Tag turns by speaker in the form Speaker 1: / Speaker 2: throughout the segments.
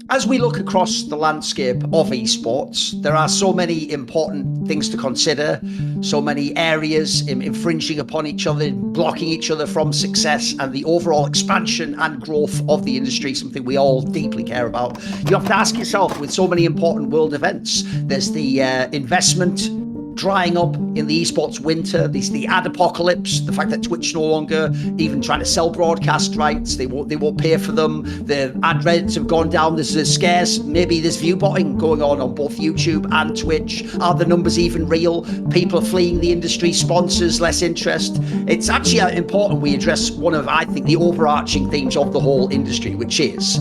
Speaker 1: As we look across the landscape of esports, there are so many important things to consider, so many areas infringing upon each other, blocking each other from success, and the overall expansion and growth of the industry, something we all deeply care about. You have to ask yourself, with so many important world events, there's the investment drying up in the esports winter, the ad apocalypse, the fact that Twitch no longer even trying to sell broadcast rights, they won't pay for them, the ad rates have gone down, there's scarce, maybe there's view botting going on both YouTube and Twitch. Are the numbers even real? People are fleeing the industry, sponsors, less interest. It's actually important we address one of, I think, the overarching themes of the whole industry, which is,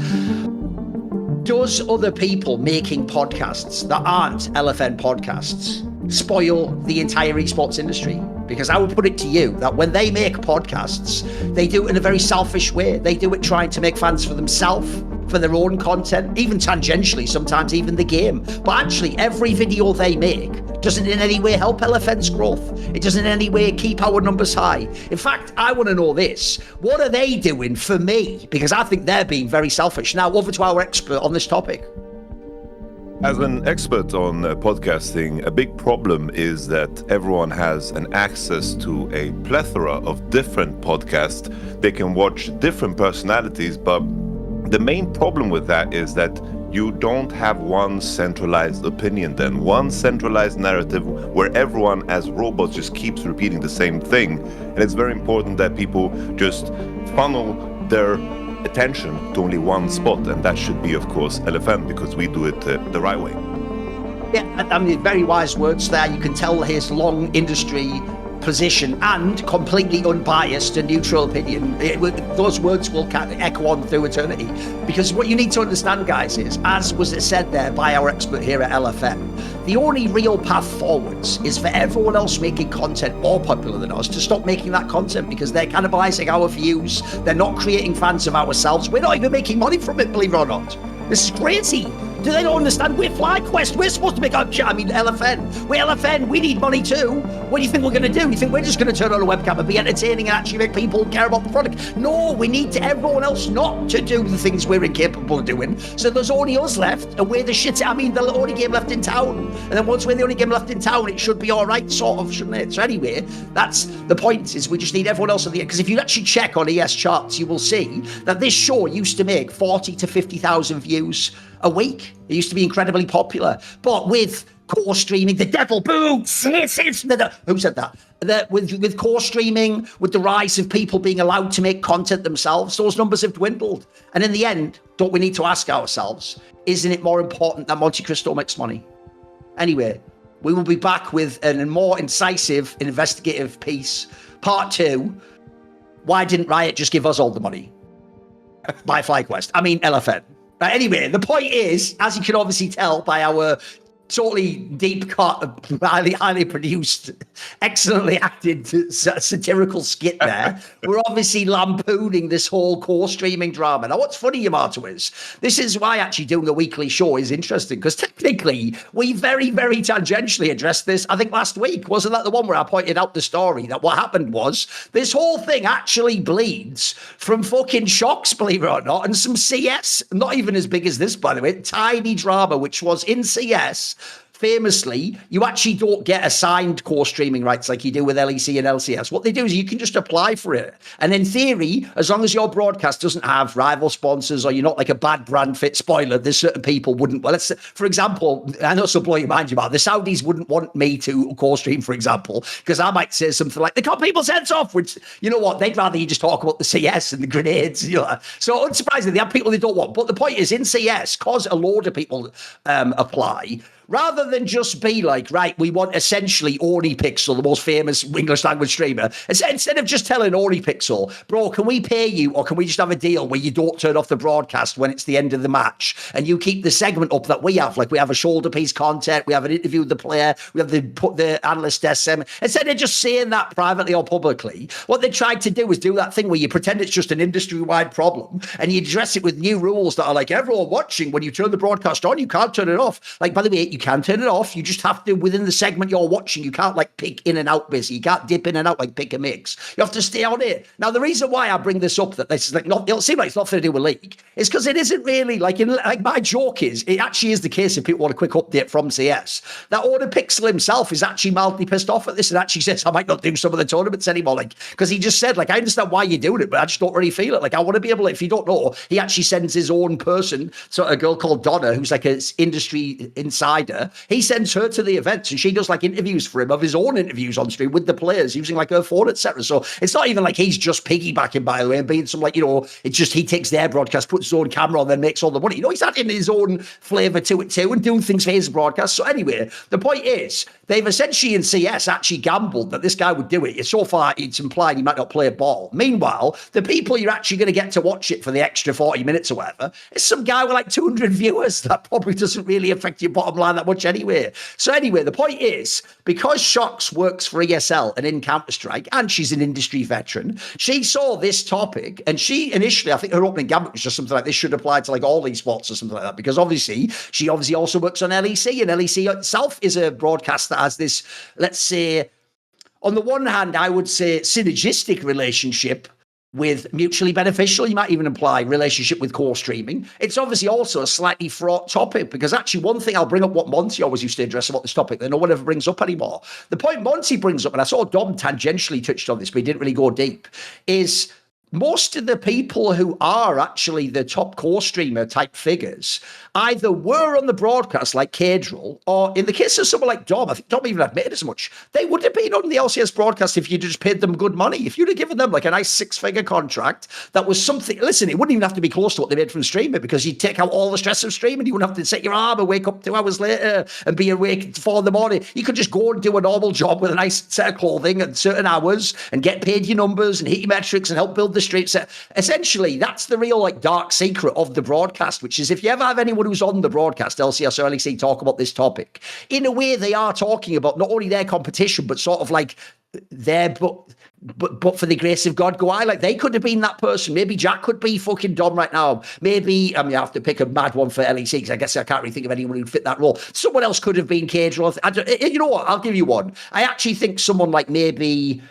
Speaker 1: does other people making podcasts that aren't LFN podcasts spoil the entire esports industry? Because I would put it to you that when they make podcasts, they do it in a very selfish way. They do it trying to make fans for themselves, for their own content, even tangentially, sometimes even the game. But actually, every video they make doesn't in any way help LFN's growth. It doesn't in any way keep our numbers high. In fact, I want to know this. What are they doing for me? Because I think they're being very selfish. Now, over to our expert on this topic.
Speaker 2: As an expert on podcasting, a big problem is that everyone has an access to a plethora of different podcasts. They can watch different personalities, but the main problem with that is that you don't have one centralized opinion then, one centralized narrative where everyone as robots just keeps repeating the same thing. And it's very important that people just funnel their attention to only one spot, and that should be, of course, LFN, because we do it the right way.
Speaker 1: Yeah, I mean, very wise words there. You can tell his long industry position and completely unbiased and neutral opinion. Those words will echo on through eternity. Because what you need to understand, guys, is, as was said there by our expert here at LFN, the only real path forwards is for everyone else making content more popular than us to stop making that content, because they're cannibalizing our views. They're not creating fans of ourselves. We're not even making money from it, believe it or not. This is crazy. Do they not understand? We're FlyQuest. We're supposed to make our... I mean, LFN. We're LFN. We need money too. What do you think we're going to do? You think we're just going to turn on a webcam and be entertaining and actually make people care about the product? No, we need to everyone else not to do the things we're incapable of doing. So there's only us left, and we're the shit. I mean, the only game left in town. And then once we're the only game left in town, it should be all right, sort of, shouldn't it? So anyway, that's the point, is we just need everyone else on the... Because if you actually check on ES charts, you will see that this show used to make 40 to 50,000 views a week. It used to be incredibly popular, but with core streaming, the devil, boo, who said that? With core streaming, with the rise of people being allowed to make content themselves, those numbers have dwindled. And in the end, don't we need to ask ourselves, isn't it more important that Monte Cristo makes money? Anyway, we will be back with a more incisive investigative piece. Part 2, why didn't Riot just give us all the money? By FlyQuest. I mean, LFN. But anyway, the point is, as you can obviously tell by our totally deep cut, highly produced, excellently acted satirical skit there, we're obviously lampooning this whole core streaming drama. Now, what's funny, Yamato, is this is why actually doing a weekly show is interesting, because technically we very, very tangentially addressed this, I think last week. Wasn't that the one where I pointed out the story that what happened was this whole thing actually bleeds from fucking Shocks, believe it or not, and some CS, not even as big as this, by the way, tiny drama, which was in CS. Famously, you actually don't get assigned core streaming rights like you do with LEC and LCS. What they do is you can just apply for it. And in theory, as long as your broadcast doesn't have rival sponsors or you're not like a bad brand fit spoiler, there's certain people wouldn't. Well, let's say, for example, I know so blow your mind about the Saudis wouldn't want me to core stream, for example, because I might say something like, they cut people's heads off, which, you know what, they'd rather you just talk about the CS and the grenades. You know? So unsurprisingly, they have people they don't want. But the point is, in CS, because a load of people apply, rather than just be like, right, we want essentially Oripixel, the most famous English language streamer, instead of just telling Oripixel, bro, can we pay you, or can we just have a deal where you don't turn off the broadcast when it's the end of the match and you keep the segment up that we have, like we have a shoulder piece content, we have an interview with the player, we have the analyst SM. Instead of just saying that privately or publicly, what they tried to do is do that thing where you pretend it's just an industry-wide problem and you address it with new rules that are like, everyone watching, when you turn the broadcast on, you can't turn it off. Like, by the way, You can turn it off. You just have to, within the segment you're watching, you can't like pick in and out busy. You can't dip in and out like pick a mix. You have to stay on it. Now, the reason why I bring this up, that this is like not, it'll seem like it's nothing to do with league, is because it isn't really like, my joke is, it actually is the case if people want a quick update from CS, that Order Pixel himself is actually mildly pissed off at this and actually says, I might not do some of the tournaments anymore. Like, because he just said, like, I understand why you're doing it, but I just don't really feel it. Like, I want to be able to, if you don't know, he actually sends his own person, so a girl called Donna, who's like an industry insider, he sends her to the events and she does like interviews for him of his own interviews on stream with the players using like her phone, etc. So it's not even like he's just piggybacking, by the way, and being some like, it's just he takes their broadcast, puts his own camera on, then makes all the money. He's adding his own flavour to it too and doing things for his broadcast. So anyway, the point is, they've essentially in CS actually gambled that this guy would do it. So far, it's implied he might not play ball. Meanwhile, the people you're actually going to get to watch it for the extra 40 minutes or whatever is some guy with like 200 viewers. That probably doesn't really affect your bottom line that much anyway. So anyway, the point is, because Shox works for ESL and in Counter-Strike, and she's an industry veteran, she saw this topic, and she initially, I think her opening gambit was just something like this should apply to like all esports or something like that, because obviously, she obviously also works on LEC, and LEC itself is a broadcast that has this, let's say, on the one hand, I would say synergistic relationship with mutually beneficial, you might even imply relationship with core streaming. It's obviously also a slightly fraught topic, because actually one thing, I'll bring up what Monty always used to address about this topic that no one ever brings up anymore. The point Monty brings up, and I saw Dom tangentially touched on this, but he didn't really go deep, is most of the people who are actually the top core streamer type figures either were on the broadcast like Cadril, or in the case of someone like Dom, I think Dom even admitted as much, they would have been on the LCS broadcast if you just paid them good money. If you'd have given them like a nice 6-figure contract, that was something, listen, it wouldn't even have to be close to what they made from streaming, because you'd take out all the stress of streaming. You wouldn't have to set your alarm and wake up 2 hours later and be awake at 4 in the morning. You could just go and do a normal job with a nice set of clothing and certain hours and get paid your numbers and hit your metrics and help build the street set. Essentially, that's the real like dark secret of the broadcast, which is if you ever have anyone who's on the broadcast, LCS or LEC, talk about this topic, in a way they are talking about not only their competition, but sort of like their, but for the grace of God, go I. Like, they could have been that person. Maybe Jack could be fucking Dom right now. Maybe, I mean, I have to pick a mad one for LEC, because I guess I can't really think of anyone who'd fit that role. Someone else could have been Cadril. You know what? I'll give you one. I actually think someone like maybe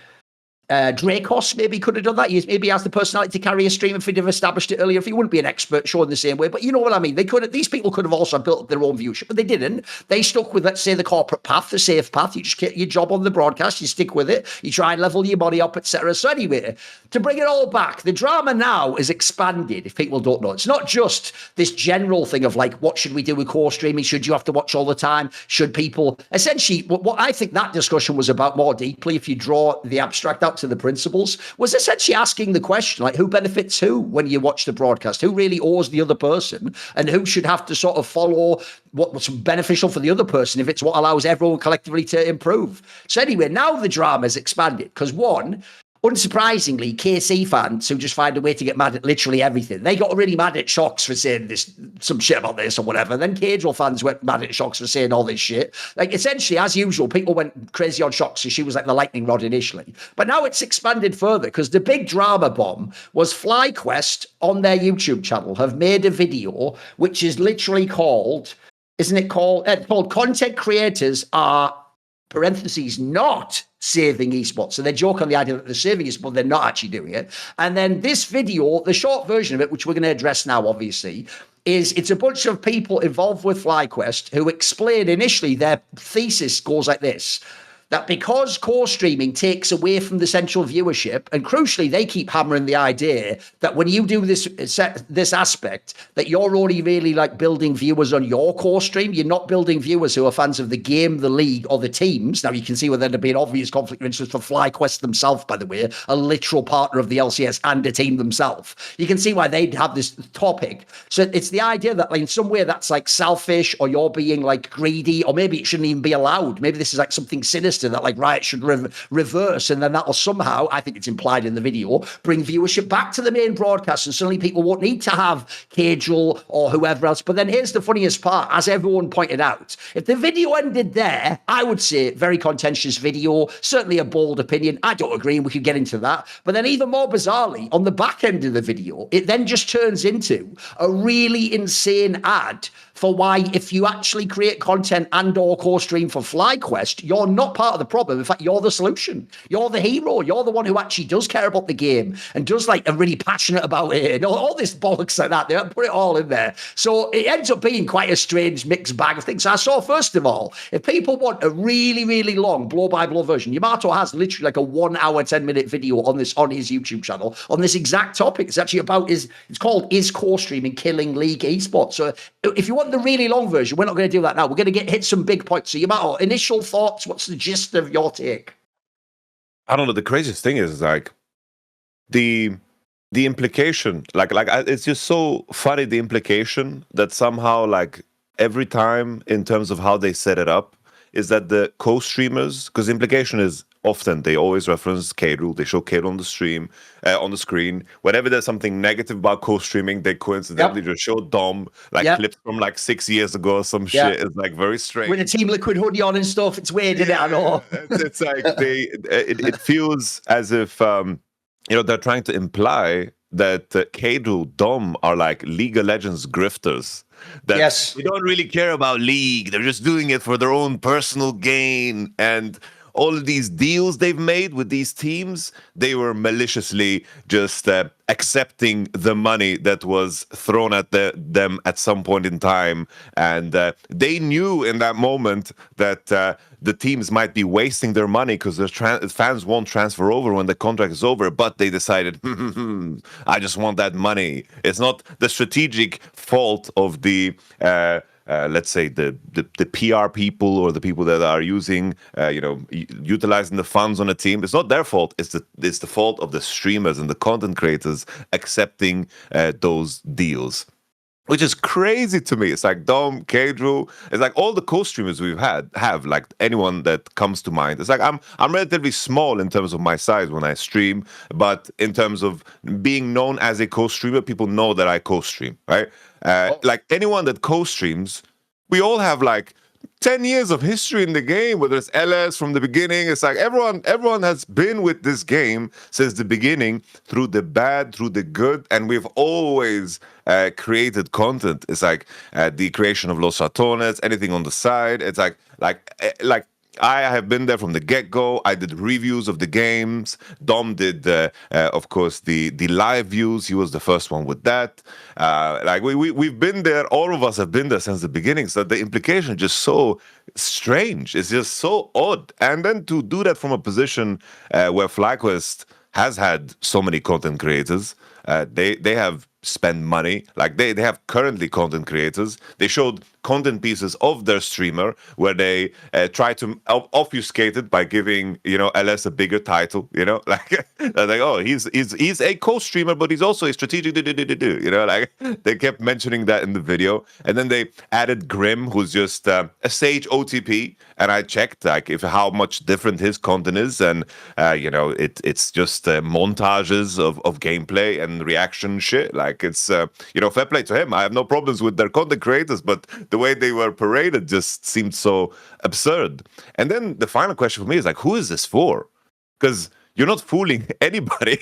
Speaker 1: Dracos maybe could have done that. Maybe he has the personality to carry a stream if he'd have established it earlier, if he wouldn't be an expert shown the same way. But you know what I mean? These people could have also built up their own viewership, but they didn't. They stuck with, let's say, the corporate path, the safe path. You just get your job on the broadcast, you stick with it, you try and level your money up, etc. So anyway, to bring it all back, the drama now is expanded, if people don't know. It's not just this general thing of like, what should we do with core streaming? Should you have to watch all the time? Should people, essentially, what I think that discussion was about more deeply, if you draw the abstract out to the principles, was essentially asking the question, like, who benefits who when you watch the broadcast? Who really owes the other person, and who should have to sort of follow what's beneficial for the other person if it's what allows everyone collectively to improve? So anyway, now the drama's expanded, because one, unsurprisingly, KC fans who just find a way to get mad at literally everything. They got really mad at Shox for saying this, some shit about this or whatever. Then Cadril fans went mad at Shox for saying all this shit. Like, essentially, as usual, people went crazy on Shox, so she was like the lightning rod initially. But now it's expanded further, because the big drama bomb was FlyQuest on their YouTube channel have made a video which is literally called, isn't it called? Called Content Creators Are parentheses not saving esports. So they joke on the idea that they're saving esports, they're not actually doing it. And then this video, the short version of it, which we're going to address now, obviously, is it's a bunch of people involved with FlyQuest who explain initially their thesis goes like this: that because core streaming takes away from the central viewership, and crucially, they keep hammering the idea that when you do this aspect, that you're only really like building viewers on your core stream. You're not building viewers who are fans of the game, the league, or the teams. Now, you can see where there'd be an obvious conflict of interest for FlyQuest themselves, by the way, a literal partner of the LCS and a team themselves. You can see why they'd have this topic. So it's the idea that like, in some way that's like selfish, or you're being like greedy, or maybe it shouldn't even be allowed. Maybe this is like something sinister that like Riot should reverse, and then that will somehow, I think it's implied in the video, bring viewership back to the main broadcast, and suddenly people won't need to have Cadril or whoever else. But then here's the funniest part, as everyone pointed out, if the video ended there, I would say very contentious video, certainly a bold opinion. I don't agree, and we could get into that. But then even more bizarrely, on the back end of the video, it then just turns into a really insane ad for why, if you actually create content and or co-stream for FlyQuest, you're not part of the problem. In fact, you're the solution. You're the hero. You're the one who actually does care about the game and does like are really passionate about it and all this bollocks like that. They put it all in there. So it ends up being quite a strange mixed bag of things. So I saw, first of all, if people want a really, really long blow-by-blow version, Yamato has literally like a 1 hour, 10-minute video on his YouTube channel on this exact topic. It's actually about it's called Is Co-Streaming Killing League Esports? So if you want the really long version, we're not going to do that now. We're going to hit some big points. So Yamato, initial thoughts, what's the gist of your take?
Speaker 2: I don't know. The craziest thing is like the implication, it's just so funny, the implication that somehow like every time in terms of how they set it up is that the co-streamers, because the implication is often they always reference K-Rule, they show K-Rule on the stream, on the screen. Whenever there's something negative about co-streaming, they coincidentally just show Dom, clips from like 6 years ago or some shit. It's like very strange.
Speaker 1: With a Team Liquid hoodie on and stuff, it's weird, isn't it? I know.
Speaker 2: It's like it feels as if they're trying to imply that K-Rule, Dom are like League of Legends grifters. That they don't really care about League. They're just doing it for their own personal gain. And all of these deals they've made with these teams, they were maliciously just accepting the money that was thrown at them at some point in time. And they knew in that moment that the teams might be wasting their money because their fans won't transfer over when the contract is over. But they decided, I just want that money. It's not the strategic fault of the let's say the PR people or the people that are using, utilizing the funds on a team. It's not their fault. It's the fault of the streamers and the content creators accepting those deals, which is crazy to me. It's like Dom, K-Drew, it's like all the co-streamers we've have like anyone that comes to mind. It's like I'm relatively small in terms of my size when I stream, but in terms of being known as a co-streamer, people know that I co-stream, right? Like anyone that co-streams, we all have like 10 years of history in the game, whether it's LS from the beginning. It's like everyone has been with this game since the beginning, through the bad, through the good, and we've always created content. It's like the creation of Los Ratones, anything on the side. It's like I have been there from the get-go. I did reviews of the games. Dom did, of course, the live views. He was the first one with that. We've been there. All of us have been there since the beginning. So the implication is just so strange. It's just so odd. And then to do that from a position where FlyQuest has had so many content creators, they have spent money. Like they have currently content creators. They showed content pieces of their streamer where they try to obfuscate it by giving LS a bigger title. Like they're like, oh, he's a co-streamer, but he's also a strategic like they kept mentioning that in the video. And then they added Grim, who's just a Sage OTP, and I checked like how much different his content is, and it's just montages of gameplay and reaction shit. Like it's fair play to him. I have no problems with their content creators, but the way they were paraded just seemed so absurd. And then the final question for me is like, who is this for? Because you're not fooling anybody.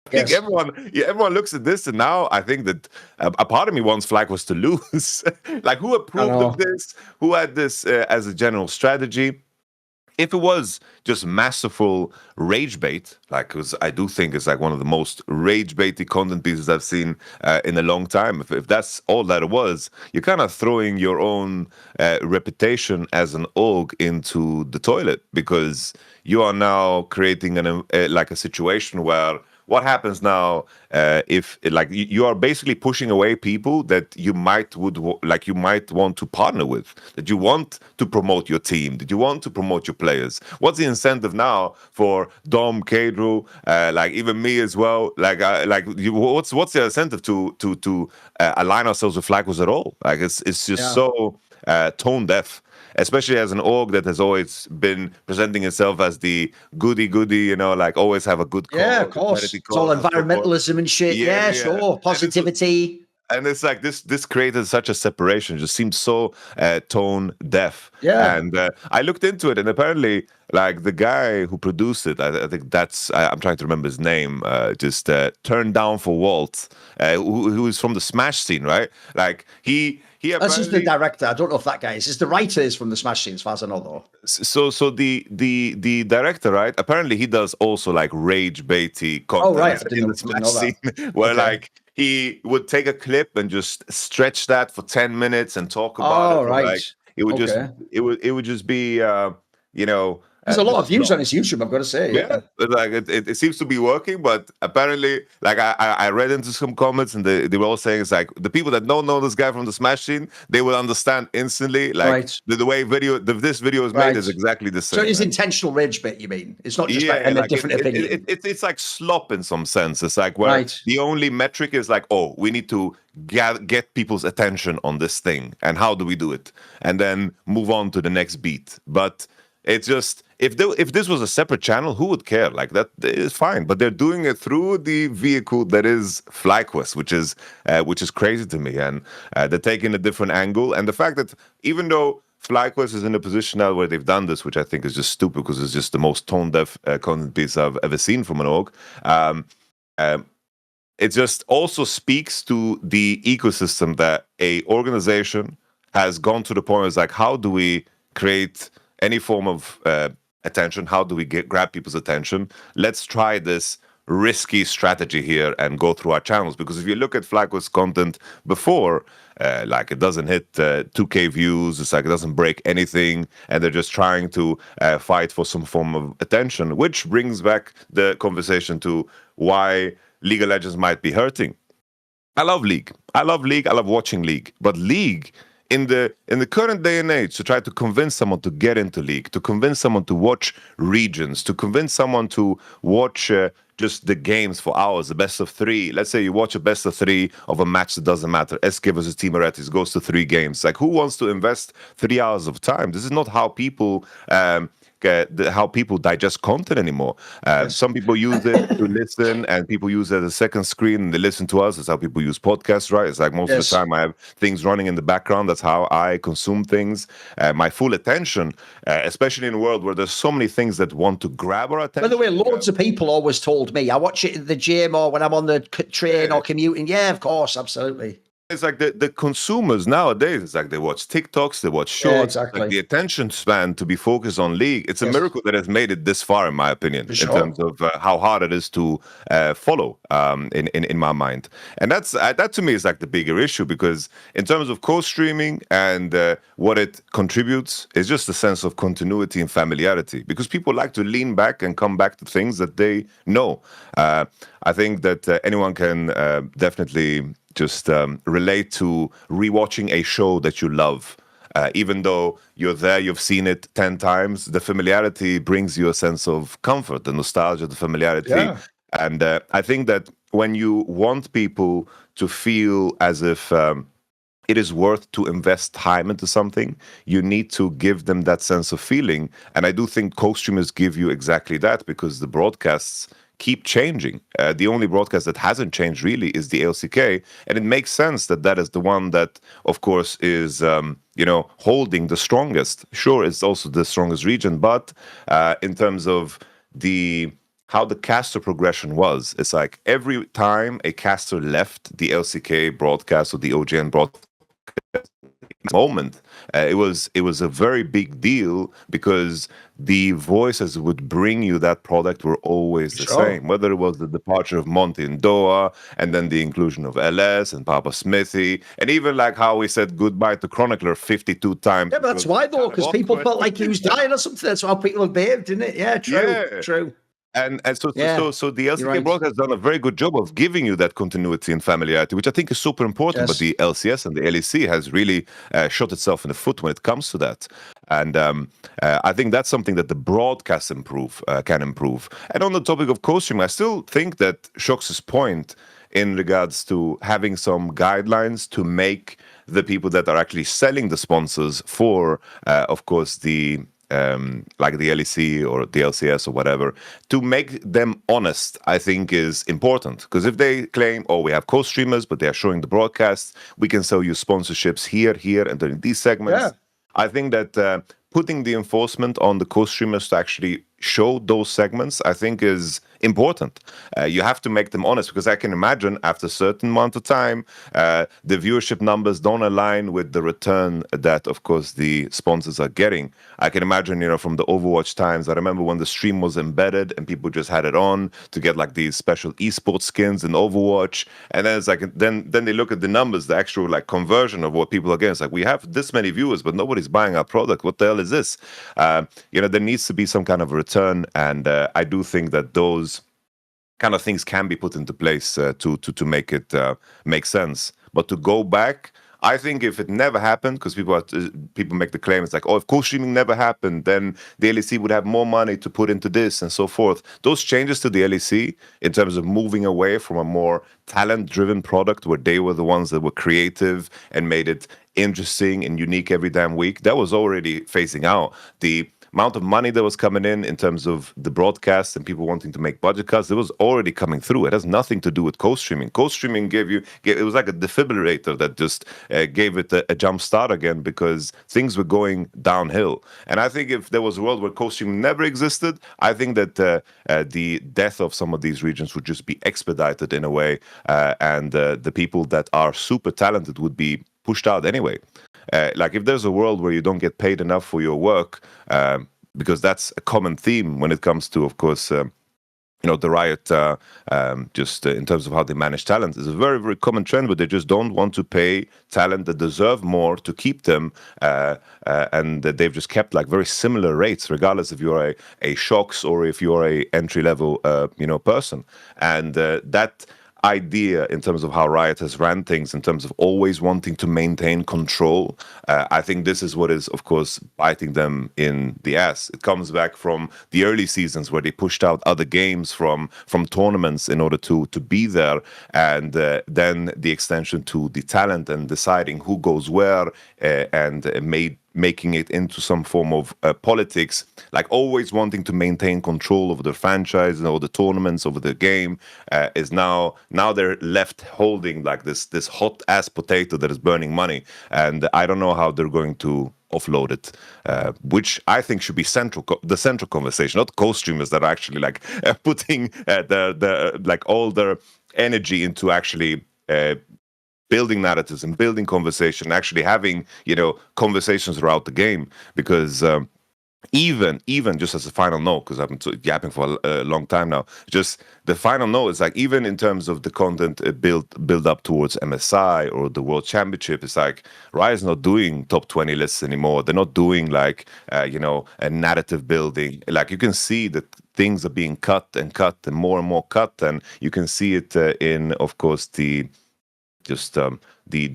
Speaker 2: I think everyone looks at this, and now I think that a part of me wants FlyQuest to lose. Like, who approved of this? Who had this as a general strategy? If it was just masterful rage bait, because I do think it's like one of the most rage baity content pieces I've seen in a long time. If that's all that it was, you're kind of throwing your own reputation as an org into the toilet, because you are now creating a situation where what happens now if you are basically pushing away people that you might want to partner with, that you want to promote your team, that you want to promote your players? What's the incentive now for Dom, K-Drew, even me as well? What's the incentive to align ourselves with FlyQuest at all? Like it's just so tone deaf. Especially as an org that has always been presenting itself as the goody, always have a good cause.
Speaker 1: Yeah, of course. It's all environmentalism and shit. Yeah, sure. Positivity.
Speaker 2: And it's like this created such a separation. It just seemed so tone deaf.
Speaker 1: Yeah.
Speaker 2: And I looked into it, and apparently, like the guy who produced it, I think I'm trying to remember his name. Just turned down for Walt, who is from the Smash scene, right? Like he
Speaker 1: That's just the
Speaker 2: apparently.
Speaker 1: director. I don't know if that guy is. It's the writers from the Smash scene, as far as I know, though.
Speaker 2: So the director, right? Apparently, he does also like rage baity content
Speaker 1: Oh, right. I
Speaker 2: in the
Speaker 1: didn't know
Speaker 2: Smash scene,
Speaker 1: that.
Speaker 2: where
Speaker 1: Okay.
Speaker 2: like he would take a clip and just stretch that for 10 minutes and talk about
Speaker 1: Oh,
Speaker 2: it.
Speaker 1: right.
Speaker 2: Like it would just
Speaker 1: Okay.
Speaker 2: it would just be
Speaker 1: There's a lot of
Speaker 2: just
Speaker 1: views on his YouTube, I've got to say.
Speaker 2: yeah, but, like it seems to be working, but apparently, like I read into some comments and they were all saying it's like the people that don't know this guy from the Smash scene, they will understand instantly. Like
Speaker 1: Right.
Speaker 2: the way this video is made
Speaker 1: Right.
Speaker 2: is exactly the same.
Speaker 1: So it's
Speaker 2: man.
Speaker 1: intentional rage bit, you mean? It's not just
Speaker 2: Yeah,
Speaker 1: like a
Speaker 2: like
Speaker 1: different opinion.
Speaker 2: it's like slop in some sense. It's like where
Speaker 1: Right.
Speaker 2: the only metric is like, oh, we need to get people's attention on this thing, and how do we do it, and then move on to the next beat. But it's just if this was a separate channel, who would care? Like that is fine, but they're doing it through the vehicle that is FlyQuest, which is crazy to me, and they're taking a different angle, and the fact that even though FlyQuest is in a position now where they've done this, which I think is just stupid because it's just the most tone-deaf content piece I've ever seen from an org. It just also speaks to the ecosystem that a organization has gone to the point where it's like, how do we create any form of attention? How do we grab people's attention? Let's try this risky strategy here and go through our channels. Because if you look at FlyQuest content before, like it doesn't hit 2K views, it's like it doesn't break anything, and they're just trying to fight for some form of attention, which brings back the conversation to why League of Legends might be hurting. I love League. I love watching League. But League, in the current day and age, to try to convince someone to get into League, to convince someone to watch regions, to convince someone to watch just the games for hours, the best of three. Let's say you watch a best of three of a match that doesn't matter. SK versus Team Heretics goes to 3 games. Like, who wants to invest 3 hours of time? This is not how people how people digest content anymore. Some people use it to listen, and people use it as a second screen, and they listen to us. That's how people use podcasts, right? It's like most of the time I have things running in the background. That's how I consume things. My full attention, especially in a world where there's so many things that want to grab our attention.
Speaker 1: By the way, loads of people always told me, I watch it in the gym or when I'm on the train or commuting. Yeah, of course, absolutely.
Speaker 2: It's like the consumers nowadays, it's like they watch TikToks, they watch shorts.
Speaker 1: Yeah, exactly.
Speaker 2: Like the attention span to be focused on League. It's a miracle that has made it this far, in my opinion, in terms of how hard it is to follow in my mind. And that to me is like the bigger issue, because in terms of co-streaming and what it contributes is just a sense of continuity and familiarity, because people like to lean back and come back to things that they know. I think that anyone can definitely just relate to rewatching a show that you love. Even though you're there, you've seen it 10 times, the familiarity brings you a sense of comfort, the nostalgia, the familiarity. Yeah. And I think that when you want people to feel as if it is worth to invest time into something, you need to give them that sense of feeling. And I do think co-streamers give you exactly that, because the broadcasts keep changing. The only broadcast that hasn't changed really is the LCK, and it makes sense that that is the one that, of course, is holding the strongest. Sure, it's also the strongest region, but in terms of how the caster progression was, it's like every time a caster left the LCK broadcast or the OGN broadcast moment, it was a very big deal, because the voices would bring you that product were always the same, whether it was the departure of Monty and Doa, and then the inclusion of LS and Papa Smithy, and even like how we said goodbye to Chronicler 52 times.
Speaker 1: Yeah, but that's why though, because people felt like he was dying or something. That's how people have behaved, didn't it? Yeah, true.
Speaker 2: And so the LCK broadcast has done a very good job of giving you that continuity and familiarity, which I think is super important. But the LCS and the LEC has really shot itself in the foot when it comes to that. And I think that's something that the broadcast can improve. And on the topic of co-streaming, I still think that Shox's point in regards to having some guidelines to make the people that are actually selling the sponsors for, of course, the like the LEC or the LCS or whatever, to make them honest, I think is important. Because if they claim, oh, we have co-streamers, but they are showing the broadcasts, we can sell you sponsorships here, and then in these segments.
Speaker 1: Yeah.
Speaker 2: I think that putting the enforcement on the co-streamers to actually show those segments, I think is important. You have to make them honest, because I can imagine after a certain amount of time, the viewership numbers don't align with the return that, of course, the sponsors are getting. I can imagine, from the Overwatch times, I remember when the stream was embedded and people just had it on to get like these special esports skins in Overwatch, and then it's like then they look at the numbers, the actual like conversion of what people are getting. It's like, we have this many viewers, but nobody's buying our product. What the hell is this? There needs to be some kind of return, and I do think that those kind of things can be put into place to make it make sense. But to go back, I think if it never happened, because people make the claim, it's like, oh, if co-streaming never happened, then the LEC would have more money to put into this and so forth. Those changes to the LEC in terms of moving away from a more talent-driven product where they were the ones that were creative and made it interesting and unique every damn week, that was already phasing out. The amount of money that was coming in terms of the broadcast and people wanting to make budget cuts, it was already coming through. It has nothing to do with co-streaming. Co-streaming it was like a defibrillator that just gave it a jump start again, because things were going downhill. And I think if there was a world where co-streaming never existed, I think that the death of some of these regions would just be expedited in a way, and the people that are super talented would be pushed out anyway. Like if there's a world where you don't get paid enough for your work, because that's a common theme when it comes to, of course, the Riot, just in terms of how they manage talent, is a very, very common trend where they just don't want to pay talent that deserve more to keep them, and they've just kept like very similar rates, regardless if you're a Shox or if you're a entry-level, person. And that idea in terms of how Riot has ran things, in terms of always wanting to maintain control, I think this is what is, of course, biting them in the ass. It comes back from the early seasons where they pushed out other games from tournaments in order to be there, and then the extension to the talent and deciding who goes where, and making it into some form of politics, like always wanting to maintain control over the franchise and over the tournaments, over the game, is now they're left holding like this hot ass potato that is burning money, and I don't know how they're going to offload it, which I think should be the central conversation, not co-streamers that are actually like putting the like all their energy into actually building narratives and building conversation, actually having conversations throughout the game. Because even just as a final note, because I've been yapping for a long time now, just the final note is like, even in terms of the content build up towards MSI or the World Championship, it's like Riot's not doing top 20 lists anymore. They're not doing like a narrative building. Like you can see that things are being cut and more cut, and you can see it in, of course, the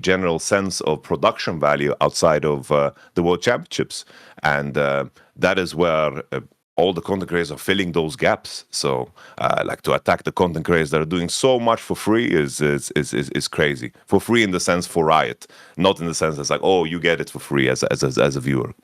Speaker 2: general sense of production value outside of the World Championships. And that is where all the content creators are filling those gaps. So like to attack the content creators that are doing so much for free is crazy. For free in the sense for Riot, not in the sense that's like, oh, you get it for free as a viewer.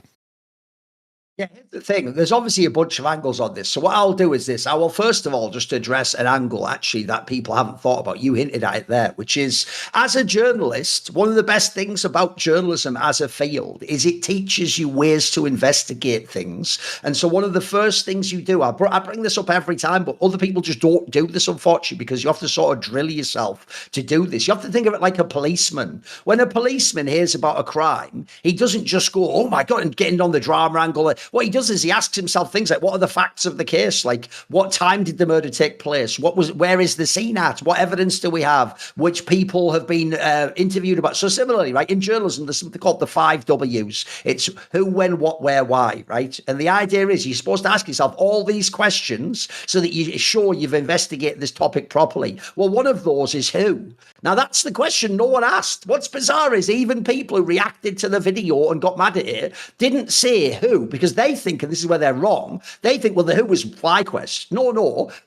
Speaker 1: Yeah, here's the thing. There's obviously a bunch of angles on this. So what I'll do is this. I will first of all just address an angle actually that people haven't thought about. You hinted at it there, which is, as a journalist, one of the best things about journalism as a field is it teaches you ways to investigate things. And so one of the first things you do, I bring this up every time, but other people just don't do this, unfortunately, because you have to sort of drill yourself to do this. You have to think of it like a policeman. When a policeman hears about a crime, he doesn't just go, oh my God, and getting on the drama angle. What he does is he asks himself things like, what are the facts of the case? Like, what time did the murder take place? Where is the scene at? What evidence do we have? Which people have been interviewed about? So similarly, right, in journalism, there's something called the 5 W's. It's who, when, what, where, why, right? And the idea is you're supposed to ask yourself all these questions so that you're sure you've investigated this topic properly. Well, one of those is who. Now, that's the question no one asked. What's bizarre is even people who reacted to the video and got mad at it didn't say who, because they think, and this is where they're wrong, they think, well, the who was FlyQuest. No.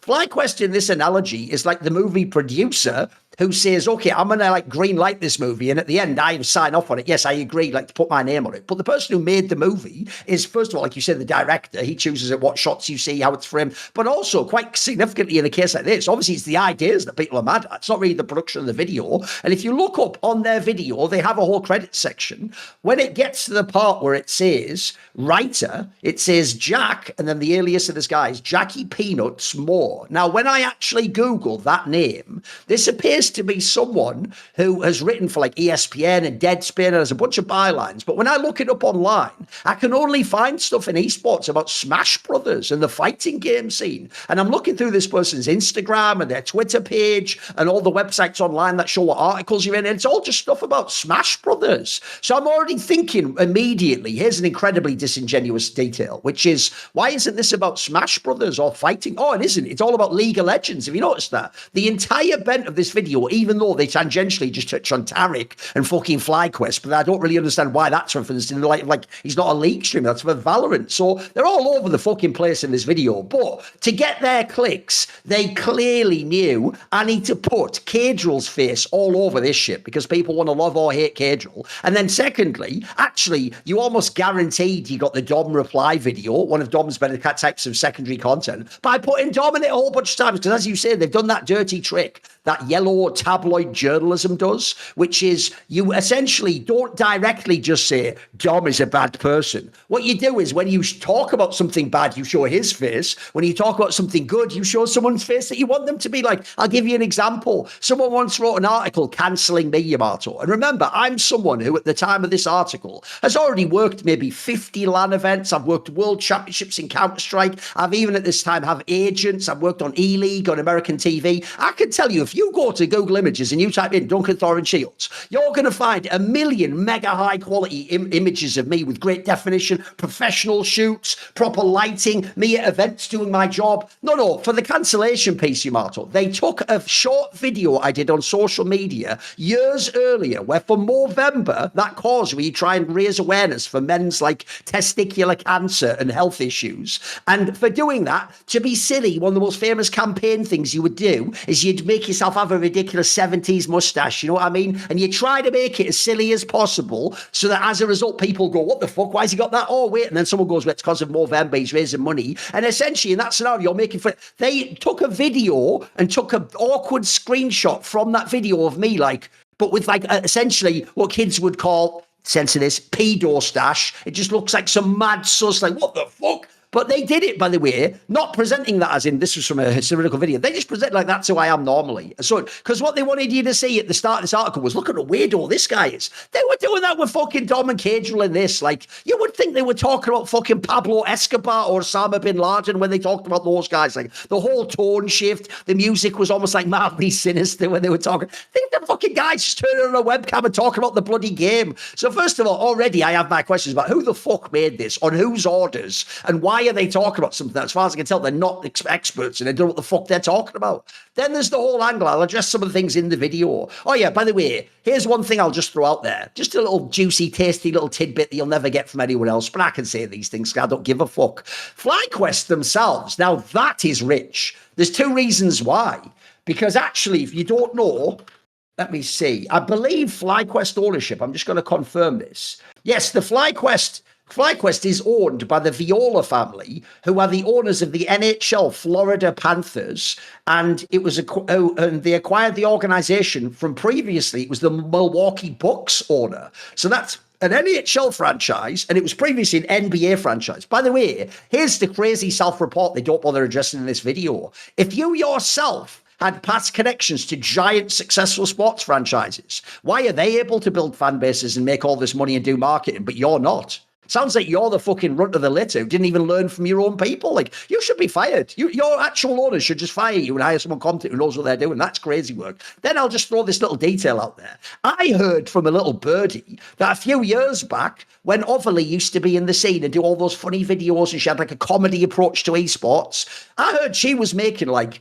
Speaker 1: FlyQuest in this analogy is like the movie producer who says, okay, I'm going to like green light this movie. And at the end, I sign off on it. Yes, I agree, like to put my name on it. But the person who made the movie is, first of all, like you said, the director. He chooses at what shots you see, how it's framed. But also, quite significantly in a case like this, obviously it's the ideas that people are mad at. It's not really the production of the video. And if you look up on their video, they have a whole credit section. When it gets to the part where it says writer, it says Jack, and then the alias of this guy is Jackie Peanuts Moore. Now, when I actually Googled that name, this appears to be someone who has written for like ESPN and Deadspin, and there's a bunch of bylines. But when I look it up online, I can only find stuff in esports about Smash Brothers and the fighting game scene. And I'm looking through this person's Instagram and their Twitter page and all the websites online that show what articles you're in. And it's all just stuff about Smash Brothers. So I'm already thinking immediately, here's an incredibly disingenuous detail, which is, why isn't this about Smash Brothers or fighting? Oh, it isn't. It's all about League of Legends. Have you noticed that? The entire bent of this video, even though they tangentially just touch on Tariq and fucking FlyQuest, but I don't really understand why that's referenced in the light of, like, he's not a league streamer, that's for Valorant. So they're all over the fucking place in this video. But to get their clicks, they clearly knew, I need to put Cadrill's face all over this shit because people want to love or hate Cadrill. And then secondly, actually, you almost guaranteed you got the Dom reply video, one of Dom's better types of secondary content, by putting Dom in it a whole bunch of times. Because as you say, they've done that dirty trick that yellow tabloid journalism does, which is you essentially don't directly just say Dom is a bad person. What you do is when you talk about something bad, you show his face. When you talk about something good, you show someone's face that you want them to be like. I'll give you an example. Someone once wrote an article cancelling me, Yamato. And remember, I'm someone who at the time of this article has already worked maybe 50 LAN events. I've worked world championships in Counter-Strike. I've even at this time have agents. I've worked on E-League, on American TV. I can tell you, if you go to Google Images and you type in Duncan Thorin Shields, you're going to find a million mega high quality images of me with great definition, professional shoots, proper lighting, me at events doing my job. No, for the cancellation piece, Yamato, they took a short video I did on social media years earlier where for Movember, that cause where you try and raise awareness for men's like testicular cancer and health issues. And for doing that, to be silly, one of the most famous campaign things you would do is you'd make yourself have a ridiculous 70s mustache, you know what I mean? And you try to make it as silly as possible so that as a result, people go, what the fuck? Why has he got that? Oh, wait. And then someone goes, well, it's because of Movember, he's raising money. And essentially in that scenario, you're making fun. They took a video and took an awkward screenshot from that video of me, like, but with like essentially what kids would call, censor this, pedo stash. It just looks like some mad sus, like, what the fuck? But they did it, by the way, not presenting that as in this was from a historical video. They just present like that's who I am normally. So, because what they wanted you to see at the start of this article was, look at the weirdo this guy is. They were doing that with fucking Dom and Cadrill in this. Like, you would think they were talking about fucking Pablo Escobar or Osama bin Laden when they talked about those guys. Like, the whole tone shift, the music was almost like mildly sinister when they were talking. I think the fucking guys just turning on a webcam and talking about the bloody game. So, first of all, already I have my questions about who the fuck made this, on whose orders, and why are they talking about something that, as far as I can tell, they're not experts and they don't know what the fuck they're talking about. Then there's the whole angle. I'll address some of the things in the video. Oh yeah, by the way, here's one thing I'll just throw out there. Just a little juicy, tasty little tidbit that you'll never get from anyone else, but I can say these things because I don't give a fuck. FlyQuest themselves, now that is rich. There's two reasons why. Because actually, if you don't know, let me see. I believe FlyQuest ownership, I'm just going to confirm this. Yes, the FlyQuest is owned by the Viola family, who are the owners of the NHL Florida Panthers, and it was and they acquired the organization from previously. It was the Milwaukee Bucks owner. So that's an NHL franchise, and it was previously an NBA franchise. By the way, here's the crazy self-report they don't bother addressing in this video. If you yourself had past connections to giant successful sports franchises, why are they able to build fan bases and make all this money and do marketing, but you're not? Sounds like you're the fucking runt of the litter who didn't even learn from your own people. Like, you should be fired. Your actual owners should just fire you and hire someone competent who knows what they're doing. That's crazy work. Then I'll just throw this little detail out there. I heard from a little birdie that a few years back, when Overly used to be in the scene and do all those funny videos and she had like a comedy approach to esports, I heard she was making like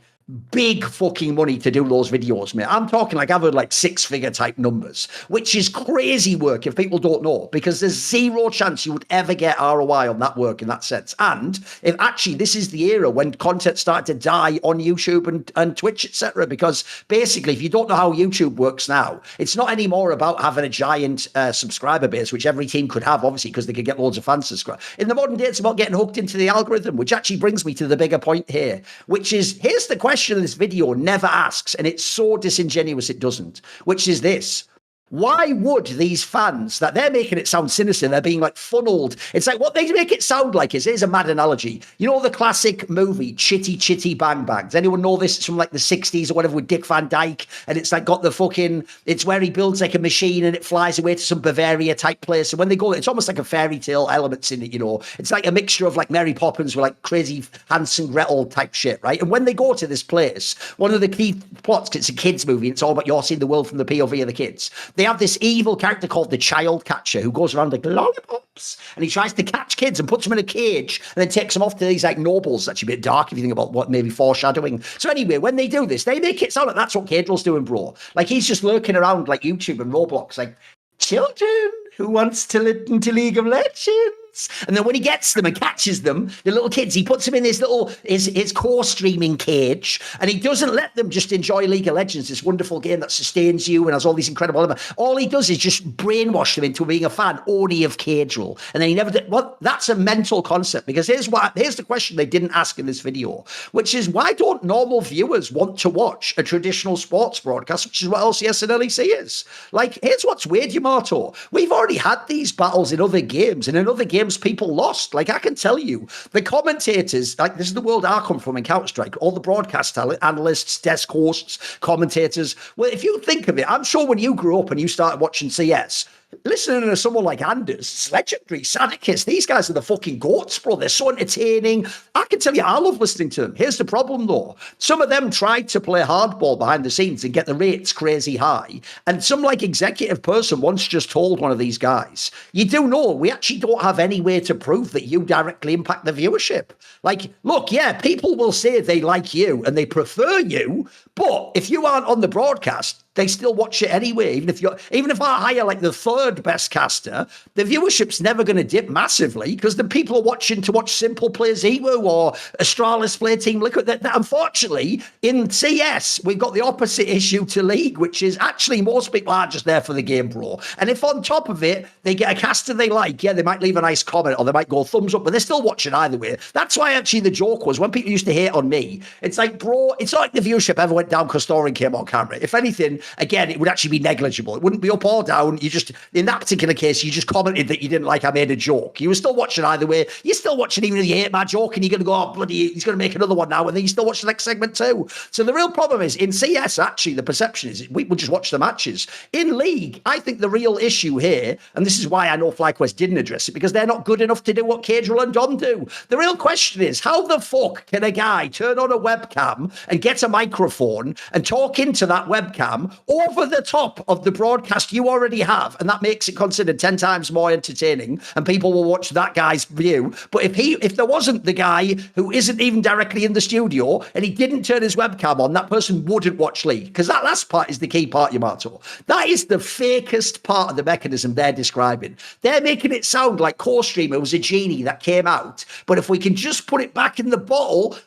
Speaker 1: big fucking money to do those videos, mate. I'm talking like I've heard like 6-figure type numbers, which is crazy work if people don't know, because there's zero chance you would ever get ROI on that work in that sense. And if actually this is the era when content started to die on YouTube and Twitch, etc., because basically if you don't know how YouTube works now, it's not anymore about having a giant subscriber base, which every team could have, obviously, because they could get loads of fans subscribe. In the modern day, it's about getting hooked into the algorithm, which actually brings me to the bigger point here, which is, here's the question this video never asks, and it's so disingenuous it doesn't, which is this: why would these fans, that they're making it sound sinister, they're being like funneled. It's like what they make it sound like is, here's a mad analogy. You know the classic movie, Chitty Chitty Bang Bang? Does anyone know this? It's from like the 60s or whatever with Dick Van Dyke. And it's like got the fucking, it's where he builds like a machine and it flies away to some Bavaria type place. And when they go, it's almost like a fairy tale elements in it, you know. It's like a mixture of like Mary Poppins with like crazy Hansel and Gretel type shit, right? And when they go to this place, one of the key plots, 'cause it's a kids movie, it's all about you're seeing the world from the POV of the kids. They have this evil character called the child catcher who goes around like lollipops, and he tries to catch kids and puts them in a cage and then takes them off to these like nobles. That's a bit dark if you think about what maybe foreshadowing. So anyway, when they do this, they make it sound like that's what Cadrill's doing, bro. Like he's just lurking around like YouTube and Roblox, like, children who wants to listen to League of Legends. And then when he gets them and catches them, the little kids, he puts them in this little, his core streaming cage, and he doesn't let them just enjoy League of Legends, this wonderful game that sustains you and has all these incredible elements. All he does is just brainwash them into being a fan only of Cadrill. And then he never did. Well, that's a mental concept, because here's the question they didn't ask in this video, which is, why don't normal viewers want to watch a traditional sports broadcast, which is what LCS and LEC is? Like, here's what's weird, Yamato. We've already had these battles in other games, and in other games people lost. Like, I can tell you, the commentators, like, this is the world I come from in Counter-Strike, all the broadcast analysts, desk hosts, commentators. Well, if you think of it, I'm sure when you grew up and you started watching CS, listening to someone like Anders, it's legendary, Sadikis, these guys are the fucking goats, bro. They're so entertaining. I can tell you, I love listening to them. Here's the problem, though. Some of them tried to play hardball behind the scenes and get the rates crazy high. And some, like, executive person once just told one of these guys, you do know we actually don't have any way to prove that you directly impact the viewership. Like, look, yeah, people will say they like you and they prefer you, but if you aren't on the broadcast, they still watch it anyway. Even if I hire like the third best caster, the viewership's never going to dip massively, because the people are watching to watch Simple play Zero or Astralis play Team Liquid. That unfortunately, in CS, we've got the opposite issue to League, which is actually most people are just there for the game, bro. And if on top of it, they get a caster they like, yeah, they might leave a nice comment or they might go thumbs up, but they're still watching either way. That's why actually the joke was, when people used to hate on me, it's like, bro, it's not like the viewership ever went down because Thorin came on camera. If anything, again, it would actually be negligible. It wouldn't be up or down. You just, in that particular case, you just commented that you didn't like I made a joke. You were still watching either way. You're still watching even if you hate my joke, and you're going to go, oh, bloody, he's going to make another one now, and then you still watch the next segment too. So the real problem is, in CS, actually, the perception is we just watch the matches. In League, I think the real issue here, and this is why I know FlyQuest didn't address it, because they're not good enough to do what Cadrill and Don do. The real question is, how the fuck can a guy turn on a webcam and get a microphone and talk into that webcam over the top of the broadcast you already have, and that makes it considered 10 times more entertaining, and people will watch that guy's view. But if there wasn't the guy who isn't even directly in the studio and he didn't turn his webcam on, that person wouldn't watch League, because that last part is the key part, Yamato. That is the fakest part of the mechanism they're describing. They're making it sound like Core Streamer was a genie that came out, but if we can just put it back in the bottle,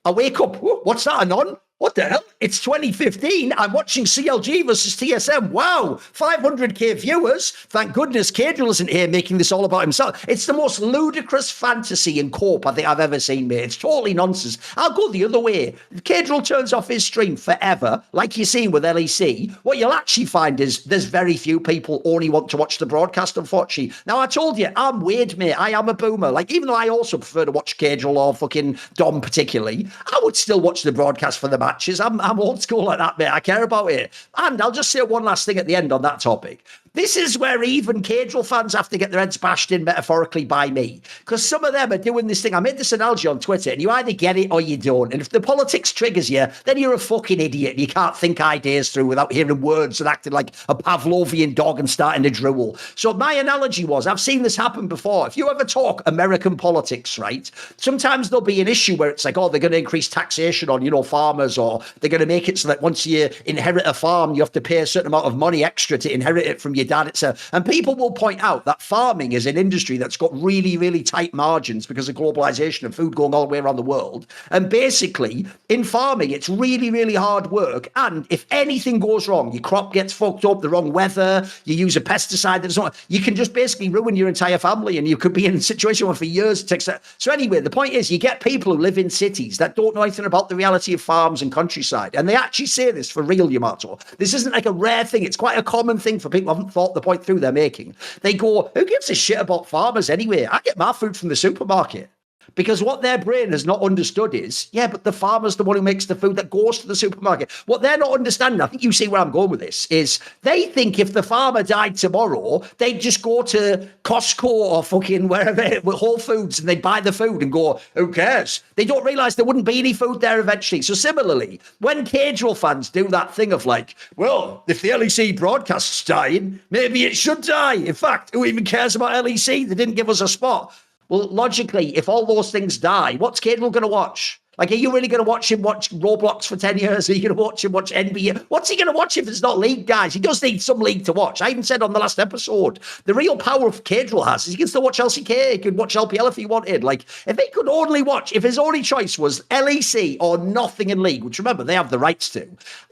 Speaker 1: I wake up, what's that, Anon? What the hell? It's 2015. I'm watching CLG versus TSM. Wow, 500k viewers. Thank goodness Cadrill isn't here making this all about himself. It's the most ludicrous fantasy and cope I think I've ever seen, mate. It's totally nonsense. I'll go the other way. If Cadrill turns off his stream forever, like you're seeing with LEC, what you'll actually find is there's very few people only want to watch the broadcast, unfortunately. Now, I told you, I'm weird, mate. I am a boomer. Like, even though I also prefer to watch Cadrill or fucking Dom particularly, I would still watch the broadcast for the matches. I'm old school like that, mate. I care about it. And I'll just say one last thing at the end on that topic. This is where even Cadril fans have to get their heads bashed in metaphorically by me. Because some of them are doing this thing. I made this analogy on Twitter, and you either get it or you don't. And if the politics triggers you, then you're a fucking idiot. And you can't think ideas through without hearing words and acting like a Pavlovian dog and starting to drool. So my analogy was, I've seen this happen before. If you ever talk American politics, right, sometimes there'll be an issue where it's like, oh, they're going to increase taxation on, farmers, or they're going to make it so that once you inherit a farm, you have to pay a certain amount of money extra to inherit it from your dad. And people will point out that farming is an industry that's got really, really tight margins because of globalization and food going all the way around the world. And basically, in farming, it's really, really hard work. And if anything goes wrong, your crop gets fucked up, the wrong weather, you use a pesticide that's not, you can just basically ruin your entire family, and you could be in a situation where for years it takes that. So anyway, the point is, you get people who live in cities that don't know anything about the reality of farms and countryside. And they actually say this for real, Yamato. This isn't like a rare thing. It's quite a common thing for people who haven't thought the point through they're making. They go, who gives a shit about farmers anyway? I get my food from the supermarket. Because what their brain has not understood is, yeah, but the farmer's the one who makes the food that goes to the supermarket. What they're not understanding, I think you see where I'm going with this, is they think if the farmer died tomorrow, they'd just go to Costco or fucking wherever, Whole Foods, and they'd buy the food and go, who cares? They don't realize there wouldn't be any food there eventually. So similarly, when Cadril fans do that thing of like, well, if the LEC broadcast's dying, maybe it should die. In fact, who even cares about LEC? They didn't give us a spot. Well, logically, if all those things die, what's Cadril going to watch? Like, are you really going to watch him watch Roblox for 10 years? Are you going to watch him watch NBA? What's he going to watch if it's not league, guys? He does need some league to watch. I even said on the last episode, the real power of Cadril has is he can still watch LCK. He can watch LPL if he wanted. Like, if he could only watch, if his only choice was LEC or nothing in league, which remember, they have the rights to,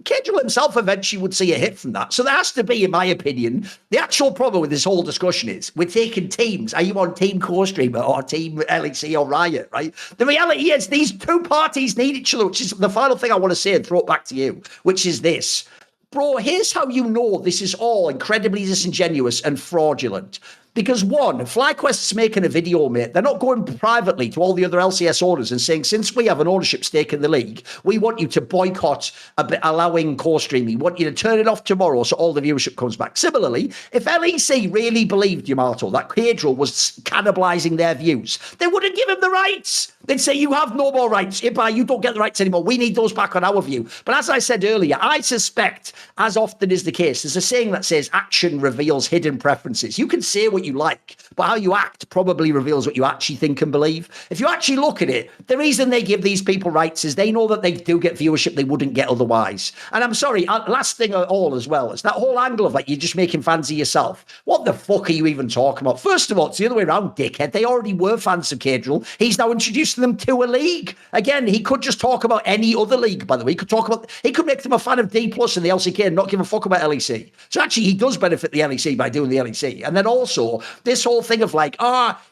Speaker 1: Cadril himself eventually would see a hit from that. So there has to be, in my opinion, the actual problem with this whole discussion is we're taking teams. Are you on Team Co-Streamer or Team LEC or Riot, right? The reality is these two parties need each other, which is the final thing I want to say and throw it back to you, which is this. Bro, here's how you know this is all incredibly disingenuous and fraudulent. Because one, FlyQuest's making a video, mate. They're not going privately to all the other LCS owners and saying, since we have an ownership stake in the league, we want you to boycott allowing co-streaming. We want you to turn it off tomorrow so all the viewership comes back. Similarly, if LEC really believed, Yamato, that Cadril was cannibalizing their views, they wouldn't give him the rights. They'd say, you have no more rights. Ibai, you don't get the rights anymore. We need those back on our view. But as I said earlier, I suspect, as often is the case, there's a saying that says action reveals hidden preferences. You can say what you like, but how you act probably reveals what you actually think and believe. If you actually look at it, the reason they give these people rights is they know that they do get viewership they wouldn't get otherwise. And I'm sorry, last thing at all as well, is that whole angle of like, you're just making fans of yourself. What the fuck are you even talking about? First of all, it's the other way around, dickhead. They already were fans of Cadril. He's now introducing them to a league. Again, he could just talk about any other league, by the way. He could make them a fan of D+ and the LCK and not give a fuck about LEC. So actually, he does benefit the LEC by doing the LEC. And then also, this whole thing of like,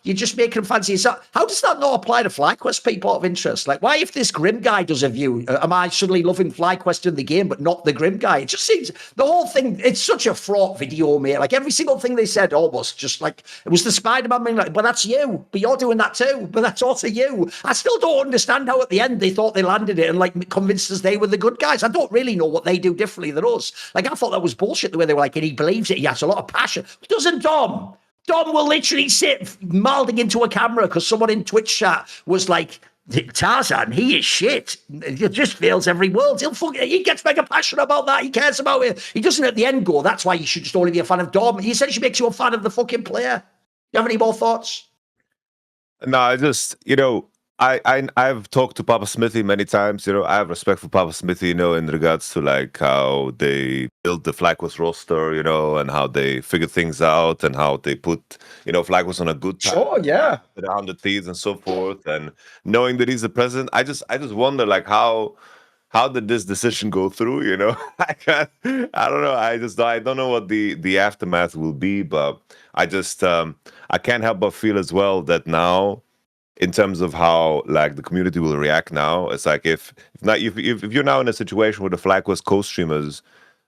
Speaker 1: you're just making them fancy yourself. How does that not apply to FlyQuest people out of interest? Like, why if this Grim guy does a view, am I suddenly loving FlyQuest in the game, but not the Grim guy? It just seems, the whole thing, it's such a fraught video, mate. Like, every single thing they said almost, just like, it was the Spider-Man being like, but that's you, but you're doing that too, but that's also you. I still don't understand how at the end they thought they landed it and like convinced us they were the good guys. I don't really know what they do differently than us. Like, I thought that was bullshit the way they were like, and he believes it, he has a lot of passion. Doesn't Dom? Dom will literally sit mouthing into a camera because someone in Twitch chat was like, Tarzan, he is shit. He just fails every world. He gets mega passionate about that. He cares about it. He doesn't at the end go, that's why you should just only be a fan of Dom. He essentially makes you a fan of the fucking player. Do you have any more thoughts?
Speaker 2: No, I just, I've talked to Papa Smithy many times. I have respect for Papa Smithy, in regards to like how they built the FlyQuest roster, and how they figured things out and how they put, FlyQuest on a good path.
Speaker 1: Sure, yeah.
Speaker 2: Around the thieves and so forth. And knowing that he's the president, I just wonder like how did this decision go through? I don't know. I don't know what the aftermath will be, but I just I can't help but feel as well that now, in terms of how like the community will react now, it's like if you're now in a situation where the FlyQuest co-streamers,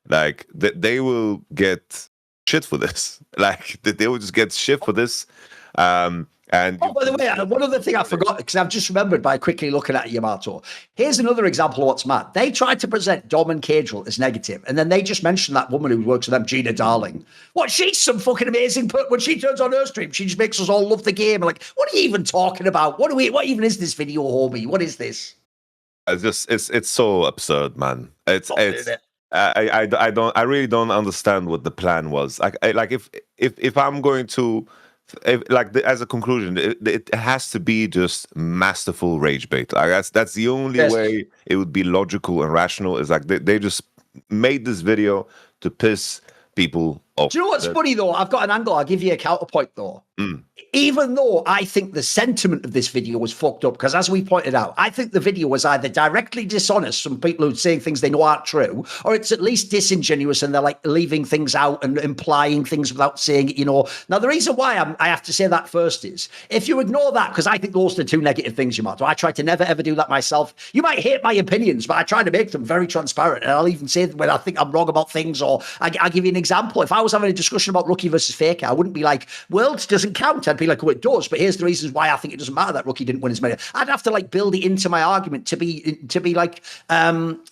Speaker 2: like they will get shit for this, like they will just get shit for this, and And
Speaker 1: Oh, by the way, one other thing I forgot, because I've just remembered by quickly looking at Yamato. Here's another example of what's mad. They tried to present Dom and Cadril as negative, and then they just mentioned that woman who works with them, Gina Darling. What, she's some fucking amazing, when she turns on her stream, she just makes us all love the game. Like, what are you even talking about? What even is this video, homie? What is this?
Speaker 2: It's so absurd, man. I really don't understand what the plan was. Like if I'm going to, as a conclusion, it has to be just masterful rage bait. Like that's the only way it would be logical and rational. Is like they just made this video to piss people off.
Speaker 1: Do you know what's funny though? I've got an angle. I'll give you a counterpoint though. Even though I think the sentiment of this video was fucked up, because as we pointed out, I think the video was either directly dishonest from people who are saying things they know aren't true, or it's at least disingenuous and they're like leaving things out and implying things without saying it, Now, the reason why I have to say that first is, if you ignore that, because I think those are the two negative things, Yamato, I try to never ever do that myself. You might hate my opinions, but I try to make them very transparent, and I'll even say when I think I'm wrong about things, or I'll give you an example. If I was having a discussion about Rookie versus Faker, I wouldn't be like, Worlds doesn't count. I'd be like, well, it does, but here's the reasons why I think it doesn't matter that Rookie didn't win as many. I'd have to like build it into my argument to be like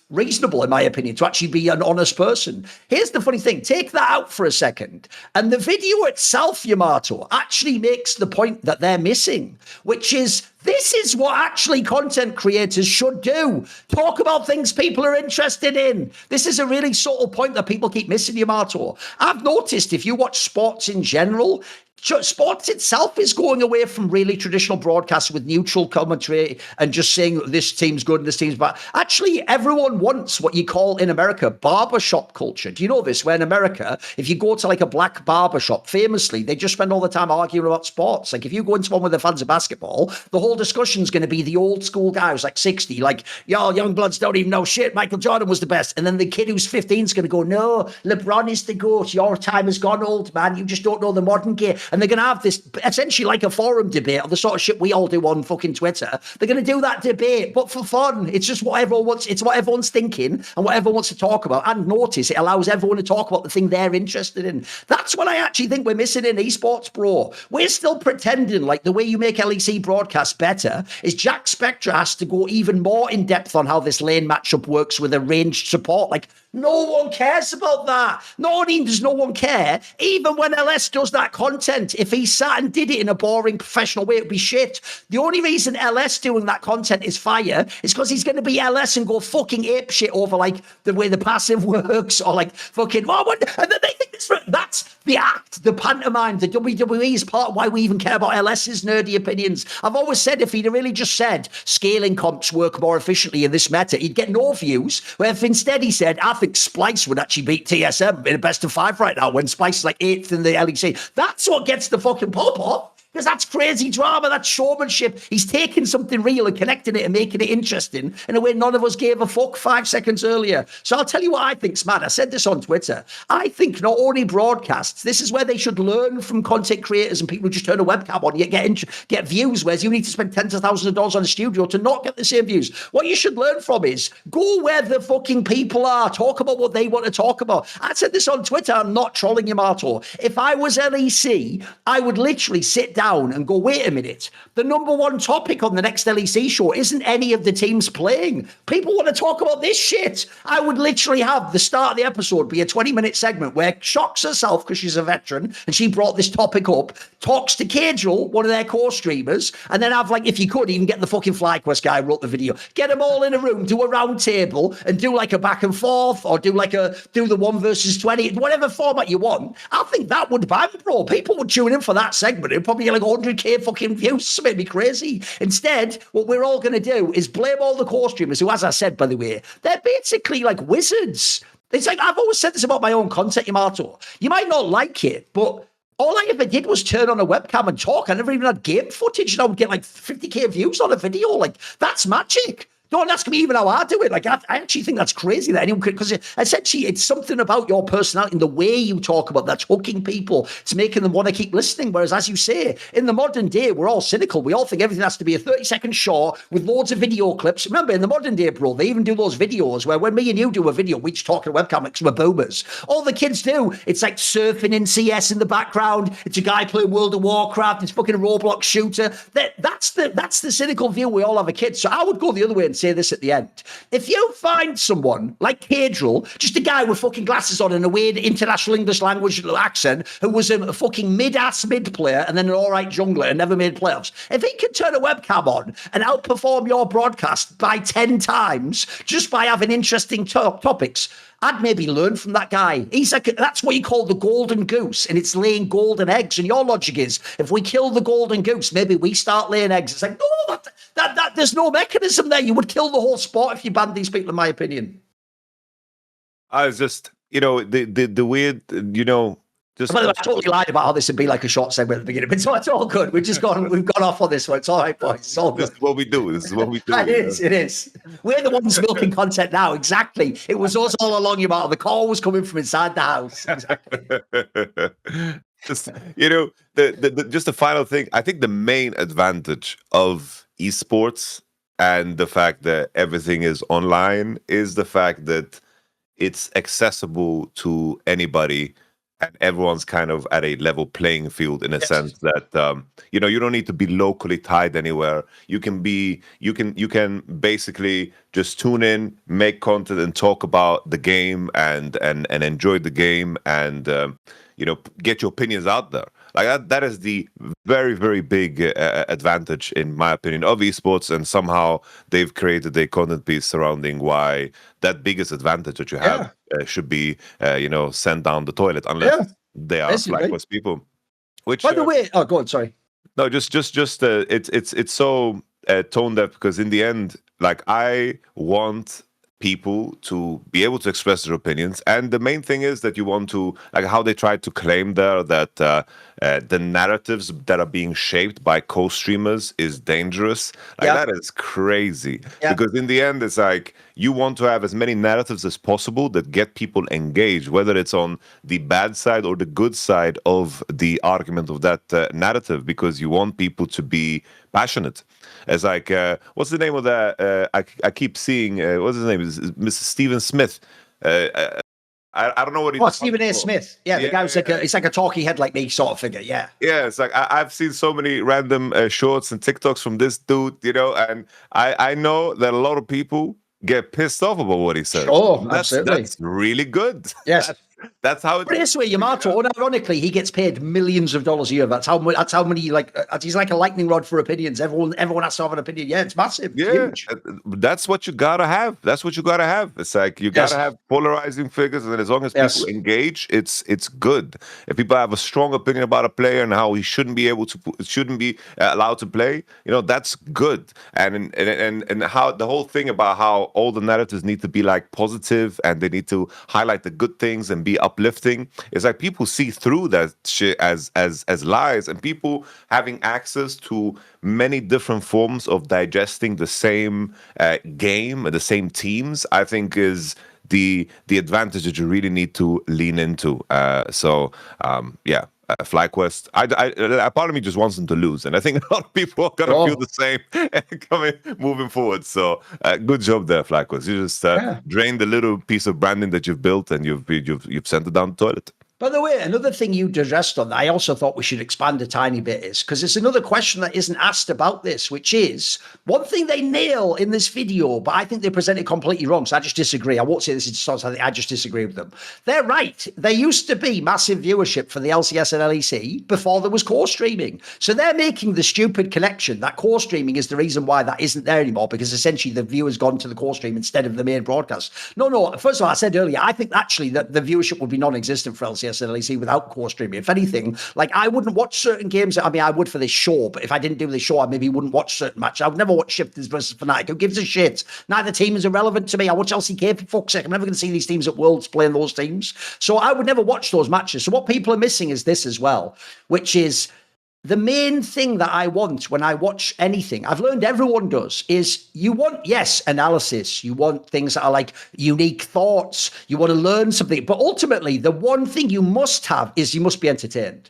Speaker 1: reasonable, in my opinion, to actually be an honest person. Here's the funny thing. Take that out for a second. And the video itself, Yamato, actually makes the point that they're missing, which is, this is what actually content creators should do. Talk about things people are interested in. This is a really subtle point that people keep missing, Yamato. I've noticed if you watch sports in general, sports itself is going away from really traditional broadcasts with neutral commentary and just saying this team's good and this team's bad. Actually, everyone wants what you call in America barbershop culture. Do you know this? Where in America, if you go to like a black barbershop, famously, they just spend all the time arguing about sports. Like if you go into one with the fans of basketball, the whole discussion is going to be the old school guy who's like 60, like, y'all young bloods don't even know shit. Michael Jordan was the best. And then the kid who's 15 is going to go, no, LeBron is the GOAT. Your time has gone old, man. You just don't know the modern game. And they're going to have this essentially like a forum debate of the sort of shit we all do on fucking Twitter. They're going to do that debate, but for fun. It's just what everyone wants. It's what everyone's thinking and what everyone wants to talk about. And notice it allows everyone to talk about the thing they're interested in. That's what I actually think we're missing in esports, bro. We're still pretending like the way you make LEC broadcasts better is Jack Spectra has to go even more in depth on how this lane matchup works with a ranged support. Like, no one cares about that. Not only does no one care, even when LS does that content, if he sat and did it in a boring professional way, it'd be shit. The only reason LS doing that content is fire is because he's going to be LS and go fucking ape shit over like the way the passive works or like fucking, and then they think that's the act, the pantomime, the WWE is part of why we even care about LS's nerdy opinions. I've always said if he'd really just said scaling comps work more efficiently in this meta, he'd get no views. Where if instead he said, I think Splice would actually beat TSM in a best of 5 right now when Splice is like 8th in the LEC. That's what gets the fucking pop-up. Because that's crazy drama, that's showmanship. He's taking something real and connecting it and making it interesting in a way none of us gave a fuck 5 seconds earlier. So I'll tell you what I think's mad. I said this on Twitter. I think not only broadcasts, this is where they should learn from content creators and people who just turn a webcam on, yet get views, whereas you need to spend tens of thousands of dollars on a studio to not get the same views. What you should learn from is go where the fucking people are. Talk about what they want to talk about. I said this on Twitter. I'm not trolling Yamato. If I was LEC, I would literally sit down and go, wait a minute, the number one topic on the next LEC show isn't any of the teams playing. People want to talk about this shit. I would literally have the start of the episode be a 20-minute segment where Shocks herself, because she's a veteran, and she brought this topic up, talks to Cadril, one of their core streamers, and then have, like, if you could, even get the fucking FlyQuest guy who wrote the video, get them all in a room, do a round table, and do like a back and forth, or do the 1 versus 20, whatever format you want. I think that would bang, bro. People would tune in for that segment. It'd probably get like 100k fucking views. It made me crazy. Instead, what we're all going to do is blame all the core streamers who, as I said, by the way, they're basically like wizards. It's like, I've always said this about my own content, Yamato. You might not like it, but all I ever did was turn on a webcam and talk. I never even had game footage, and I would get like 50k views on a video. Like, that's magic. Don't ask me even how I do it. Like, I actually think that's crazy that anyone could, because essentially it's something about your personality and the way you talk about that's hooking people. It's making them want to keep listening. Whereas, as you say, in the modern day, we're all cynical. We all think everything has to be a 30-second short with loads of video clips. Remember, in the modern day, bro, they even do those videos where when me and you do a video, we just talk to a webcam like some boomers. All the kids do, it's like surfing in CS in the background. It's a guy playing World of Warcraft. It's fucking a Roblox shooter. That's the cynical view we all have a kid. So I would go the other way and say this at the end. If you find someone like Cadril, just a guy with fucking glasses on and a weird international English language accent, who was a fucking mid-ass mid player and then an all right jungler and never made playoffs, if he could turn a webcam on and outperform your broadcast by 10 times just by having interesting topics, I'd maybe learn from that guy. He's like, that's what you call the golden goose, and it's laying golden eggs. And your logic is, if we kill the golden goose, maybe we start laying eggs. It's like, no, that there's no mechanism there. You would kill the whole sport if you banned these people, in my opinion.
Speaker 2: I was just, the weird, just.
Speaker 1: By the way, I totally lied about how this would be like a short segment at the beginning, but it's all good. We've gone off on this one. It's all right, boys. It's all good.
Speaker 2: This is what we do.
Speaker 1: It is. We're the ones milking content now. Exactly. It was us all along, Yamato. The call was coming from inside the house. Exactly.
Speaker 2: Just, just the final thing. I think the main advantage of esports and the fact that everything is online is the fact that it's accessible to anybody. And everyone's kind of at a level playing field in a sense that you don't need to be locally tied anywhere. You can basically just tune in, make content, and talk about the game and enjoy the game and get your opinions out there. Like that is the very, very big advantage, in my opinion, of esports, and somehow they've created a content piece surrounding why that biggest advantage that you have should be, sent down the toilet, unless they are FlyQuest people. Which,
Speaker 1: by the way, go on, sorry.
Speaker 2: No, just it's so tone deaf, because in the end, like, I want people to be able to express their opinions, and the main thing is that you want to, like, how they try to claim there that the narratives that are being shaped by co-streamers is dangerous. Like, that is crazy, because in the end it's like you want to have as many narratives as possible that get people engaged, whether it's on the bad side or the good side of the argument of that narrative, because you want people to be passionate. It's like, what's the name of that? I keep seeing, what's his name? Is Mr. Stephen Smith. I don't know what he's.
Speaker 1: Oh, Stephen A. Smith. Yeah, the guy was it's like a talking head like me sort of figure. Yeah.
Speaker 2: Yeah, it's like I've seen so many random shorts and TikToks from this dude, and I know that a lot of people get pissed off about what he says.
Speaker 1: Oh, absolutely.
Speaker 2: That's really good.
Speaker 1: Yes.
Speaker 2: That's how it
Speaker 1: is. This way, Yamato, unironically, he gets paid millions of dollars a year. That's how many, he's like a lightning rod for opinions. Everyone has to have an opinion. Yeah, it's massive.
Speaker 2: Yeah,
Speaker 1: huge.
Speaker 2: That's what you gotta have. It's like you gotta have polarizing figures, and as long as people engage, it's good. If people have a strong opinion about a player and how he shouldn't be allowed to play, that's good. And how the whole thing about how all the narratives need to be like positive and they need to highlight the good things and be uplifting. It's like people see through that shit as lies, and people having access to many different forms of digesting the same game and the same teams, I think is the advantage that you really need to lean into. FlyQuest, I part of me just wants them to lose, and I think a lot of people are gonna feel the same moving forward. So good job there, FlyQuest. You just drained the little piece of branding that you've built, and you've sent it down the toilet.
Speaker 1: By the way, another thing you addressed on that I also thought we should expand a tiny bit is, because it's another question that isn't asked about this, which is one thing they nail in this video, but I think they present it completely wrong. So I just disagree. I won't say this is just something, I just disagree with them. They're right. There used to be massive viewership for the LCS and LEC before there was core streaming. So they're making the stupid connection that core streaming is the reason why that isn't there anymore, because essentially the viewer's gone to the core stream instead of the main broadcast. No. First of all, I said earlier, I think actually that the viewership would be non-existent for LCS and LEC without core streaming. If anything, like, I wouldn't watch certain games. I mean, I would for this show, but if I didn't do this show, I maybe wouldn't watch certain matches. I would never watch Shifters versus Fnatic. Who gives a shit? Neither team is irrelevant to me. I watch LCK for fuck's sake. I'm never going to see these teams at Worlds playing those teams. So I would never watch those matches. So what people are missing is this as well, which is the main thing that I want when I watch anything, I've learned everyone does, is you want, yes, analysis. You want things that are like unique thoughts. You want to learn something. But ultimately, the one thing you must have is you must be entertained.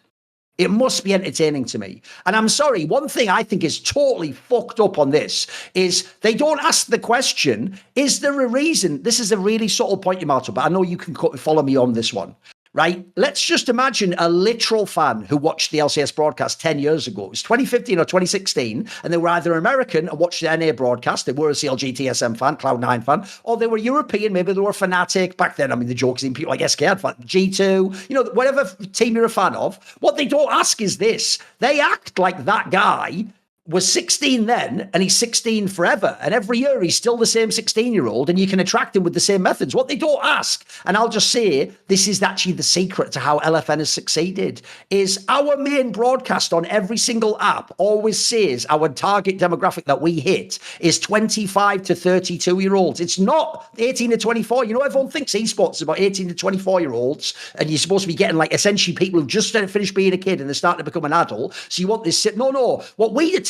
Speaker 1: It must be entertaining to me. And I'm sorry, one thing I think is totally fucked up on this is they don't ask the question, is there a reason? This is a really subtle point, Yamato, but I know you can follow me on this one. Right? Let's just imagine a literal fan who watched the LCS broadcast 10 years ago. It was 2015 or 2016, and they were either American and watched the NA broadcast. They were a CLG TSM fan, Cloud9 fan, or they were European. Maybe they were Fnatic. Back then, I mean, the joke is in people like SK had fan, G2, whatever team you're a fan of. What they don't ask is this. They act like that guy was 16 then, and he's 16 forever. And every year he's still the same 16-year-old, and you can attract him with the same methods. What they don't ask, and I'll just say, this is actually the secret to how LFN has succeeded, is our main broadcast on every single app always says our target demographic that we hit is 25 to 32-year-olds. It's not 18 to 24. Everyone thinks esports is about 18 to 24-year-olds, and you're supposed to be getting like essentially people who've just finished being a kid and they're starting to become an adult. So you want this, no.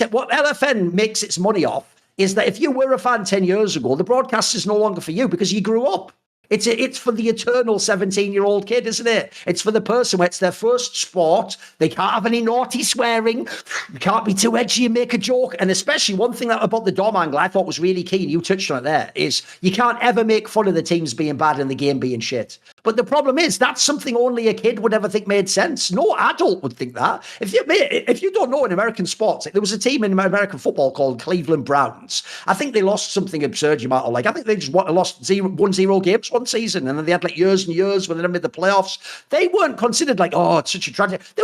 Speaker 1: What LFN makes its money off is that if you were a fan 10 years ago, the broadcast is no longer for you because you grew up. It's for the eternal 17-year-old kid, isn't it? It's for the person where it's their first sport. They can't have any naughty swearing. You can't be too edgy and make a joke. And especially one thing about the Dom angle I thought was really key, and you touched on it there, is you can't ever make fun of the teams being bad and the game being shit. But the problem is that's something only a kid would ever think made sense. No adult would think that. If you don't know in American sports, there was a team in American football called Cleveland Browns. I think they lost something absurd, you might have I think they just lost 1-0 games one season, and then they had like years and years when they made the playoffs. They weren't considered like, oh, it's such a tragedy. They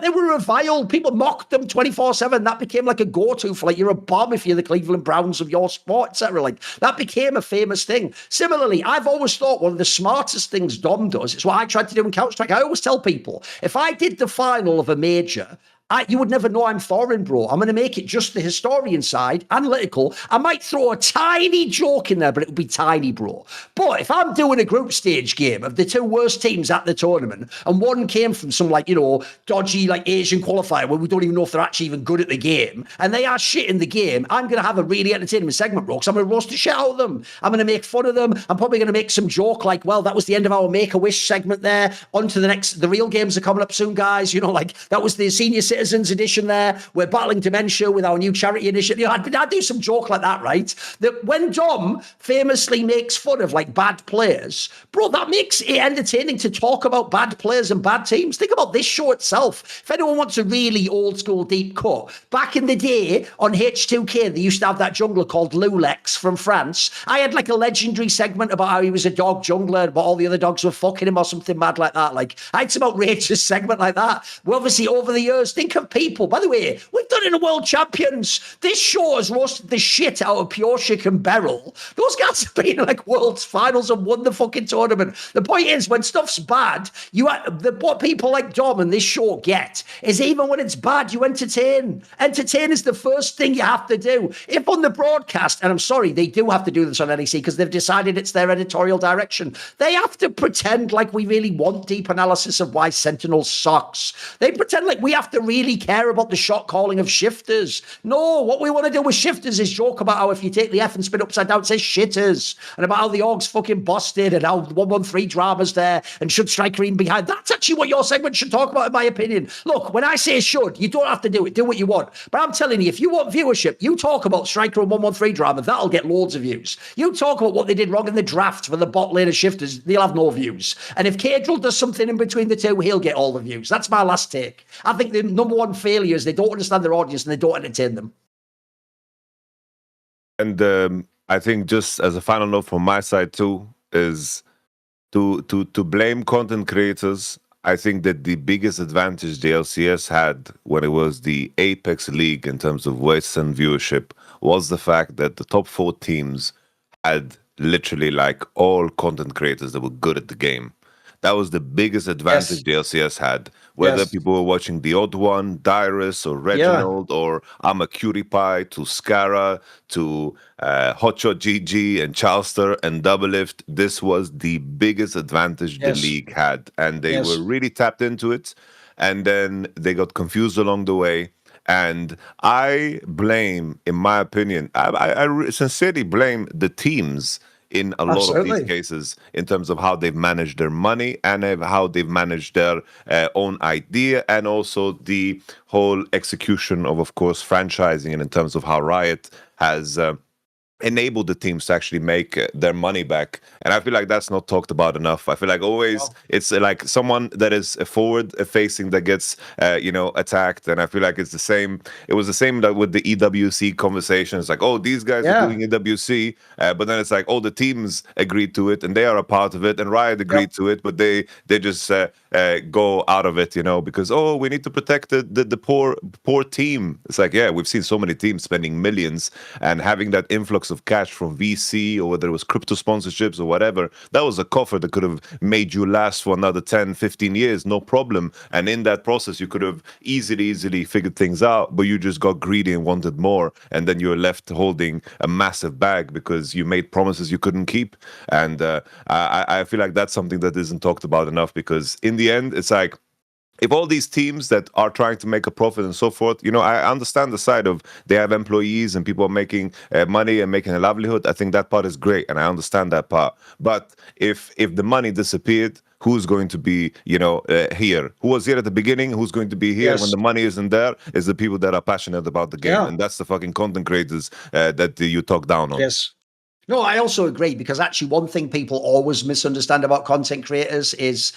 Speaker 1: were reviled. People mocked them 24/7. That became like a go-to for like, you're a bomb if you're the Cleveland Browns of your sport, etc. Like that became a famous thing. Similarly, I've always thought one of the smartest things Dom does, it's what I tried to do in Counter-Strike. I always tell people, if I did the final of a major, you would never know I'm Thorin, bro. I'm going to make it just the historian side, analytical. I might throw a tiny joke in there, but it would be tiny, bro. But if I'm doing a group stage game of the two worst teams at the tournament, and one came from some dodgy Asian qualifier where we don't even know if they're actually even good at the game, and they are shit in the game, I'm going to have a really entertaining segment, bro, because I'm going to roast the shit out of them. I'm going to make fun of them. I'm probably going to make some joke like, well, that was the end of our Make-A-Wish segment there. On to the real games are coming up soon, guys. That was the senior Citizens edition there. We're battling dementia with our new charity initiative. I'd do some joke like that, right? That when Dom famously makes fun of bad players, bro, that makes it entertaining to talk about bad players and bad teams. Think about this show itself. If anyone wants a really old school deep cut, back in the day on H2K, they used to have that jungler called Lulex from France. I had a legendary segment about how he was a dog jungler, but all the other dogs were fucking him or something mad like that. I had some outrageous segment like that. Well, obviously, over the years, think of people. By the way, we've done it in the World Champions. This show has roasted the shit out of Pioshik and Beryl. Those guys have been in World's finals and won the fucking tournament. The point is, when stuff's bad, what people like Dom and this show get is even when it's bad, you entertain. Entertain is the first thing you have to do. If on the broadcast, and I'm sorry, they do have to do this on LEC because they've decided it's their editorial direction, they have to pretend like we really want deep analysis of why Sentinel sucks. They pretend like we have to really care about the shot calling of shifters. No, what we want to do with shifters is joke about how if you take the F and spin upside down, it says shitters, and about how the org's fucking busted and how 113 drama's there and should Striker in behind. That's actually what your segment should talk about, in my opinion. Look, when I say should, you don't have to do it. Do what you want. But I'm telling you, if you want viewership, you talk about Striker and 113 drama, that'll get loads of views. You talk about what they did wrong in the draft for the bot lane of shifters, they'll have no views. And if Cadril does something in between the two, he'll get all the views. That's my last take. I think the number one failure is they don't understand their audience and they don't entertain them.
Speaker 2: And I think just as a final note from my side too is to blame content creators. I think that the biggest advantage the LCS had when it was the Apex League in terms of weights and viewership was the fact that the top 4 teams had literally all content creators that were good at the game. That was the biggest advantage the LCS had. Whether people were watching The Odd One, Dyrus, or Reginald, or I'm a Cutie Pie, to Scara, to Hotshot GG, and Charleston, and Doublelift, this was the biggest advantage the league had. And they were really tapped into it. and then they got confused along the way. And I blame, in my opinion, I sincerely blame the teams in a lot of these
Speaker 1: Absolutely.
Speaker 2: cases in terms of how they've managed their money and how they've managed their own idea, and also the whole execution of course, franchising, and in terms of how Riot has enable the teams to actually make their money back. And I feel like that's not talked about enough. I feel like always it's like someone that is forward facing that gets attacked. And I feel like it's the same. It was the same that with the EWC conversation. It's like, oh, these guys are doing EWC, but then it's like, oh, the teams agreed to it and they are a part of it, and Riot agreed to it, but they just go out of it, because we need to protect the poor team. It's like, yeah, we've seen so many teams spending millions and having that influx of cash from VC, or whether it was crypto sponsorships or whatever. That was a coffer that could have made you last for another 10, 15 years, no problem. And in that process, you could have easily figured things out, but you just got greedy and wanted more. And then you're left holding a massive bag because you made promises you couldn't keep. And I feel like that's something that isn't talked about enough, because in the end, it's like, if all these teams that are trying to make a profit and so forth, I understand the side of they have employees and people are making money and making a livelihood. I think that part is great, and I understand that part. But if the money disappeared, who's going to be, here? Who was here at the beginning? Who's going to be here when the money isn't there? Is the people that are passionate about the game, and that's the fucking content creators that you talk down on.
Speaker 1: Yes. No, I also agree, because actually one thing people always misunderstand about content creators is,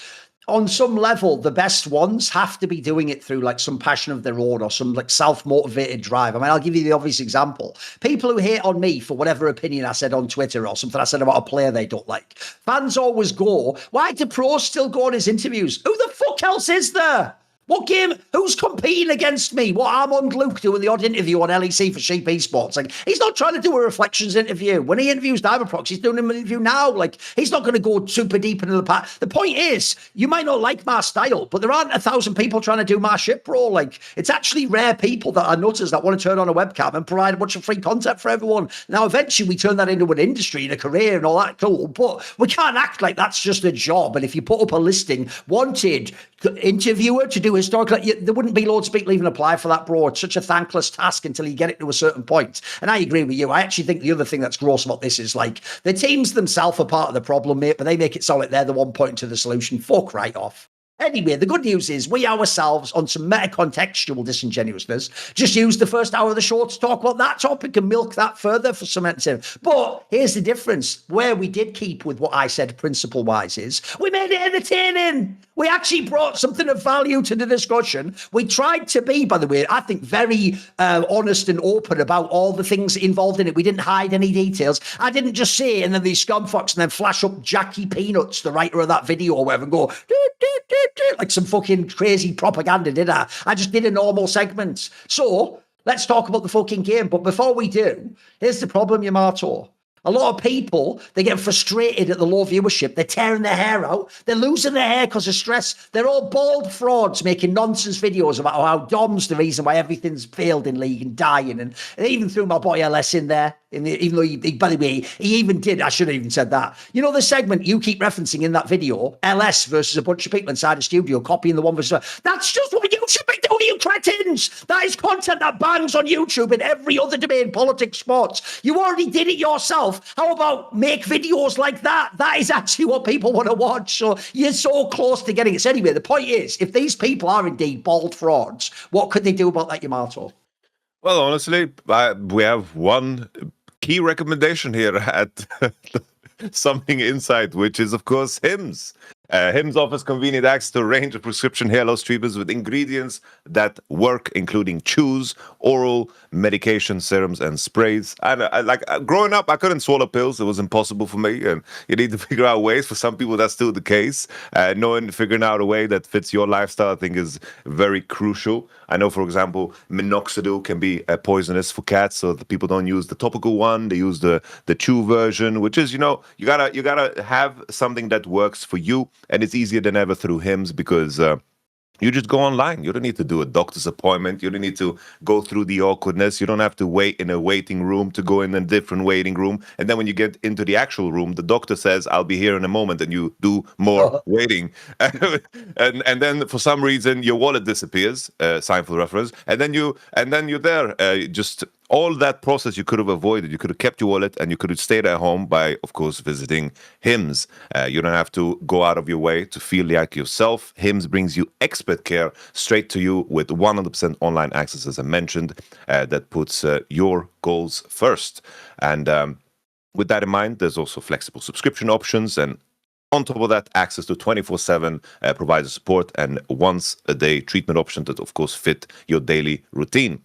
Speaker 1: on some level, the best ones have to be doing it through like some passion of their own or some like self-motivated drive. I mean, I'll give you the obvious example. People who hate on me for whatever opinion I said on Twitter or something I said about a player they don't like, fans always go, why do pros still go on his interviews? Who the fuck else is there? What game? Who's competing against me? What Armand Luke doing the odd interview on LEC for Sheep Esports? Like, he's not trying to do a reflections interview. When he interviews Diverprox, he's doing an interview now. Like, he's not going to go super deep into the past. The point is, you might not like my style, but there aren't 1,000 people trying to do my shit, bro. Like, it's actually rare people that are nutters that want to turn on a webcam and provide a bunch of free content for everyone. Now, eventually, we turn that into an industry and a career and all that cool, but we can't act like that's just a job. And if you put up a listing, wanted interviewer to do historical, there wouldn't be loads of people even apply for that, bro. It's such a thankless task until you get it to a certain point. And I agree with you. I actually think the other thing that's gross about this is like the teams themselves are part of the problem, mate, but they make it sound like they're the one pointing to the solution. Fuck right off. Anyway, the good news is we ourselves, on some meta-contextual disingenuousness, just used the first hour of the show to talk about that topic and milk that further for some entertainment. But here's the difference. Where we did keep with what I said principle-wise is we made it entertaining. We actually brought something of value to the discussion. We tried to be, by the way, I think very honest and open about all the things involved in it. We didn't hide any details. I didn't just say, and then these scumfucks, and then flash up Jackie Peanuts, the writer of that video or whatever, and go, like some fucking crazy propaganda, did I? I just did a normal segment. So let's talk about the fucking game. But before we do, here's the problem, Yamato. A lot of people, they get frustrated at the low viewership. They're tearing their hair out. They're losing their hair because of stress. They're all bald frauds making nonsense videos about how Dom's the reason why everything's failed in League and dying. And they even threw my boy LS in there. Even though, by the way, he even did, I should have even said that. You know the segment you keep referencing in that video, LS versus a bunch of people inside a studio copying the one versus... That's just what you should be doing, you cretins! That is content that bangs on YouTube and every other domain, politics, sports. You already did it yourself. How about make videos like that? That is actually what people want to watch. So you're so close to getting it. So anyway, the point is, if these people are indeed bald frauds, what could they do about that, Yamato?
Speaker 2: Well, honestly, we have one key recommendation here at Something Insight, which is, of course, Hims. Hims offers convenient access to a range of prescription hair loss treatments with ingredients that work, including chews, oral, medication, serums, and sprays. And growing up, I couldn't swallow pills. It was impossible for me. And you need to figure out ways. For some people, that's still the case. Figuring out a way that fits your lifestyle, I think, is very crucial. I know, for example, minoxidil can be poisonous for cats, so the people don't use the topical one. They use the chew version, which is, you gotta have something that works for you. And it's easier than ever through Hims because You just go online. You don't need to do a doctor's appointment. You don't need to go through the awkwardness. You don't have to wait in a waiting room to go in a different waiting room. And then when you get into the actual room, the doctor says, I'll be here in a moment, and you do more waiting. and then for some reason, your wallet disappears, Seinfeld reference, and then you're there. Just all that process you could have avoided. You could have kept your wallet, and you could have stayed at home by, of course, visiting HIMS. You don't have to go out of your way to feel like yourself. HIMS brings you expert care straight to you with 100% online access, as I mentioned, that puts your goals first. And with that in mind, there's also flexible subscription options, and on top of that, access to 24/7 provider support and once-a-day treatment options that, of course, fit your daily routine.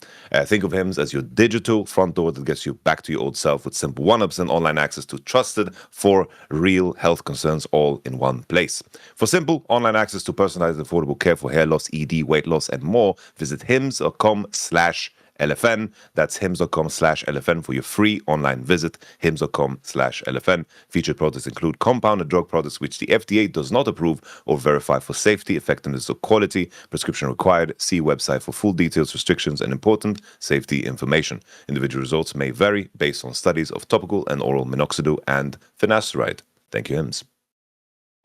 Speaker 2: Think of HIMS as your digital front door that gets you back to your old self with simple 100% online access to trusted for real health concerns all in one place. For simple online access to personalized and affordable care for hair loss, ED, weight loss, and more, visit hims.com/LFN. That's hims.com/LFN for your free online visit. hims.com/LFN. Featured products include compounded drug products which the FDA does not approve or verify for safety, effectiveness, or quality. Prescription required. See website for full details, restrictions, and important safety information. Individual results may vary based on studies of topical and oral minoxidil and finasteride. Thank you, HIMS.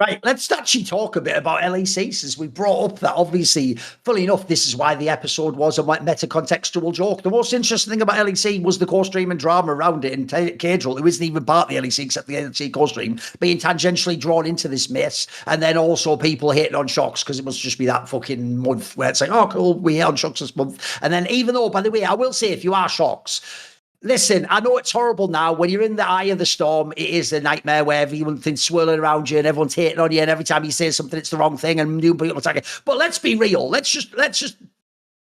Speaker 1: Right, let's actually talk a bit about LEC, since we brought up that, obviously, fully enough, this is why the episode was a meta-contextual joke. The most interesting thing about LEC was the co-stream and drama around it, and Cadril, who isn't even part of the LEC except the LEC co-stream, being tangentially drawn into this mess, and then also people hating on Shocks because it must just be that fucking month where it's like, oh, cool, we hate on Shocks this month. And then even though, by the way, I will say, if you are Shocks, listen, I know it's horrible now. When you're in the eye of the storm, it is a nightmare where everyone's swirling around you and everyone's hating on you, and every time you say something, it's the wrong thing, and new people attack it. But let's be real. Let's just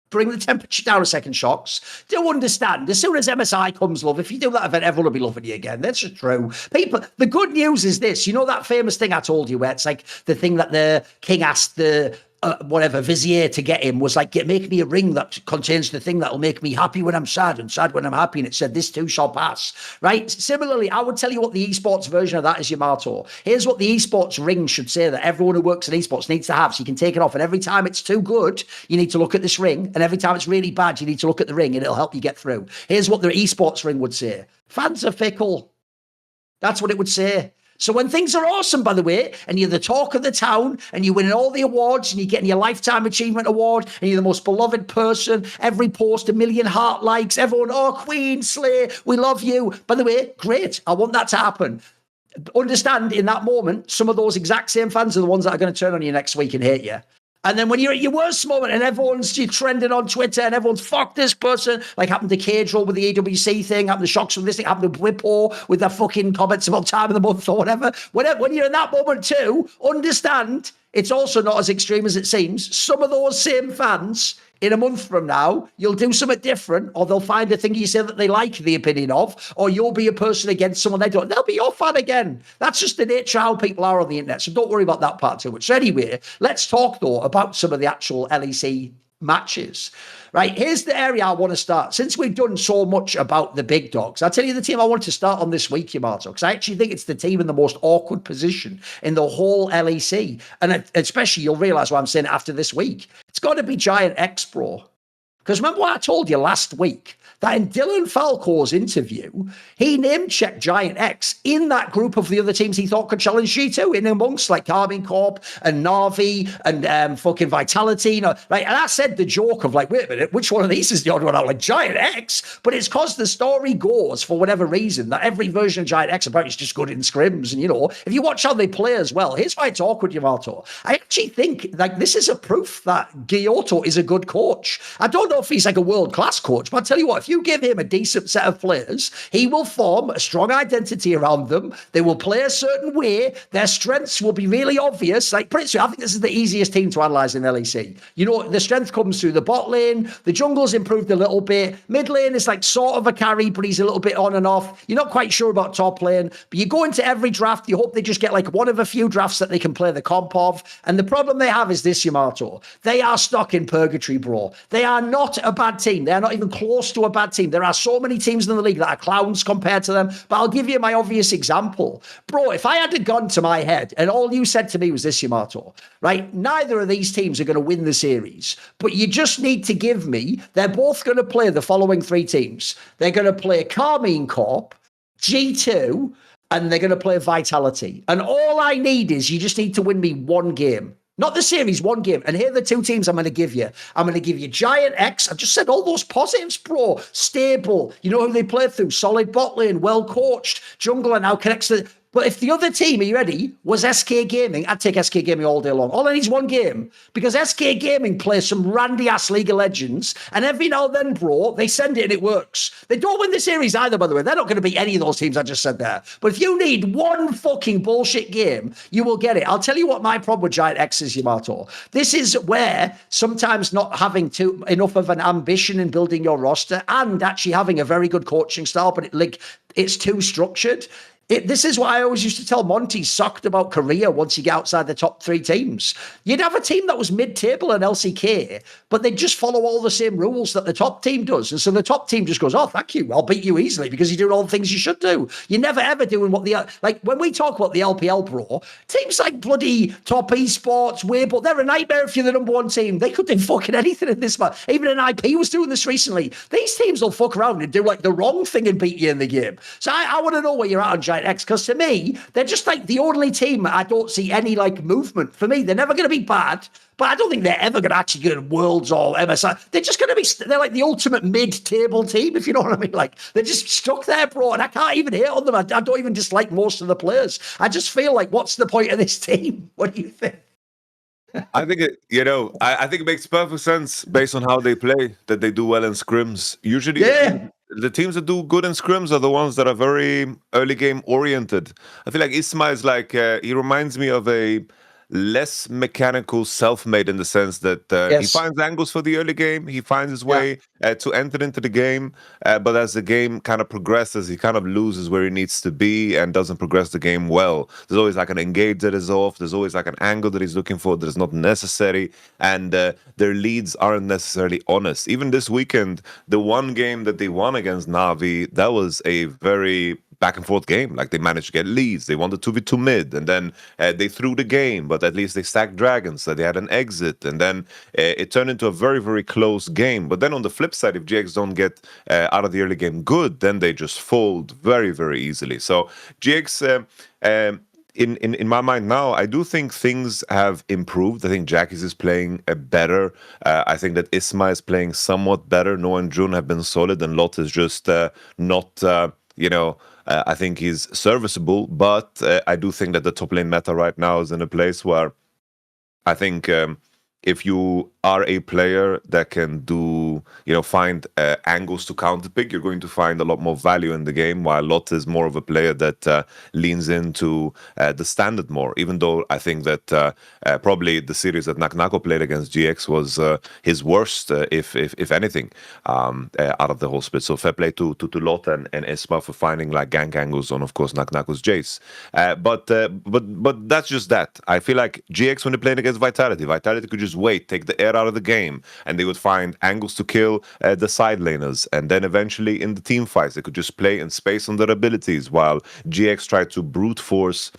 Speaker 1: bring the temperature down a second, Shocks. Do understand, as soon as MSI comes, love, if you do that event, everyone will be loving you again. That's just true. People, the good news is this. You know that famous thing I told you where it's like the thing that the king asked the vizier to get him was like, make me a ring that contains the thing that will make me happy when I'm sad and sad when I'm happy. And it said, this too shall pass, right? Similarly, I would tell you what the esports version of that is, Yamato. Here's what the esports ring should say that everyone who works in esports needs to have, so you can take it off. And every time it's too good, you need to look at this ring. And every time it's really bad, you need to look at the ring, and it'll help you get through. Here's what the esports ring would say. Fans are fickle. That's what it would say. So when things are awesome, by the way, and you're the talk of the town, and you're winning all the awards, and you're getting your Lifetime Achievement Award, and you're the most beloved person, every post, 1 million heart likes, everyone, oh, Queen, Slay, we love you. By the way, great. I want that to happen. Understand, in that moment, some of those exact same fans are the ones that are going to turn on you next week and hate you. And then when you're at your worst moment and everyone's trending on Twitter and everyone's fuck this person, like happened to Cadril with the AWC thing, happened to Shocks with this thing, happened to Whippo with their fucking comments about time of the month or whatever. When you're in that moment too, understand it's also not as extreme as it seems. Some of those same fans in a month from now, you'll do something different, or they'll find a thing you say that they like the opinion of, or you'll be a person against someone they don't. They'll be your fan again. That's just the nature of how people are on the internet. So don't worry about that part too much. So anyway, let's talk though about some of the actual LEC matches. Right, here's the area I want to start. Since we've done so much about the big dogs, I'll tell you the team I want to start on this week, Yamato, because I actually think it's the team in the most awkward position in the whole LEC. And especially, you'll realize why I'm saying it after this week. It's got to be GiantX, bro. Because remember what I told you last week? That in Dylan Falco's interview, he name-checked GiantX in that group of the other teams he thought could challenge G2, in amongst like Carmine Corp and NAVI and fucking Vitality. You know, right? And I said the joke of like, wait a minute, which one of these is the odd one out? Like GiantX? But it's because the story goes, for whatever reason, that every version of GiantX apparently is just good in scrims. And, you know, if you watch how they play as well, here's why it's awkward, Yamato. I actually think like this is a proof that Giotto is a good coach. I don't know if he's like a world-class coach, but I'll tell you what, if you give him a decent set of players, he will form a strong identity around them. They will play a certain way. Their strengths will be really obvious. Like, pretty soon, I think this is the easiest team to analyze in LEC. You know, the strength comes through the bot lane. The jungle's improved a little bit. Mid lane is like sort of a carry, but he's a little bit on and off. You're not quite sure about top lane, but you go into every draft. You hope they just get like one of a few drafts that they can play the comp of. And the problem they have is this, Yamato. They are stuck in purgatory, bro. They are not not a bad team. They're not even close to a bad team. There are so many teams in the league that are clowns compared to them. But I'll give you my obvious example. Bro, if I had a gun to my head and all you said to me was this, Yamato, right? Neither of these teams are going to win the series, but you just need to give me, they're both going to play the following three teams. They're going to play Carmine Corp, G2, and they're going to play Vitality. And all I need is you just need to win me one game. Not the series, one game. And here are the two teams I'm going to give you. I'm going to give you GiantX. I just said all those positives, bro. Stable. You know who they play through? Solid bot lane, well coached. Jungler now connects to... But if the other team, are you ready, was SK Gaming, I'd take SK Gaming all day long. All I need is one game, because SK Gaming plays some randy-ass League of Legends, and every now and then, bro, they send it and it works. They don't win the series either, by the way. They're not going to beat any of those teams I just said there. But if you need one fucking bullshit game, you will get it. I'll tell you what my problem with GiantX is, Yamato. This is where sometimes not having enough of an ambition in building your roster and actually having a very good coaching style, but it's too structured. This is what I always used to tell Monty sucked about Korea once you get outside the top three teams. You'd have a team that was mid-table in LCK, but they'd just follow all the same rules that the top team does. And so the top team just goes, oh, thank you, I'll beat you easily because you're doing all the things you should do. You're never ever doing what like when we talk about the LPL, bro, teams like bloody Top Esports, Weibo, they're a nightmare if you're the number one team. They could do fucking anything in this match. Even an IP was doing this recently. These teams will fuck around and do like the wrong thing and beat you in the game. So I want to know where you're at on GiantX, because to me, they're just like the only team I don't see any like movement. For me, they're never going to be bad, but I don't think they're ever going to actually get Worlds or MSI. They're just going to be, they're like the ultimate mid-table team, if you know what I mean. Like, they're just stuck there, bro, and I can't even hate on them. I don't even dislike most of the players. I just feel like, what's the point of this team? What do you think?
Speaker 2: I think I think it makes perfect sense based on how they play, that they do well in scrims. Usually, the teams that do good in scrims are the ones that are very early game oriented. I feel like Isma is like he reminds me of a less mechanical self-made in the sense that he finds angles for the early game, he finds his way to enter into the game, but as the game kind of progresses, he kind of loses where he needs to be and doesn't progress the game well. There's always like an engage that is off, there's always like an angle that he's looking for that is not necessary, and their leads aren't necessarily honest. Even this weekend, the one game that they won against NAVI, that was a very back and forth game. Like, they managed to get leads, they won the 2v2 mid, and then they threw the game, but at least they stacked dragons, so they had an exit, and then it turned into a very, very close game. But then on the flip side, if GX don't get out of the early game good, then they just fold very, very easily. So GX, in my mind now, I do think things have improved. I think Jackie's is playing better. I think that Isma is playing somewhat better. Noah and June have been solid, and Lot is just not, I think he's serviceable, but I do think that the top lane meta right now is in a place where I think if you are a player that can do, find angles to counterpick, you're going to find a lot more value in the game, while Lot is more of a player that leans into the standard more, even though I think that probably the series that Naknako played against GX was his worst, if anything, out of the whole split. So fair play to Lot and Esma for finding like gank angles on, of course, Naknako's Jace. But that's just that. I feel like GX, when they played against Vitality could just wait, take the air out of the game, and they would find angles to kill the side laners, and then eventually in the team fights they could just play in space on their abilities, while GX tried to brute force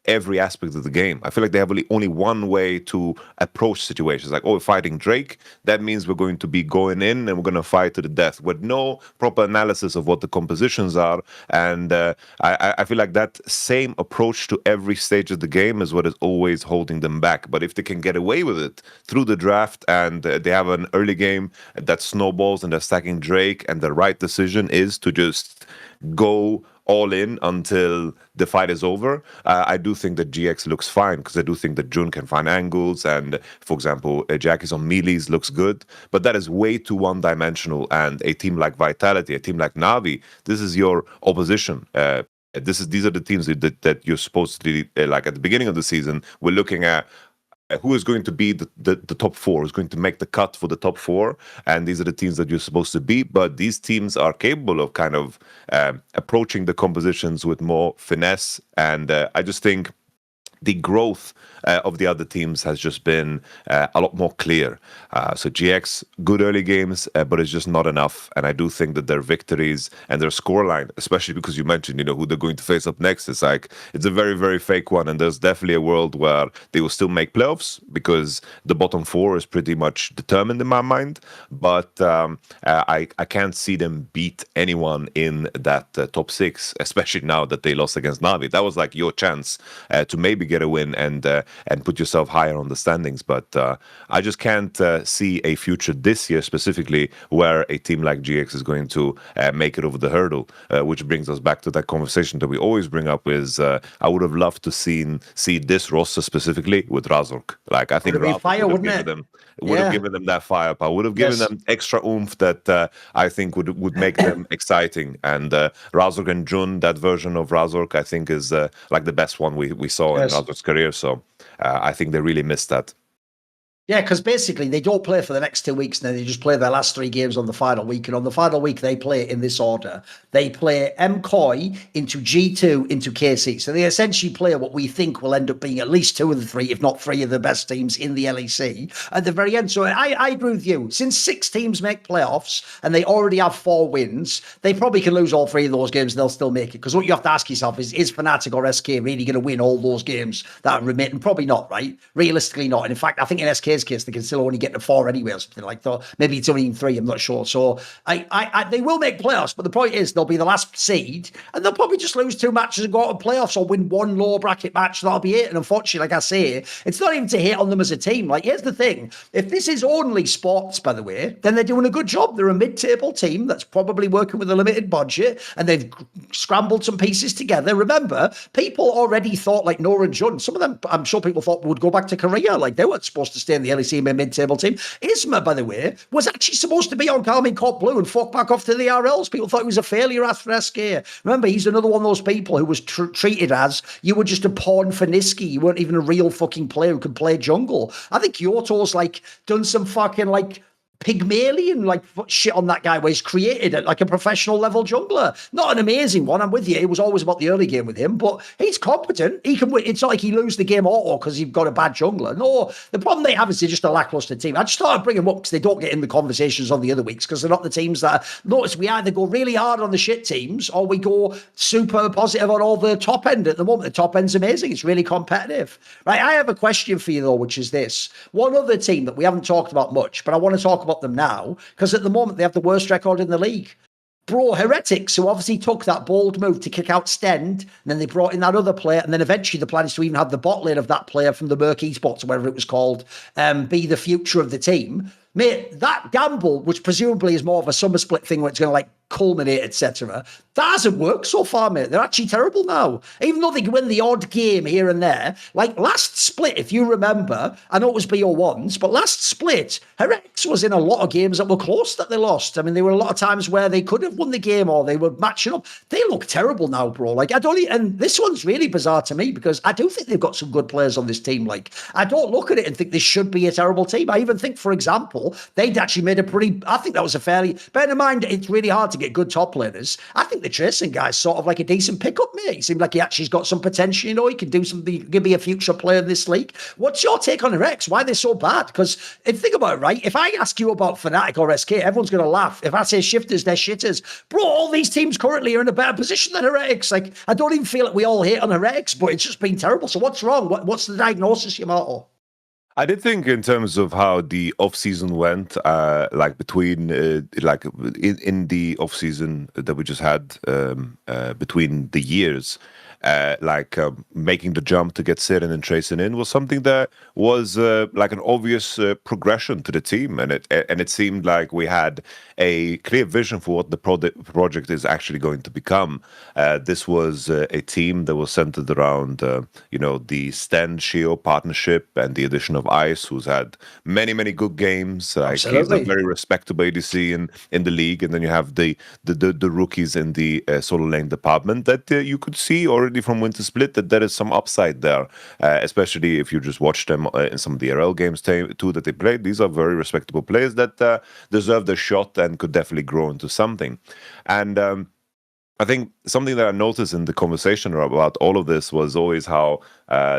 Speaker 2: every aspect of the game. I feel like they have only one way to approach situations. Like, we're fighting Drake, that means we're going to be going in and we're going to fight to the death with no proper analysis of what the compositions are. And I feel like that same approach to every stage of the game is what is always holding them back. But if they can get away with it through the draft, and they have an early game that snowballs and they're stacking Drake, and the right decision is to just go all in until the fight is over, I do think that GX looks fine, because I do think that June can find angles, and for example, Jackie's on melees looks good, but that is way too one-dimensional. And a team like Vitality, a team like Navi, this is your opposition. These are the teams that you're supposed to be, like at the beginning of the season, we're looking at who is going to be the top four, who's going to make the cut for the top four, and these are the teams that you're supposed to be. But these teams are capable of kind of approaching the compositions with more finesse, and I just think the growth of the other teams has just been a lot more clear. So GX, good early games, but it's just not enough. And I do think that their victories and their scoreline, especially because you mentioned, who they're going to face up next, it's a very, very fake one. And there's definitely a world where they will still make playoffs because the bottom four is pretty much determined in my mind. But I can't see them beat anyone in that top six, especially now that they lost against NAVI. That was like your chance to maybe get a win and put yourself higher on the standings. But I just can't see a future this year specifically where a team like GX is going to make it over the hurdle, which brings us back to that conversation that we always bring up is I would have loved to see this roster specifically with Razork. Like I think Razork would have given them that firepower, would have given them extra oomph that I think would make them exciting. And Razork and Jun, that version of Razork, I think is like the best one we saw in Razork's career. So I think they really missed that.
Speaker 1: Yeah, because basically they don't play for the next 2 weeks, and then they just play their last 3 games on the final week. And on the final week, they play in this order. They play MCOY into G2 into KC. So they essentially play what we think will end up being at least 2 of the 3, if not 3 of the best teams in the LEC at the very end. So I agree with you. Since 6 teams make playoffs and they already have 4 wins, they probably can lose all 3 of those games and they'll still make it. Because what you have to ask yourself is Fnatic or SK really going to win all those games that are remaining? Probably not, right? Realistically not. And in fact, I think in SK's case, they can still only get to 4 anyway or something like that. Maybe it's only 3, I'm not sure. So they will make playoffs, but the point is they'll be the last seed and they'll probably just lose 2 matches and go out of playoffs or win 1 lower bracket match. That'll be it. And unfortunately, like I say, it's not even to hate on them as a team. Like, here's the thing. If this is only sports, by the way, then they're doing a good job. They're a mid-table team that's probably working with a limited budget and they've scrambled some pieces together. Remember, people already thought like Noah and Jun, some of them, I'm sure people thought would go back to Korea. Like they weren't supposed to stay in the LEC mid-table team. Isma, by the way, was actually supposed to be on Carmine Corp Blue and fuck back off to the RLs. People thought he was a failure after SK. Remember, he's another one of those people who was treated as you were just a pawn for Niski. You weren't even a real fucking player who could play jungle. I think Kyoto's like done some fucking like Pygmalion like shit on that guy where he's created it like a professional level jungler. Not an amazing one, I'm with you. It was always about the early game with him, but he's competent. He can win. It's not like he lose the game auto because you've got a bad jungler. No, the problem they have is they're just a lackluster team. I just thought I'd bring them up because they don't get in the conversations on the other weeks because they're not the teams that notice we either go really hard on the shit teams or we go super positive on all the top end. At the moment, the top end's amazing. It's really competitive. Right, I have a question for you though, which is this. One other team that we haven't talked about much, but I want to talk about them now because at the moment they have the worst record in the league. Bro, Heretics, who obviously took that bold move to kick out Stend, and then they brought in that other player, and then eventually the plan is to even have the bot lane of that player from the G2 Esports or whatever it was called be the future of the team. Mate, that gamble, which presumably is more of a summer split thing where it's going to like culminate, etc., that hasn't worked so far, mate. They're actually terrible now. Even though they win the odd game here and there, like last split, if you remember, I know it was BO1s, but last split, Heretics was in a lot of games that were close that they lost. I mean, there were a lot of times where they could have won the game or they were matching up. They look terrible now, bro. Like, and this one's really bizarre to me because I do think they've got some good players on this team. Like, I don't look at it and think this should be a terrible team. I even think, for example, they'd actually made I think that was a fairly, bear in mind, it's really hard to get good top laners. I think the Tracing guy's sort of like a decent pickup, mate. He seemed like he actually's got some potential, he can do something, he could be a future player in this league. What's your take on Rex? Why they're so bad? Because if think about it, right, if I ask you about Fnatic or SK, everyone's going to laugh. If I say shifters, they're shitters. Bro, all these teams currently are in a better position than Heretics. Like, I don't even feel like we all hate on Heretics, but it's just been terrible. So what's wrong? What's the diagnosis, Yamato?
Speaker 2: I did think in terms of how the off season went, like between in the off season that we just had between the years, making the jump to get Siren and Tracing in was something that was like an obvious progression to the team, and it seemed like we had a clear vision for what the project is actually going to become. This was a team that was centered around the Stan-Shio partnership and the addition of Ice, who's had many good games. He's a very respectable ADC in the league, and then you have the rookies in the solo lane department that you could see already from Winter Split that there is some upside there, especially if you just watch them in some of the RL games too that they played. These are very respectable players that deserve their shot and could definitely grow into something. And I think something that I noticed in the conversation about all of this was always how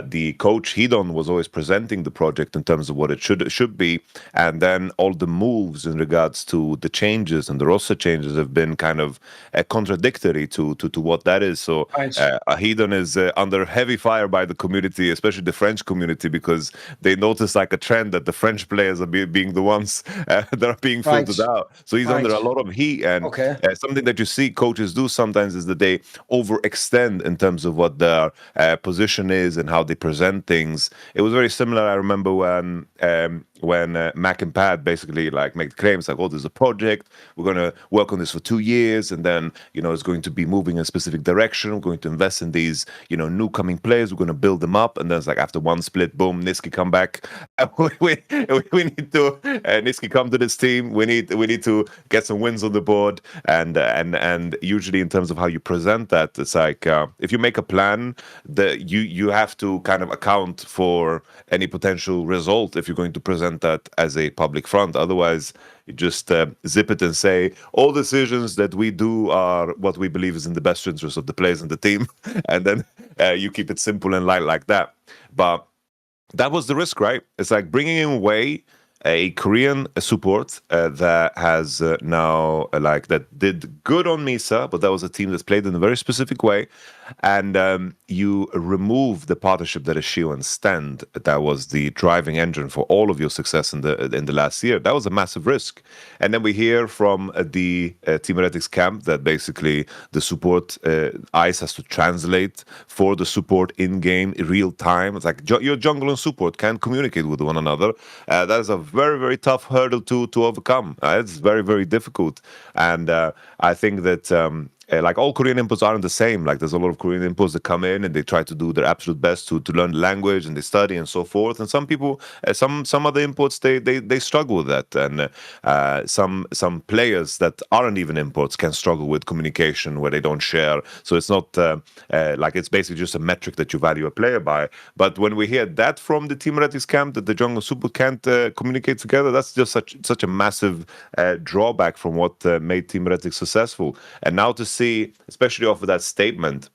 Speaker 2: the coach Hidon was always presenting the project in terms of what it should be, and then all the moves in regards to the changes and the roster changes have been kind of contradictory to what that is. So Hidon is under heavy fire by the community, especially the French community, because they notice like a trend that the French players are being the ones that are being filtered out. So he's under a lot of heat, and something that you see coaches do sometimes is that they overextend in terms of what their position is and how they present things. It was very similar. I remember when Mac and Pat basically like make claims like, oh, there's a project, we're going to work on this for 2 years, and then, you know, it's going to be moving in a specific direction. We're going to invest in these, you know, new coming players. We're going to build them up. And then it's like after one split, boom, Niski come back. we need to Niski come to this team. We need to get some wins on the board. And usually in terms of how you present that, it's like if you make a plan, that you have to kind of account for any potential result if you're going to present that as a public front. Otherwise, you just zip it and say all decisions that we do are what we believe is in the best interest of the players and the team, and then you keep it simple and light like that. But that was the risk, right? It's like bringing away a Korean support that has now that did good on Misa, but that was a team that's played in a very specific way, and you remove the partnership that is Shio and Stand. That was the driving engine for all of your success in the last year. That was a massive risk. And then we hear from the Team Heretics camp that basically the support ICE has to translate for the support in game in real time. It's like your jungle and support can't communicate with one another. That is a very, very tough hurdle to overcome. It's very, very difficult. And I think that like all Korean imports aren't the same. Like there's a lot of Korean imports that come in and they try to do their absolute best to learn the language, and they study and so forth. And some people, some other imports, they struggle with that. And some players that aren't even imports can struggle with communication where they don't share. So it's not like it's basically just a metric that you value a player by. But when we hear that from the Team Heretics camp, that the jungle super can't communicate together, that's just such a massive drawback from what made Team Heretics successful. And now to see, especially off of that statement,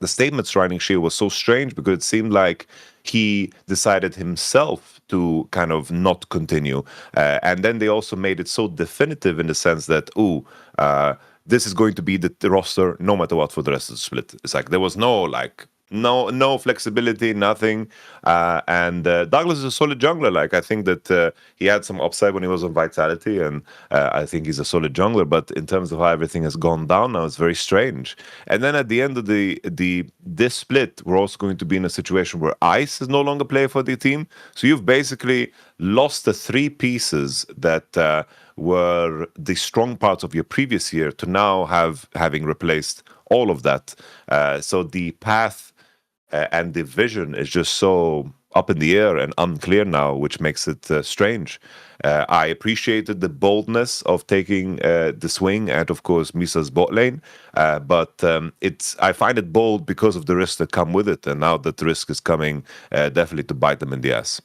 Speaker 2: the statement surrounding Shio was so strange because it seemed like he decided himself to kind of not continue. And then they also made it so definitive in the sense that, this is going to be the roster no matter what for the rest of the split. It's like there was no flexibility, nothing. And Douglas is a solid jungler. Like I think that he had some upside when he was on Vitality, and I think he's a solid jungler. But in terms of how everything has gone down now, it's very strange. And then at the end of this split, we're also going to be in a situation where Ice is no longer playing for the team. So you've basically lost the 3 pieces that were the strong parts of your previous year to now having replaced all of that. So the path and the vision is just so up in the air and unclear now, which makes it strange. I appreciated the boldness of taking the swing at, of course, Misa's bot lane, but I find it bold because of the risks that come with it, and now that the risk is coming definitely to bite them in the ass.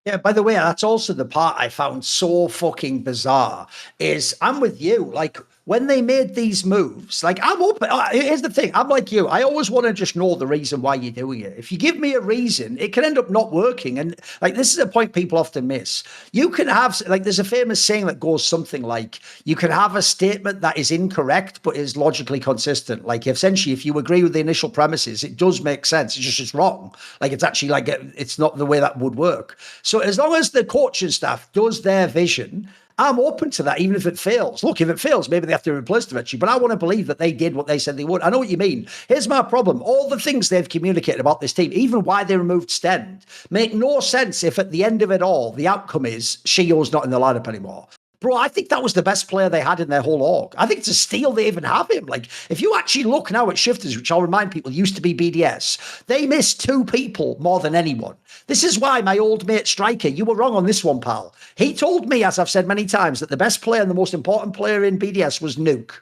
Speaker 1: Yeah, by the way, that's also the part I found so fucking bizarre, is I'm with you. Like, when they made these moves, like, I'm open. Here's the thing. I'm like you. I always want to just know the reason why you're doing it. If you give me a reason, it can end up not working. And, like, this is a point people often miss. You can have, like, there's a famous saying that goes something like, you can have a statement that is incorrect but is logically consistent. Like, essentially, if you agree with the initial premises, it does make sense. It's just it's wrong. Like, it's actually, like, it's not the way that would work. So as long as the coaching staff does their vision, I'm open to that, even if it fails. Look, if it fails, maybe they have to replace it eventually, but I want to believe that they did what they said they would. I know what you mean. Here's my problem. All the things they've communicated about this team, even why they removed Stend, make no sense if at the end of it all, the outcome is Shio's not in the lineup anymore. Bro, I think that was the best player they had in their whole org. I think it's a steal they even have him. Like, if you actually look now at shifters, which I'll remind people used to be BDS, they missed 2 people more than anyone. This is why my old mate Striker, you were wrong on this one, pal. He told me, as I've said many times, that the best player and the most important player in BDS was Nuke.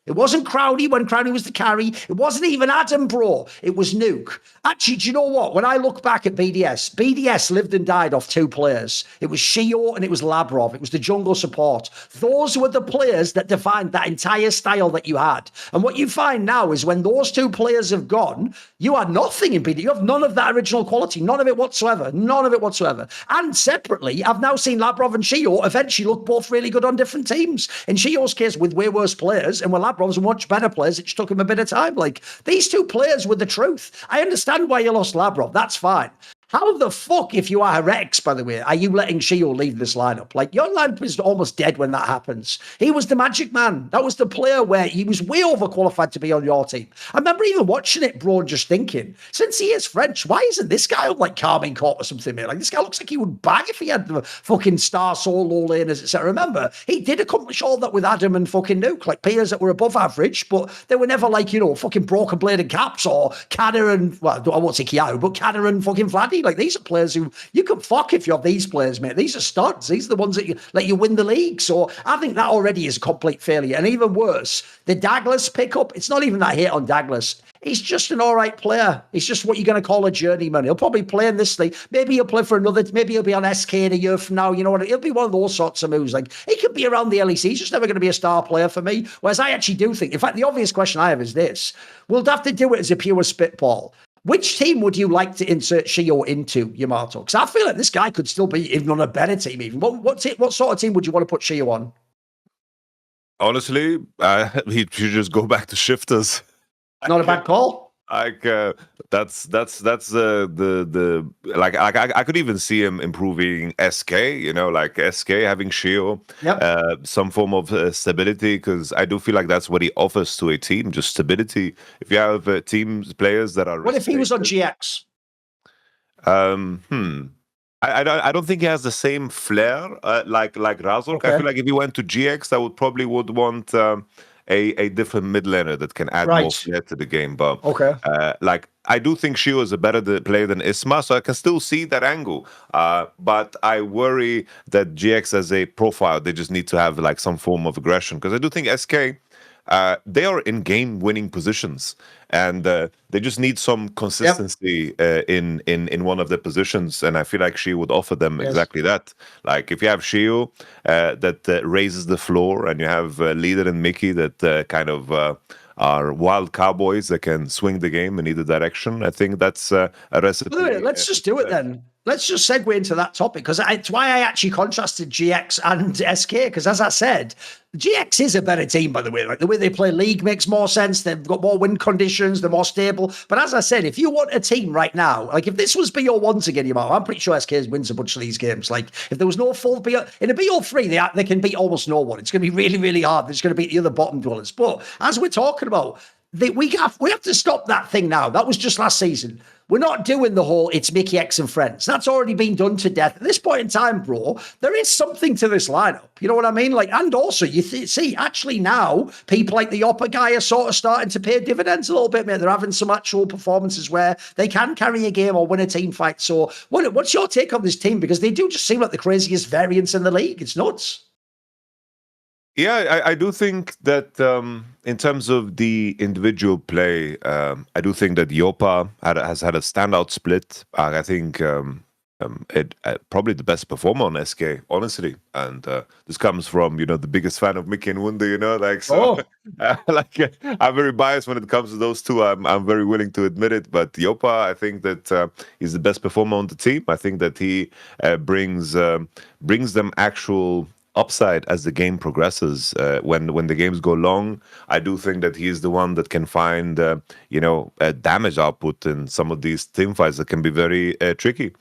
Speaker 1: It wasn't Crowdy when Crowdy was the carry. It wasn't even Adam, bro. It was Nuke. Actually, do you know what? When I look back at BDS lived and died off two players. It was Shio and it was Labrov. It was the jungle support. Those were the players that defined that entire style that you had. And what you find now is when those two players have gone, you had nothing in BDS. You have none of that original quality. None of it whatsoever. None of it whatsoever. And separately, I've now seen Labrov and Shio eventually look both really good on different teams. In Shio's case, with way worse players, and with Labrov's much better players, it just took him a bit of time. Like, these two players were the truth. I understand why you lost Labrov. That's fine. How the fuck, if you are Heretics, by the way, are you letting Shio leave this lineup? Like, your lineup is almost dead when that happens. He was the magic man. That was the player where he was way overqualified to be on your team. I remember even watching it, bro, and just thinking, since he is French, why isn't this guy on, like, Carmine Court or something, man? Like, this guy looks like he would bang if he had the fucking star solo laners, etc. Remember, he did accomplish all that with Adam and fucking Nuke, like, players that were above average, but they were never, like, you know, fucking broken bladed caps or Canner and, well, I won't say Kiao, but Canner and fucking Vladdy. Like, these are players who you can fuck if you have these players, mate. These are studs. These are the ones that let you win the league. So I think that already is a complete failure. And even worse, the Douglas pickup, it's not even that hit on Douglas. He's just an all right player. He's just what you're going to call a journeyman. He'll probably play in this league. Maybe he'll play for another. Maybe he'll be on SK in a year from now. You know what? He'll be one of those sorts of moves. Like, he could be around the LEC. He's just never going to be a star player for me. Whereas I actually do think, in fact, the obvious question I have is this. We'll have to do it as a pure spitball. Which team would you like to insert Shio into, Yamato? Because I feel like this guy could still be even on a better team. Even what sort of team would you want to put Shio on?
Speaker 2: Honestly, he should just go back to shifters.
Speaker 1: Not a bad call.
Speaker 2: Like that's the like I could even see him improving SK, you know, like SK having Shio, some form of stability, because I do feel like that's what he offers to a team, just stability. If you have players that are
Speaker 1: what if he was on GX?
Speaker 2: I don't think he has the same flair like Razork.
Speaker 1: Okay.
Speaker 2: I feel like if he went to GX, I would want a different mid laner that can add more flair to the game. But like, I do think Shio is a better player than Isma, so I can still see that angle. But I worry that GX as a profile, they just need to have like some form of aggression, because I do think SK, they are in game winning positions, and they just need some consistency in one of their positions, and I feel like Shio would offer them exactly that. Like, if you have Shio that raises the floor, and you have Leader and Mickey that kind of are wild cowboys that can swing the game in either direction, I think that's a recipe.
Speaker 1: Let's just do it then. Let's just segue into that topic, because it's why I actually contrasted GX and SK, because as I said, GX is a better team, by the way. Like, the way they play League makes more sense. They've got more win conditions. They're more stable. But as I said, if you want a team right now, like if this was BO1s again, I'm pretty sure SK wins a bunch of these games. Like, if there was no full BO, in a BO3, they can beat almost no one. It's going to be really, really hard. They're just going to beat the other bottom dwellers. But as we're talking about, we have to stop that thing now. That was just last season. We're not doing the whole it's Mickey X and friends. That's already been done to death. At this point in time, bro, there is something to this lineup. You know what I mean? Like, and also you see, actually now, people like the Oppa guy are sort of starting to pay dividends a little bit, mate. They're having some actual performances where they can carry a game or win a team fight. So what's your take on this team? Because they do just seem like the craziest variants in the league. It's nuts.
Speaker 2: Yeah, I do think that in terms of the individual play, I do think that Yopa has had a standout split. I think probably the best performer on SK, honestly. And this comes from, the biggest fan of Mickey and Wunda, like, so like, I'm very biased when it comes to those two. I'm very willing to admit it. But Yopa, I think that he's the best performer on the team. I think that he brings them actual upside as the game progresses. When the games go long, I do think that he is the one that can find damage output in some of these team fights that can be very tricky.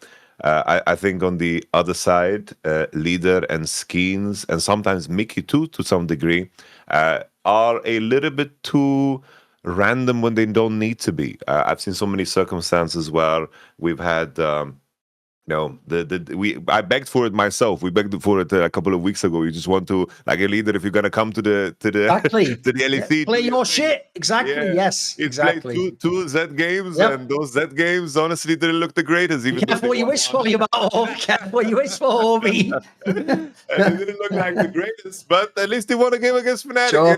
Speaker 2: I think on the other side, Leader and Skeens, and sometimes Mickey too, to some degree, are a little bit too random when they don't need to be. I've seen so many circumstances where we've had I begged for it myself. We begged for it a couple of weeks ago. You just want to, like a leader, if you're gonna come to the
Speaker 1: Exactly.
Speaker 2: to the LEC,
Speaker 1: Play
Speaker 2: do
Speaker 1: your
Speaker 2: thing.
Speaker 1: shit. Exactly.
Speaker 2: Yeah.
Speaker 1: Yes.
Speaker 2: It's
Speaker 1: Exactly.
Speaker 2: played two Z games,
Speaker 1: Yep.
Speaker 2: and those Z games honestly didn't look the greatest. Even
Speaker 1: Careful what you wish for, Yamato. Careful what you wish for, homie.
Speaker 2: And they didn't look like the greatest, but at least they won a game against Fnatic.
Speaker 1: Sure.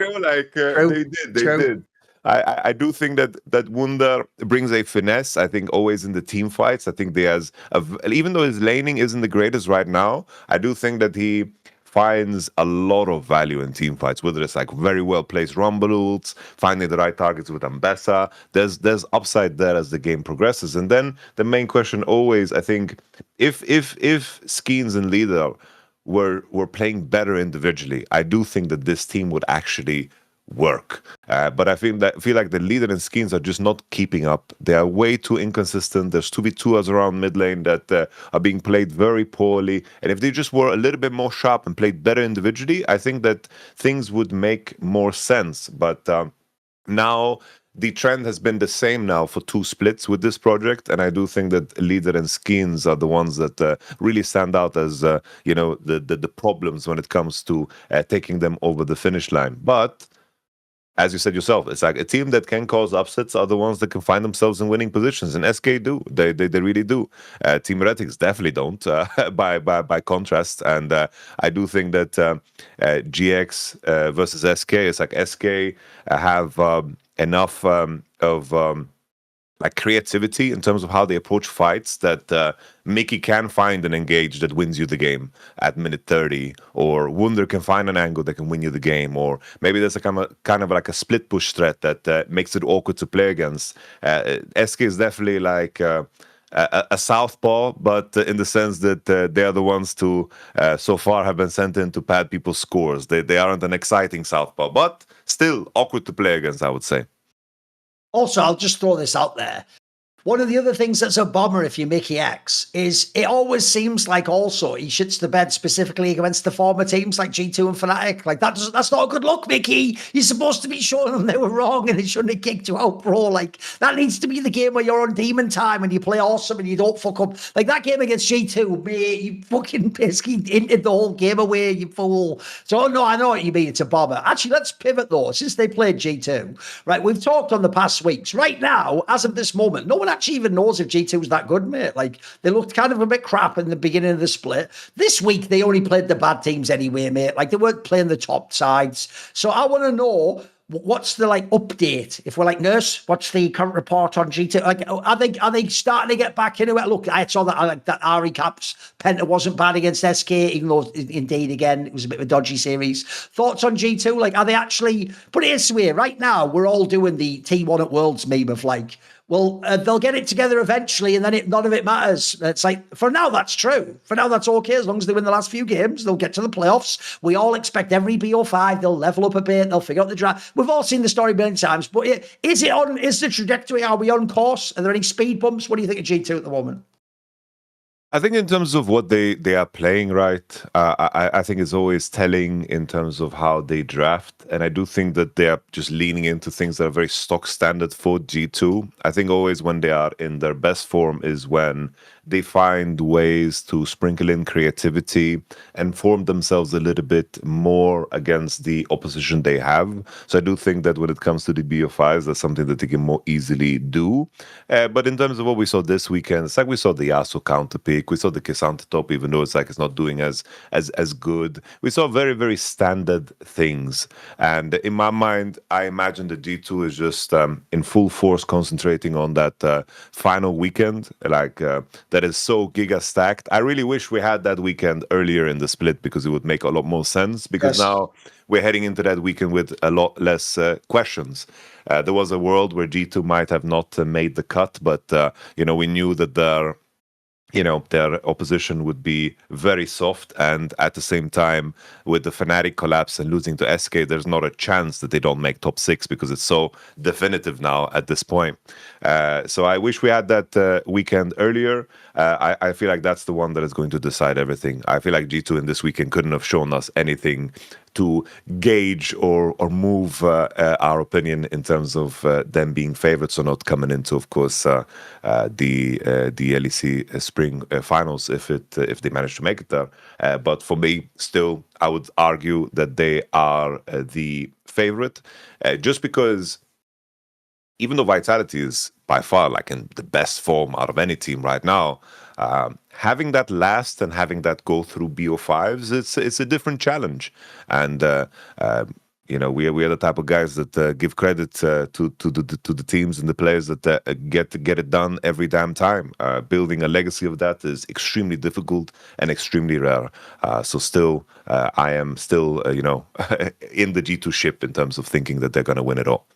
Speaker 2: They did. I do think that Wunder brings a finesse. I think always in the team fights. I think even though his laning isn't the greatest right now, I do think that he finds a lot of value in team fights, whether it's like very well placed rumble ults, finding the right targets with Ambessa. There's upside there as the game progresses. And then the main question always, I think, if Skeens and Leader were playing better individually, I do think that this team would actually work. But I feel like the Leader and Skeens are just not keeping up. They are way too inconsistent. There's 2v2s around mid lane that are being played very poorly. And if they just were a little bit more sharp and played better individually, I think that things would make more sense. But now the trend has been the same now for 2 splits with this project, and I do think that Leader and Skeens are the ones that really stand out as the problems when it comes to taking them over the finish line. But as you said yourself, it's like a team that can cause upsets are the ones that can find themselves in winning positions, and SK do. They really do. Team Heretics definitely don't, by contrast. And I do think that GX versus SK, it's like SK have enough of like creativity in terms of how they approach fights that Mickey can find an engage that wins you the game at minute 30, or Wunder can find an angle that can win you the game, or maybe there's a kind of like a split push threat that makes it awkward to play against. SK is definitely like a southpaw, but in the sense that they are the ones to so far have been sent in to pad people's scores. They aren't an exciting southpaw, but still awkward to play against, I would say.
Speaker 1: Also, I'll just throw this out there. One of the other things that's a bummer if you're Mickey X is it always seems like also he shits the bed specifically against the former teams like G2 and Fnatic. Like that's not a good look, Mickey. You're supposed to be showing them they were wrong and they shouldn't have kicked you out, bro. Like that needs to be the game where you're on demon time and you play awesome and you don't fuck up. Like that game against G2, mate, you fucking basically ended the whole game away, you fool. So no, I know what you mean. It's a bummer. Actually, let's pivot though. Since they played G2, right? We've talked on the past weeks. Right now, as of this moment, no one actually even knows if G2 was that good, mate. Like they looked kind of a bit crap in the beginning of the split. This week they only played the bad teams anyway, mate. Like they weren't playing the top sides. So I want to know what's the like update. If we're like Nurse, what's the current report on G2? Like are they starting to get back into it? Look, I saw that Ari Caps Penta wasn't bad against SK, even though indeed again it was a bit of a dodgy series. Thoughts on G2? Like are they actually put it this way? Right now we're all doing the T1 at Worlds meme of like, well, they'll get it together eventually, and then none of it matters. It's like, for now, that's true. For now, that's okay. As long as they win the last few games, they'll get to the playoffs. We all expect every BO5, they'll level up a bit, they'll figure out the draft. We've all seen the story many times, but is the trajectory? Are we on course? Are there any speed bumps? What do you think of G2 at the moment?
Speaker 2: I think in terms of what they are playing, right, I think it's always telling in terms of how they draft. And I do think that they are just leaning into things that are very stock standard for G2. I think always when they are in their best form is when they find ways to sprinkle in creativity and form themselves a little bit more against the opposition they have. So I do think that when it comes to the BO5s, that's something that they can more easily do. But in terms of what we saw this weekend, it's like we saw the Yasuo counter pick, we saw the K'Sante top, even though it's like it's not doing as good. We saw very, very standard things. And in my mind, I imagine the G2 is just in full force concentrating on that final weekend, like that is so giga stacked. I really wish we had that weekend earlier in the split because it would make a lot more sense, because now we're heading into that weekend with a lot less questions. There was a world where G2 might have not made the cut, but we knew that their opposition would be very soft, and at the same time, with the Fnatic collapse and losing to SK, there's not a chance that they don't make top 6 because it's so definitive now at this point. So I wish we had that weekend earlier. I feel like that's the one that is going to decide everything. I feel like G2 in this weekend couldn't have shown us anything to gauge or move our opinion in terms of them being favorites or not coming into, of course, the LEC Spring finals if they manage to make it there. But for me, still, I would argue that they are the favorite, just because even though Vitality is by far like in the best form out of any team right now, having that last and having that go through BO5s, it's a different challenge. And we are the type of guys that give credit to the teams and the players that get it done every damn time. Building a legacy of that is extremely difficult and extremely rare. So still, I am still in the G2 ship in terms of thinking that they're going to win it all.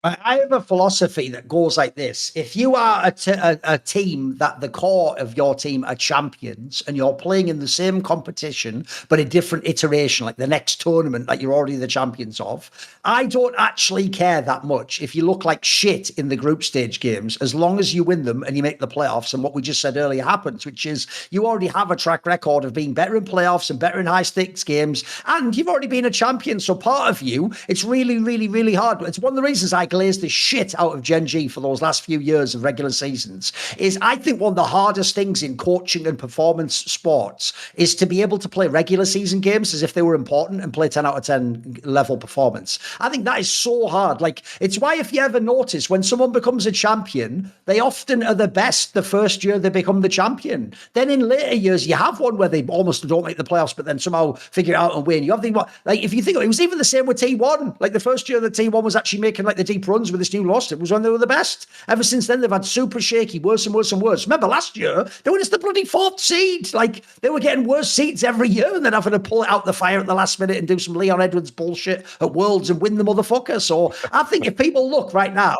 Speaker 1: I have a philosophy that goes like this. If you are a team that the core of your team are champions and you're playing in the same competition, but a different iteration, like the next tournament that you're already the champions of, I don't actually care that much if you look like shit in the group stage games, as long as you win them and you make the playoffs. And what we just said earlier happens, which is you already have a track record of being better in playoffs and better in high stakes games. And you've already been a champion. So part of you, it's really, really, really hard. It's one of the reasons I glazed the shit out of Gen.G for those last few years of regular seasons. Is I think one of the hardest things in coaching and performance sports is to be able to play regular season games as if they were important and play 10 out of 10 level performance. I think that is so hard. Like, it's why if you ever notice when someone becomes a champion, they often are the best the first year they become the champion. Then in later years, you have one where they almost don't make the playoffs, but then somehow figure it out and win. You have the, like, if you think it was even the same with T1. Like the first year that T1 was actually making like the deep runs with this new lost, it was when they were the best. Ever since then, they've had super shaky, worse and worse and worse. Remember last year, they were just the bloody 4th seed. Like, they were getting worse seeds every year and then having to pull it out the fire at the last minute and do some Leon Edwards bullshit at Worlds and win the motherfucker. So I think if people look right now,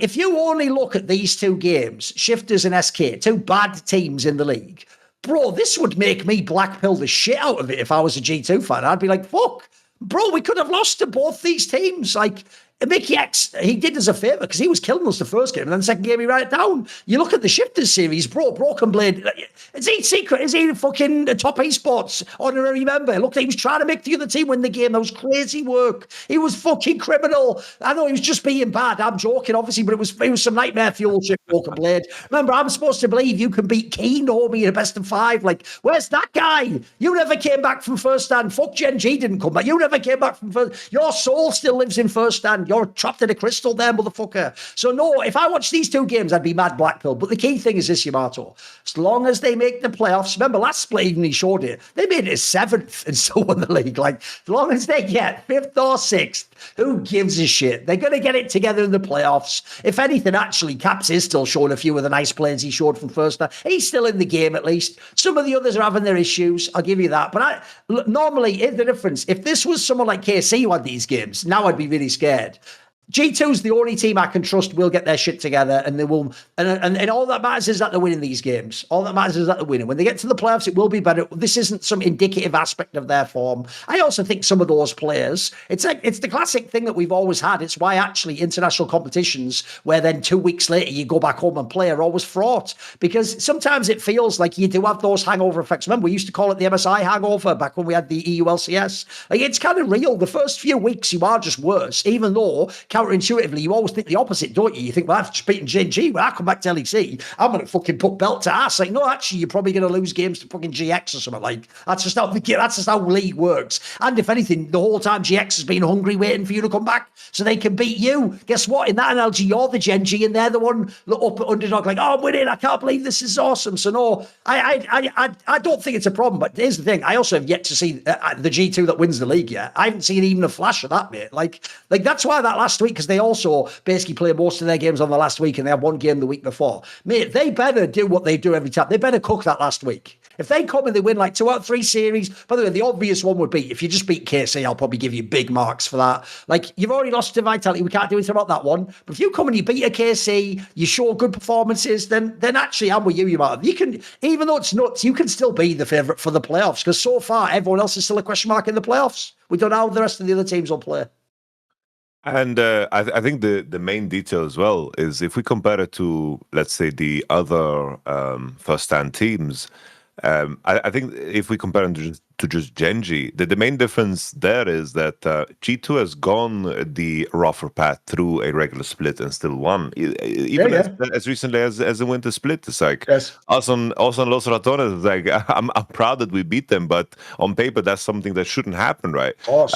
Speaker 1: if you only look at these two games, Shifters and SK, two bad teams in the league, bro, this would make me blackpill the shit out of it if I was a G2 fan. I'd be like, fuck, bro, we could have lost to both these teams. Like, Mickey X, he did us a favour because he was killing us the first game and then the second game he ran it down. You look at the Shifters series, bro, Broken Blade, is he secret? Is he fucking top esports honorary member? Look, he was trying to make the other team win the game. That was crazy work. He was fucking criminal. I know he was just being bad. I'm joking, obviously, but it was some nightmare fuel shit, Broken Blade. Remember, I'm supposed to believe you can beat Keen, homie, in a best of 5. Like, where's that guy? You never came back from first stand. Fuck Gen.G didn't come back. You never came back from first. Your soul still lives in first stand. You're trapped in a crystal there, motherfucker. So no, if I watch these two games, I'd be mad blackpill. But the key thing is this, Yamato. As long as they make the playoffs, remember last split even he showed it, they made it 7th and still won the league. Like, as long as they get 5th or 6th, who gives a shit? They're going to get it together in the playoffs. If anything, actually, Caps is still showing a few of the nice plays he showed from first. He's still in the game at least. Some of the others are having their issues. I'll give you that. But normally, here's the difference. If this was someone like KC who had these games, now I'd be really scared. G2's the only team I can trust will get their shit together, and they will. And all that matters is that they're winning these games. All that matters is that they're winning. When they get to the playoffs, it will be better. This isn't some indicative aspect of their form. I also think some of those players, it's the classic thing that we've always had. It's why actually international competitions, where then 2 weeks later you go back home and play, are always fraught, because sometimes it feels like you do have those hangover effects. Remember, we used to call it the MSI hangover back when we had the EU LCS. Like, it's kind of real. The first few weeks you are just worse, even though counterintuitively, you always think the opposite, don't you? You think, well, I've just beaten Gen.G. When I come back to LEC, I'm going to fucking put belt to ass. Like, no, actually, you're probably going to lose games to fucking GX or something. Like, that's just how league works. And if anything, the whole time GX has been hungry waiting for you to come back so they can beat you. Guess what? In that analogy, you're the Gen.G and they're the one up at underdog, like, oh, I'm winning. I can't believe this is awesome. So no, I don't think it's a problem. But here's the thing. I also have yet to see the G2 that wins the league yet. I haven't seen even a flash of that, mate. Like that's why that last week, because they also basically play most of their games on the last week and they had one game the week before. Mate, they better do what they do every time. They better cook that last week. If they come and they win like 2 out of 3 series, by the way, the obvious one would be, if you just beat KC, I'll probably give you big marks for that. Like, you've already lost to Vitality. We can't do anything about that one. But if you come and you beat a KC, you show good performances, then actually I'm with you, Yamato. You can, even though it's nuts, you can still be the favourite for the playoffs, because so far everyone else is still a question mark in the playoffs. We don't know how the rest of the other teams will play.
Speaker 2: And I think the main detail as well is if we compare it to, let's say, the other first-stand teams, I think if we compare them to just Gen.G, the main difference there is that G2 has gone the rougher path through a regular split and still won. Even as recently as the winter split. It's like us on Los Ratones, it's like I'm proud that we beat them, but on paper that's something that shouldn't happen, right?
Speaker 1: Of course.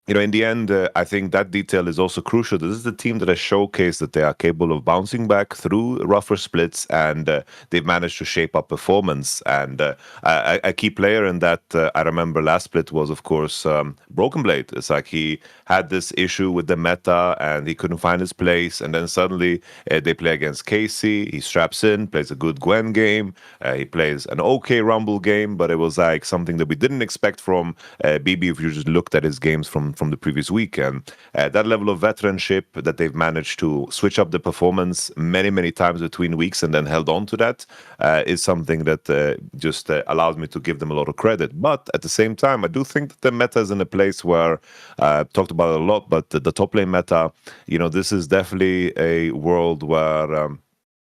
Speaker 2: You know, in the end, I think that detail is also crucial. This is the team that has showcased that they are capable of bouncing back through rougher splits, and they've managed to shape up performance. And a key player in that, I remember last split was, of course, Broken Blade. It's like he had this issue with the meta, and he couldn't find his place. And then suddenly they play against Casey. He straps in, plays a good Gwen game. He plays an okay Rumble game, but it was like something that we didn't expect from BB if you just looked at his games from the previous week. And that level of veteranship that they've managed to switch up the performance many times between weeks and then held on to that is something that just allows me to give them a lot of credit. But at the same time, I do think that the meta is in a place where talked about it a lot, but the top lane meta, you know, this is definitely a world where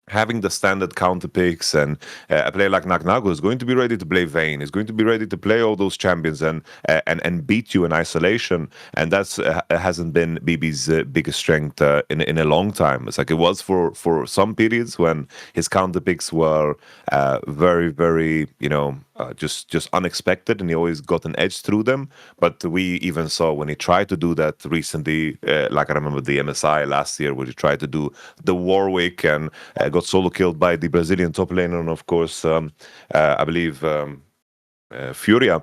Speaker 2: having the standard counter picks and a player like Naknago is going to be ready to play Vayne, is going to be ready to play all those champions and beat you in isolation. And that's hasn't been BB's biggest strength in a long time. It's like it was for some periods when his counter picks were very, you know, just unexpected, and he always got an edge through them. But we even saw when he tried to do that recently, like I remember the MSI last year, where he tried to do the Warwick and got solo killed by the Brazilian top laner, and of course, I believe Furia.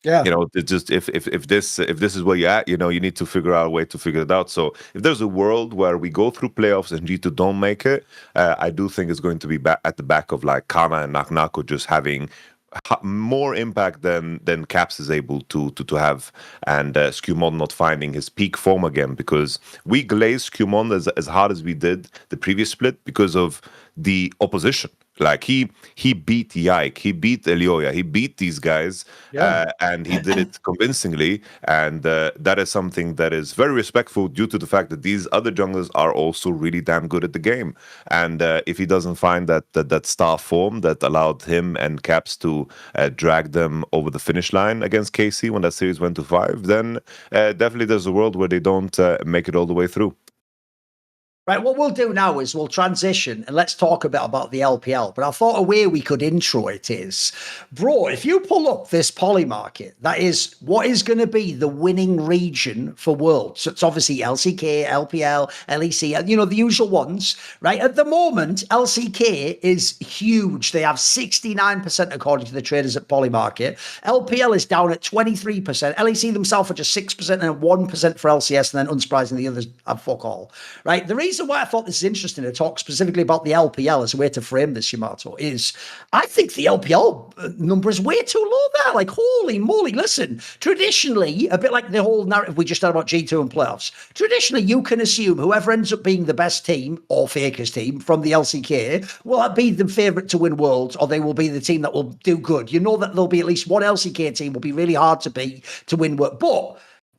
Speaker 1: Yeah.
Speaker 2: You know, it's just if this is where you're at, you know, you need to figure out a way to figure it out. So if there's a world where we go through playoffs and G2 don't make it, I do think it's going to be at the back of like Kana and Naknako just having more impact than Caps is able to have, and Skewmon not finding his peak form again, because we glazed Skewmon as hard as we did the previous split because of the opposition. Like he beat Yike, he beat Elioya, he beat these guys, and he did it convincingly. And that is something that is very respectful due to the fact that these other junglers are also really damn good at the game. And if he doesn't find that star form that allowed him and Caps to drag them over the finish line against KC when that series went to 5, then definitely there's a world where they don't make it all the way through.
Speaker 1: Right, what we'll do now is we'll transition and let's talk a bit about the LPL. But I thought a way we could intro it is, bro, if you pull up this Polymarket, that is what is going to be the winning region for Worlds. So it's obviously LCK, LPL, LEC, you know, the usual ones, right? At the moment, LCK is huge. They have 69% according to the traders at Polymarket. LPL is down at 23%. LEC themselves are just 6% and 1% for LCS, and then unsurprisingly, the others have fuck all, right? The reason why I thought this is interesting to talk specifically about the LPL as a way to frame this, Yamato, is I think the LPL number is way too low there. Like, holy moly, listen, traditionally, a bit like the whole narrative we just had about G2 and playoffs, traditionally you can assume whoever ends up being the best team or Faker's team from the LCK will be the favourite to win Worlds, or they will be the team that will do good. You know that there'll be at least one LCK team will be really hard to beat to win Worlds.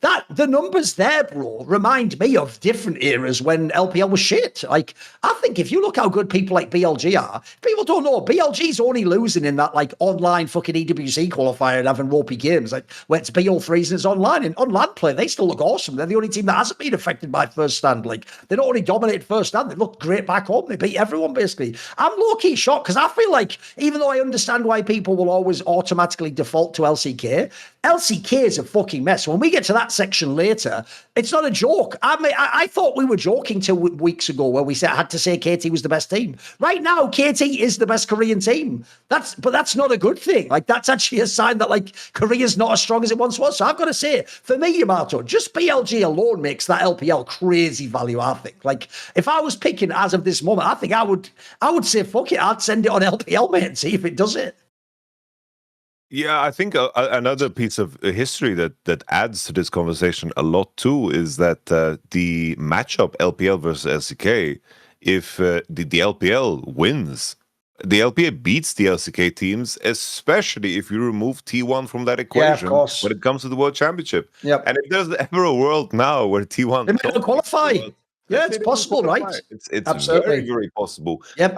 Speaker 1: But the numbers there, bro, remind me of different eras when LPL was shit. Like, I think if you look how good people like BLG are, people don't know BLG's only losing in that like online fucking EWC qualifier and having ropey games, like where it's BO3s and it's online. And online play, they still look awesome. They're the only team that hasn't been affected by first stand. Like, they not only dominated first stand, they looked great back home. They beat everyone basically. I'm low-key shocked because I feel like, even though I understand why people will always automatically default to LCK is a fucking mess. When we get to that section later, it's not a joke. I mean, I thought we were joking 2 weeks ago where we had to say KT was the best team. Right now, KT is the best Korean team. But that's not a good thing. Like, that's actually a sign that like Korea's not as strong as it once was. So I've got to say, for me, Yamato, just BLG alone makes that LPL crazy value. I think. Like, if I was picking as of this moment, I think I would say fuck it. I'd send it on LPL, mate, and see if it does it.
Speaker 2: Yeah, I think another piece of history that adds to this conversation a lot too is that the matchup LPL versus LCK, if the LPL wins, the LPL beats the LCK teams, especially if you remove T1 from that equation when it comes to the World Championship.
Speaker 1: Yep.
Speaker 2: And if there's ever a world now where T1
Speaker 1: they may qualify. Yeah, it's possible, right?
Speaker 2: It's absolutely very possible.
Speaker 1: Yep.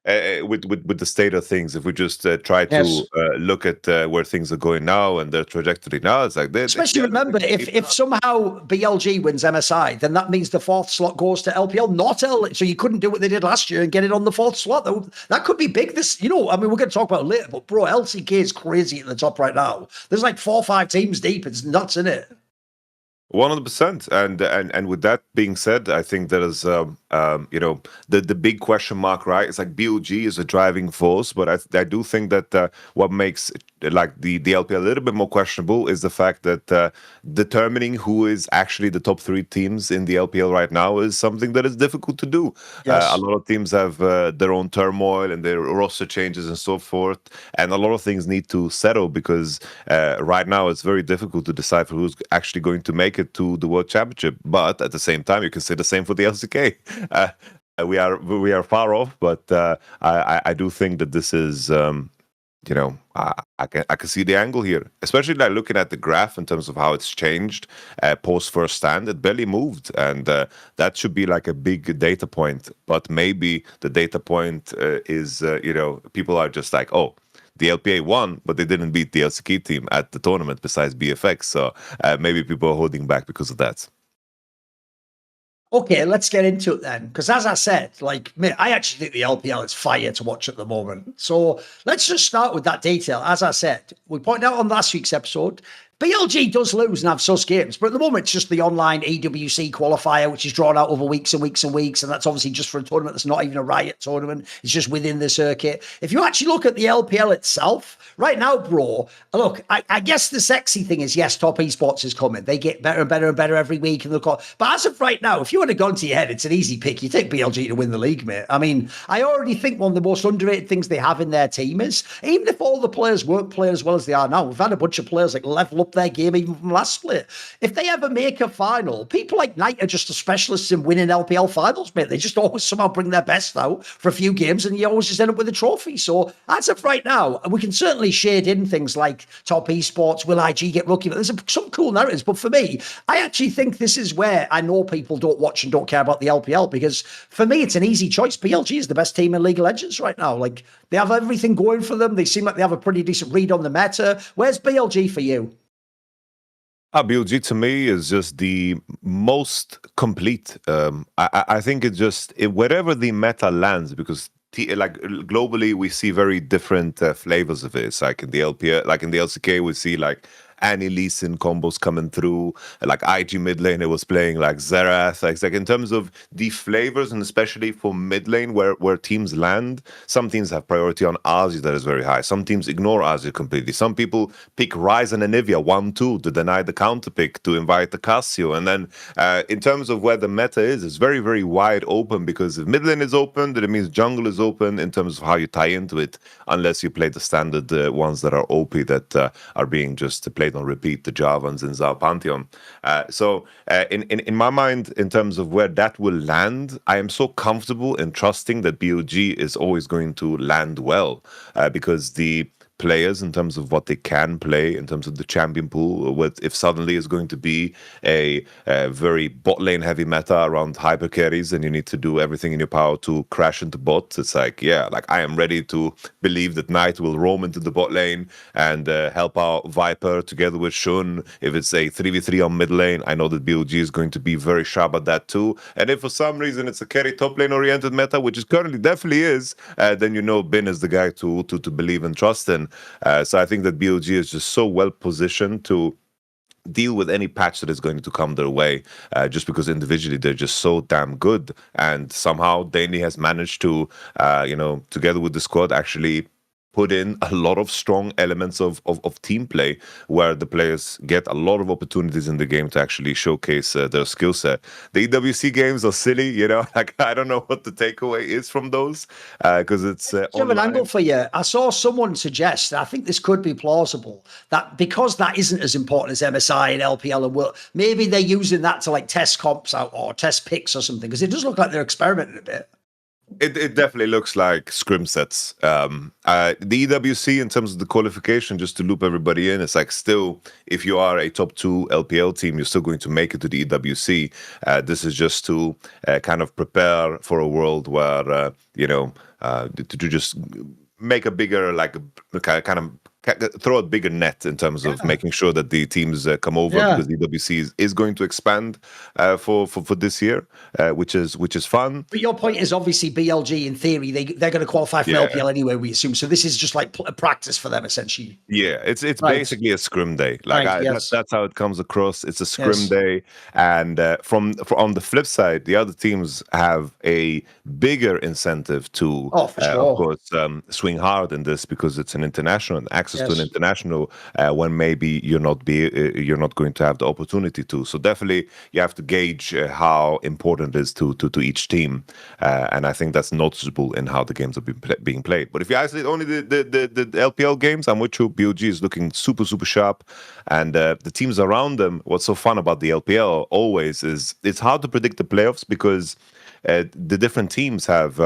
Speaker 2: with the state of things, if we just try to
Speaker 1: Yes.
Speaker 2: look at where things are going now and their trajectory now, it's like
Speaker 1: Especially remember, if somehow BLG wins MSI, then that means the fourth slot goes to LPL, not L. So you couldn't do what they did last year and get it on the fourth slot. That could be big. This, I mean, we're going to talk about it later, but bro, LCK is crazy at the top right now. There's like 4 or 5 teams deep. It's nuts, isn't it?
Speaker 2: 100%. And with that being said, I think there is the big question mark, right? It's like BLG is a driving force, but I do think that what makes like the LPL a little bit more questionable is the fact that determining who is actually the top 3 teams in the LPL right now is something that is difficult to do.
Speaker 1: Yes.
Speaker 2: A lot of teams have their own turmoil and their roster changes and so forth, and a lot of things need to settle because right now it's very difficult to decipher who's actually going to make it to the World Championship. But at the same time, you can say the same for the LCK. We are far off, but I do think that this is I can see the angle here, especially like looking at the graph in terms of how it's changed post first stand. It barely moved, and that should be like a big data point. But maybe the data point is people are just like, oh, the LPA won, but they didn't beat the LCK team at the tournament besides BFX. So maybe people are holding back because of that.
Speaker 1: Okay, let's get into it then. Because as I said, I actually think the LPL is fire to watch at the moment. So let's just start with that detail. As I said, we pointed out on last week's episode, BLG does lose and have sus games, but at the moment it's just the online EWC qualifier, which is drawn out over weeks and weeks and weeks, and that's obviously just for a tournament that's not even a Riot tournament. It's just within the circuit. If you actually look at the LPL itself, right now, bro, look, I guess the sexy thing is, yes, top esports is coming. They get better and better and better every week. But as of right now, if you had a gun to your head, it's an easy pick. You take BLG to win the league, mate. I mean, I already think one of the most underrated things they have in their team is, even if all the players won't play as well as they are now, we've had a bunch of players like level up their game even from last split. If they ever make a final, people like Knight are just the specialists in winning LPL finals, mate. They just always somehow bring their best out for a few games and you always just end up with a trophy. So as of right now, we can certainly shade in things like top esports, will IG get lucky? But there's some cool narratives. But for me, I actually think this is where I know people don't watch and don't care about the LPL, because for me, it's an easy choice. BLG is the best team in League of Legends right now. Like, they have everything going for them. They seem like they have a pretty decent read on the meta. Where's BLG for you?
Speaker 2: BLG to me is just the most complete. I think it's just wherever the meta lands, because globally we see very different flavors of it. It's like in the LPL, like in the LCK, we see like Annie Lee Sin combos coming through, like IG mid lane, it was playing like Xerath. Like in terms of the flavors, and especially for mid lane where teams land, some teams have priority on Azi that is very high. Some teams ignore Azi completely. Some people pick Ryze and Anivia 1-2 to deny the counter pick, to invite the Cassio. And then in terms of where the meta is, it's very, very wide open, because if mid lane is open, then it means jungle is open in terms of how you tie into it, unless you play the standard ones that are OP that are being just played on repeat, the Javans and Zao Pantheon. So in my mind, in terms of where that will land, I am so comfortable in trusting that BLG is always going to land well, because the players, in terms of what they can play, in terms of the champion pool, if suddenly is going to be a very bot lane heavy meta around hyper carries, and you need to do everything in your power to crash into bots, it's like, yeah, like I am ready to believe that Knight will roam into the bot lane and help out Viper together with Shun. If it's a 3v3 on mid lane, I know that BLG is going to be very sharp at that too. And if for some reason it's a carry top lane oriented meta, which it currently definitely is, then you know Bin is the guy to believe and trust in. So I think that BLG is just so well positioned to deal with any patch that is going to come their way, just because individually they're just so damn good. And somehow Danny has managed to, together with the squad, actually put in a lot of strong elements of team play, where the players get a lot of opportunities in the game to actually showcase their skill set. The EWC games are silly, like I don't know what the takeaway is from those, because it's
Speaker 1: I have an angle for you. I saw someone suggest, I think this could be plausible, that because that isn't as important as MSI and LPL and World, maybe they're using that to like test comps out or test picks or something, because it does look like they're experimenting a bit.
Speaker 2: It definitely looks like scrim sets. The EWC, in terms of the qualification, just to loop everybody in, it's like still, if you are a top 2 LPL team, you're still going to make it to the EWC. This is just to kind of prepare for a world where, to just make a bigger, like, kind of throw a bigger net in terms of making sure that the teams come over, because the EWC is going to expand for this year, which is fun.
Speaker 1: But your point is obviously BLG, in theory, they're going to qualify for LPL anyway, we assume. So this is just like a practice for them, essentially.
Speaker 2: Yeah, it's basically a scrim day. Like that's how it comes across. It's a scrim day, and on the flip side, the other teams have a bigger incentive to, of course, swing hard in this, because it's an international and access to an international when maybe you're not going to have the opportunity to. So definitely you have to gauge how important it is to each team, and I think that's noticeable in how the games are being played. But if you isolate only the LPL games, I'm with you. BLG is looking super sharp, and the teams around them. What's so fun about the LPL always is it's hard to predict the playoffs, because the different teams have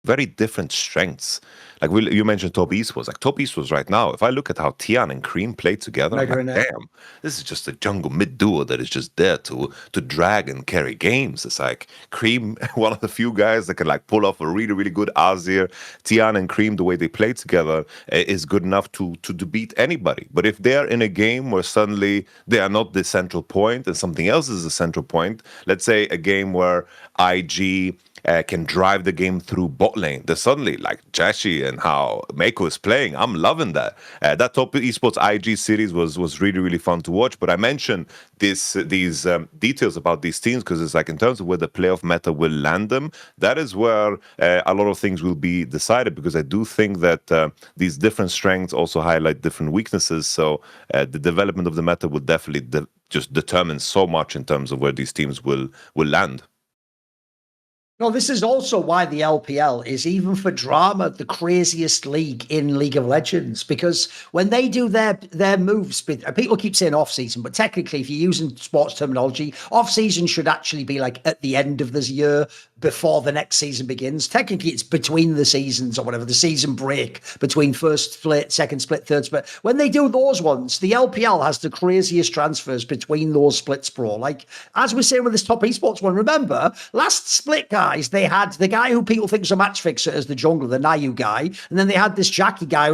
Speaker 2: very different strengths. Like you mentioned Top Esports. Like Top Esports right now, if I look at how Tian and Cream play together, I'm like, damn, this is just a jungle mid duo that is just there to drag and carry games. It's like Cream, one of the few guys that can like pull off a really good Azir. Tian and Cream, the way they play together is good enough to beat anybody. But if they're in a game where suddenly they are not the central point and something else is the central point, let's say a game where IG can drive the game through bot lane. There's suddenly like Jashi and how Mako is playing. I'm loving that. That Top Esports IG series was really fun to watch. But I mentioned these details about these teams because it's like in terms of where the playoff meta will land them, that is where a lot of things will be decided, because I do think that these different strengths also highlight different weaknesses. So the development of the meta will definitely just determine so much in terms of where these teams will land.
Speaker 1: No, this is also why the LPL is, even for drama, the craziest league in League of Legends, because when they do their moves, people keep saying off-season, but technically, if you're using sports terminology, off-season should actually be like at the end of this year, before the next season begins. Technically, it's between the seasons or whatever, the season break between first split, second split, third split. When they do those ones, the LPL has the craziest transfers between those splits, bro. Like, as we're saying with this Top Esports one, remember, last split, guys, they had the guy who people think is a match fixer as the jungler, the Nayu guy, and then they had this Jacky guy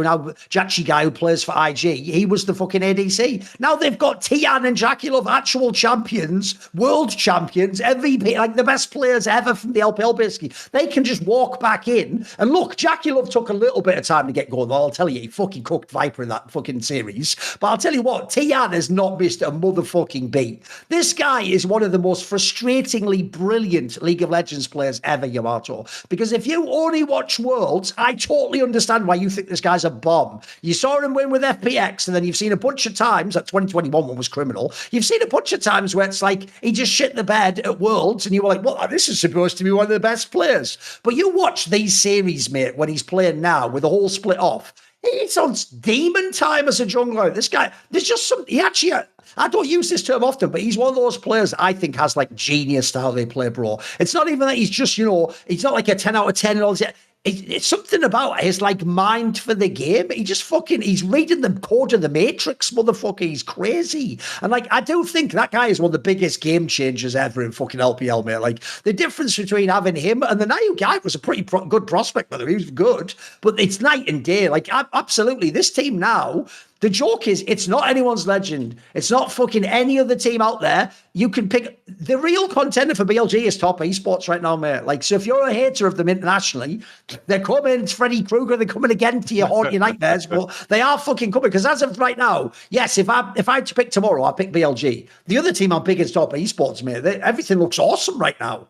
Speaker 1: who plays for IG. He was the fucking ADC. Now they've got Tian and Jacky Love, actual champions, world champions, MVP, like the best players ever from the LPL, basically. They can just walk back in. And look, Jacky Love took a little bit of time to get going. I'll tell you, he fucking cooked Viper in that fucking series. But I'll tell you what, Tian has not missed a motherfucking beat. This guy is one of the most frustratingly brilliant League of Legends players ever, Yamato. Because if you only watch Worlds, I totally understand why you think this guy's a bomb. You saw him win with FPX, and then you've seen a bunch of times, that 2021 one was criminal, you've seen a bunch of times where it's like he just shit the bed at Worlds, and you were like, well, this is supposed to be one of the best players. But you watch these series, mate, when he's playing now with the whole split off, he's on demon time as a jungler. This guy, there's just some, he actually, I don't use this term often, but he's one of those players I think has like genius style they play, bro. It's not even that he's just, he's not like a 10 out of 10 and all this. It's something about his like mind for the game. He's reading the code of the Matrix, motherfucker. He's crazy. And like, I do think that guy is one of the biggest game changers ever in fucking LPL, mate. Like, the difference between having him and the Nayu guy was a pretty good prospect, by the way. He was good, but it's night and day. Like, absolutely, this team now, the joke is, it's not anyone's legend. It's not fucking any other team out there. You can pick the real contender for BLG is Top Esports right now, mate. Like, so if you're a hater of them internationally, they're coming. It's Freddy Krueger. They're coming again to haunt your nightmares, but they are fucking coming. Because as of right now, yes, if I had to pick tomorrow, I'll pick BLG. The other team I'm picking is Top Esports, mate. Everything looks awesome right now.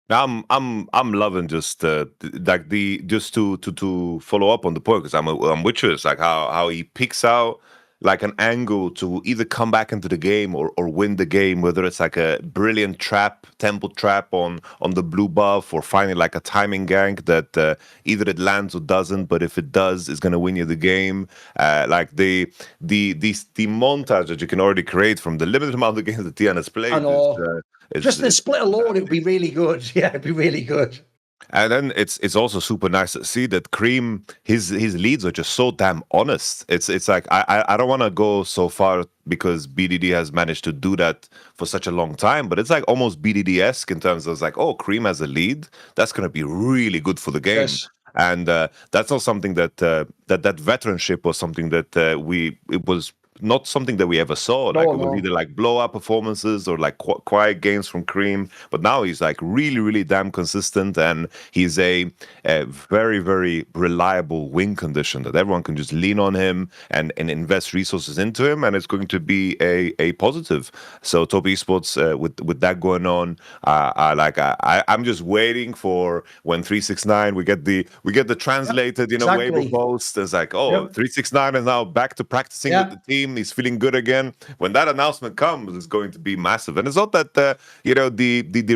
Speaker 2: I'm loving just like just to follow up on the point, because I'm with you. It's like how he picks out like an angle to either come back into the game or win the game, whether it's like a brilliant tempo trap on the blue buff, or finding like a timing gank that either it lands or doesn't, but if it does, it's gonna win you the game. Like the montage that you can already create from the limited amount of games that Tian has played.
Speaker 1: I know. Just the split alone, it would be really good. Yeah, it'd be really good.
Speaker 2: And then it's also super nice to see that Cream, his leads are just so damn honest. It's like I don't want to go so far because BDD has managed to do that for such a long time, but it's like almost BDD-esque in terms of it's like, oh, Cream as a lead, that's going to be really good for the game.
Speaker 1: Yes.
Speaker 2: And that's not something that that veteranship was something that it was not something that we ever saw. Like it was either like blowout performances or like quiet games from Cream. But now he's like really, really damn consistent, and he's a very, very reliable win condition that everyone can just lean on him and invest resources into him, and it's going to be a positive. So Top Esports with that going on, I'm just waiting for when 369 we get the translated Weibo post. It's like 369 is now back to practicing with the team. He's feeling good again. When that announcement comes, it's going to be massive. And it's not that the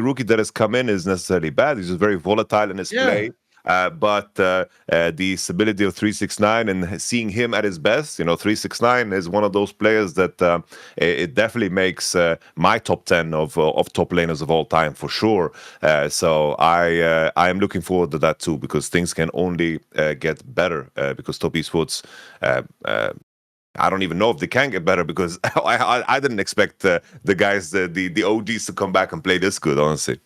Speaker 2: rookie that has come in is necessarily bad. He's just very volatile in his play. But the stability of 369 and seeing him at his best, 369 is one of those players that it definitely makes my top 10 of top laners of all time for sure. So I am looking forward to that too, because things can only get better because Top Esports. I don't even know if they can get better, because I didn't expect the guys, the OGs, to come back and play this good, honestly.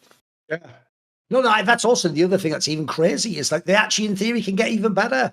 Speaker 1: Yeah. No, that's also the other thing that's even crazy is like they actually, in theory, can get even better.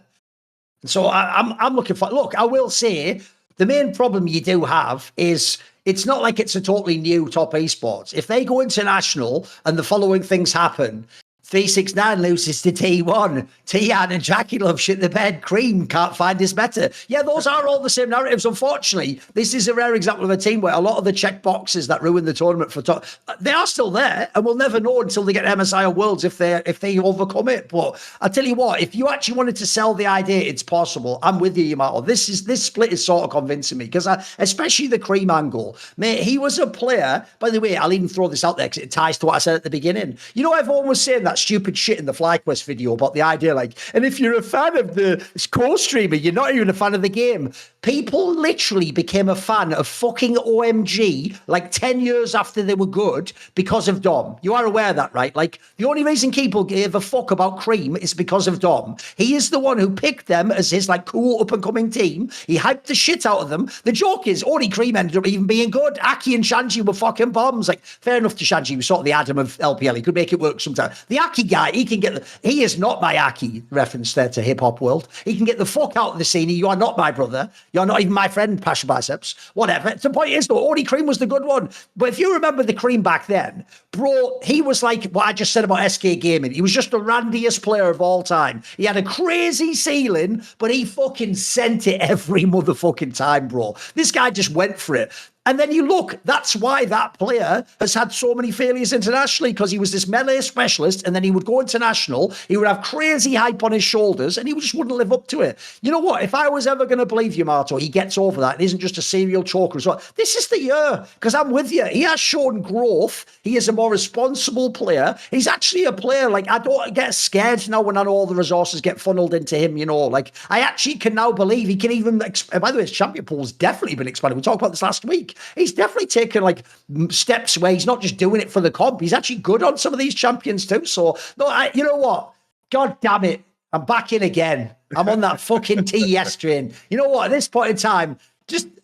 Speaker 1: So I'm looking for. Look, I will say the main problem you do have is it's not like it's a totally new Top Esports. If they go international and the following things happen. 369 loses to T1. Tian and Jackie love shit the bed. Cream can't find his better. Yeah, those are all the same narratives. Unfortunately, this is a rare example of a team where a lot of the check boxes that ruin the tournament for top, they are still there, and we'll never know until they get MSI or Worlds if they overcome it. But I tell you what, if you actually wanted to sell the idea it's possible, I'm with you, Yamato. This split is sort of convincing me, because especially the Cream angle, mate. He was a player. By the way, I'll even throw this out there because it ties to what I said at the beginning. You know, everyone was saying that stupid shit in the FlyQuest video about the idea, like, and if you're a fan of the co-streamer, you're not even a fan of the game. People literally became a fan of fucking OMG like 10 years after they were good because of Dom. You are aware of that, right? Like, the only reason people gave a fuck about Cream is because of Dom. He is the one who picked them as his like cool up-and-coming team. He hyped the shit out of them. The joke is only Cream ended up even being good. Aki and Shanji were fucking bombs. Like, fair enough to Shanji, he was sort of the Adam of LPL. He could make it work sometimes. The Aki guy, he is not my Aki, reference there to hip hop world. He can get the fuck out of the scene. You are not my brother. You're not even my friend, Passion Biceps. Whatever. The point is, though, Ori Cream was the good one. But if you remember the Cream back then, bro, he was like what I just said about SK Gaming. He was just the randiest player of all time. He had a crazy ceiling, but he fucking sent it every motherfucking time, bro. This guy just went for it. And then you look, that's why that player has had so many failures internationally, because he was this melee specialist, and then he would go international, he would have crazy hype on his shoulders, and he just wouldn't live up to it. You know what? If I was ever going to believe Yamato, he gets over that. It isn't just a serial choker as well. This is the year, because I'm with you. He has shown growth. He is a more responsible player. He's actually a player, like, I don't get scared now when I know all the resources get funneled into him, Like, I actually can now believe he can even, by the way, his champion pool has definitely been expanded. We talked about this last week. He's definitely taken like steps where he's not just doing it for the comp. He's actually good on some of these champions too. So, no, you know what? God damn it. I'm back in again. I'm on that fucking TES train. You know what? At this point in time,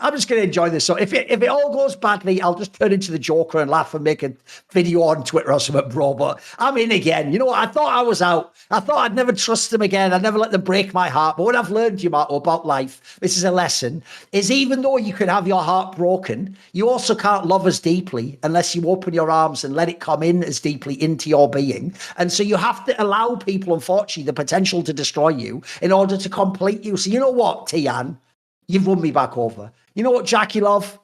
Speaker 1: I'm just going to enjoy this. So if it all goes badly, I'll just turn into the Joker and laugh and make a video on Twitter or something, bro. But I'm in again. You know what? I thought I was out. I thought I'd never trust them again. I'd never let them break my heart. But what I've learned, Yamato, about life, this is a lesson, is even though you can have your heart broken, you also can't love as deeply unless you open your arms and let it come in as deeply into your being. And so you have to allow people, unfortunately, the potential to destroy you in order to complete you. So you know what, Tian? You've won me back over. You know what, Jackie Love?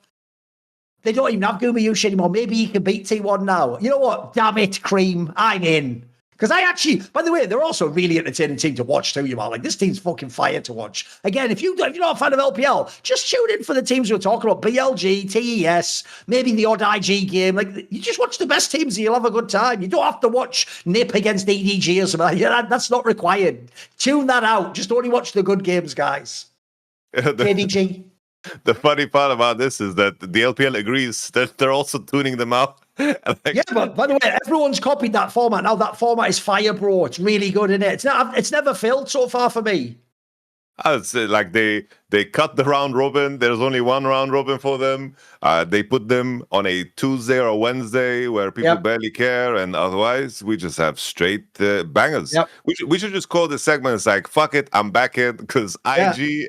Speaker 1: They don't even have Gumayushi anymore. Maybe he can beat T1 now. You know what? Damn it, Cream. I'm in. Because I actually, by the way, they're also a really entertaining team to watch too, Like, this team's fucking fire to watch. Again, if you're not a fan of LPL, just tune in for the teams we're talking about. BLG, TES, maybe the odd IG game. Like, you just watch the best teams and you'll have a good time. You don't have to watch NIP against EDG or something. That's not required. Tune that out. Just only watch the good games, guys. KDG.
Speaker 2: The funny part about this is that the LPL agrees that they're also tuning them out.
Speaker 1: Yeah, but by the way, everyone's copied that format. Now that format is fire, bro. It's really good, isn't it? It's never failed so far for me.
Speaker 2: It's like they cut the round robin. There's only one round robin for them. They put them on a Tuesday or a Wednesday where people barely care, and otherwise we just have straight bangers.
Speaker 1: Yep.
Speaker 2: We should just call this segment. It's like, fuck it, I'm back in because IG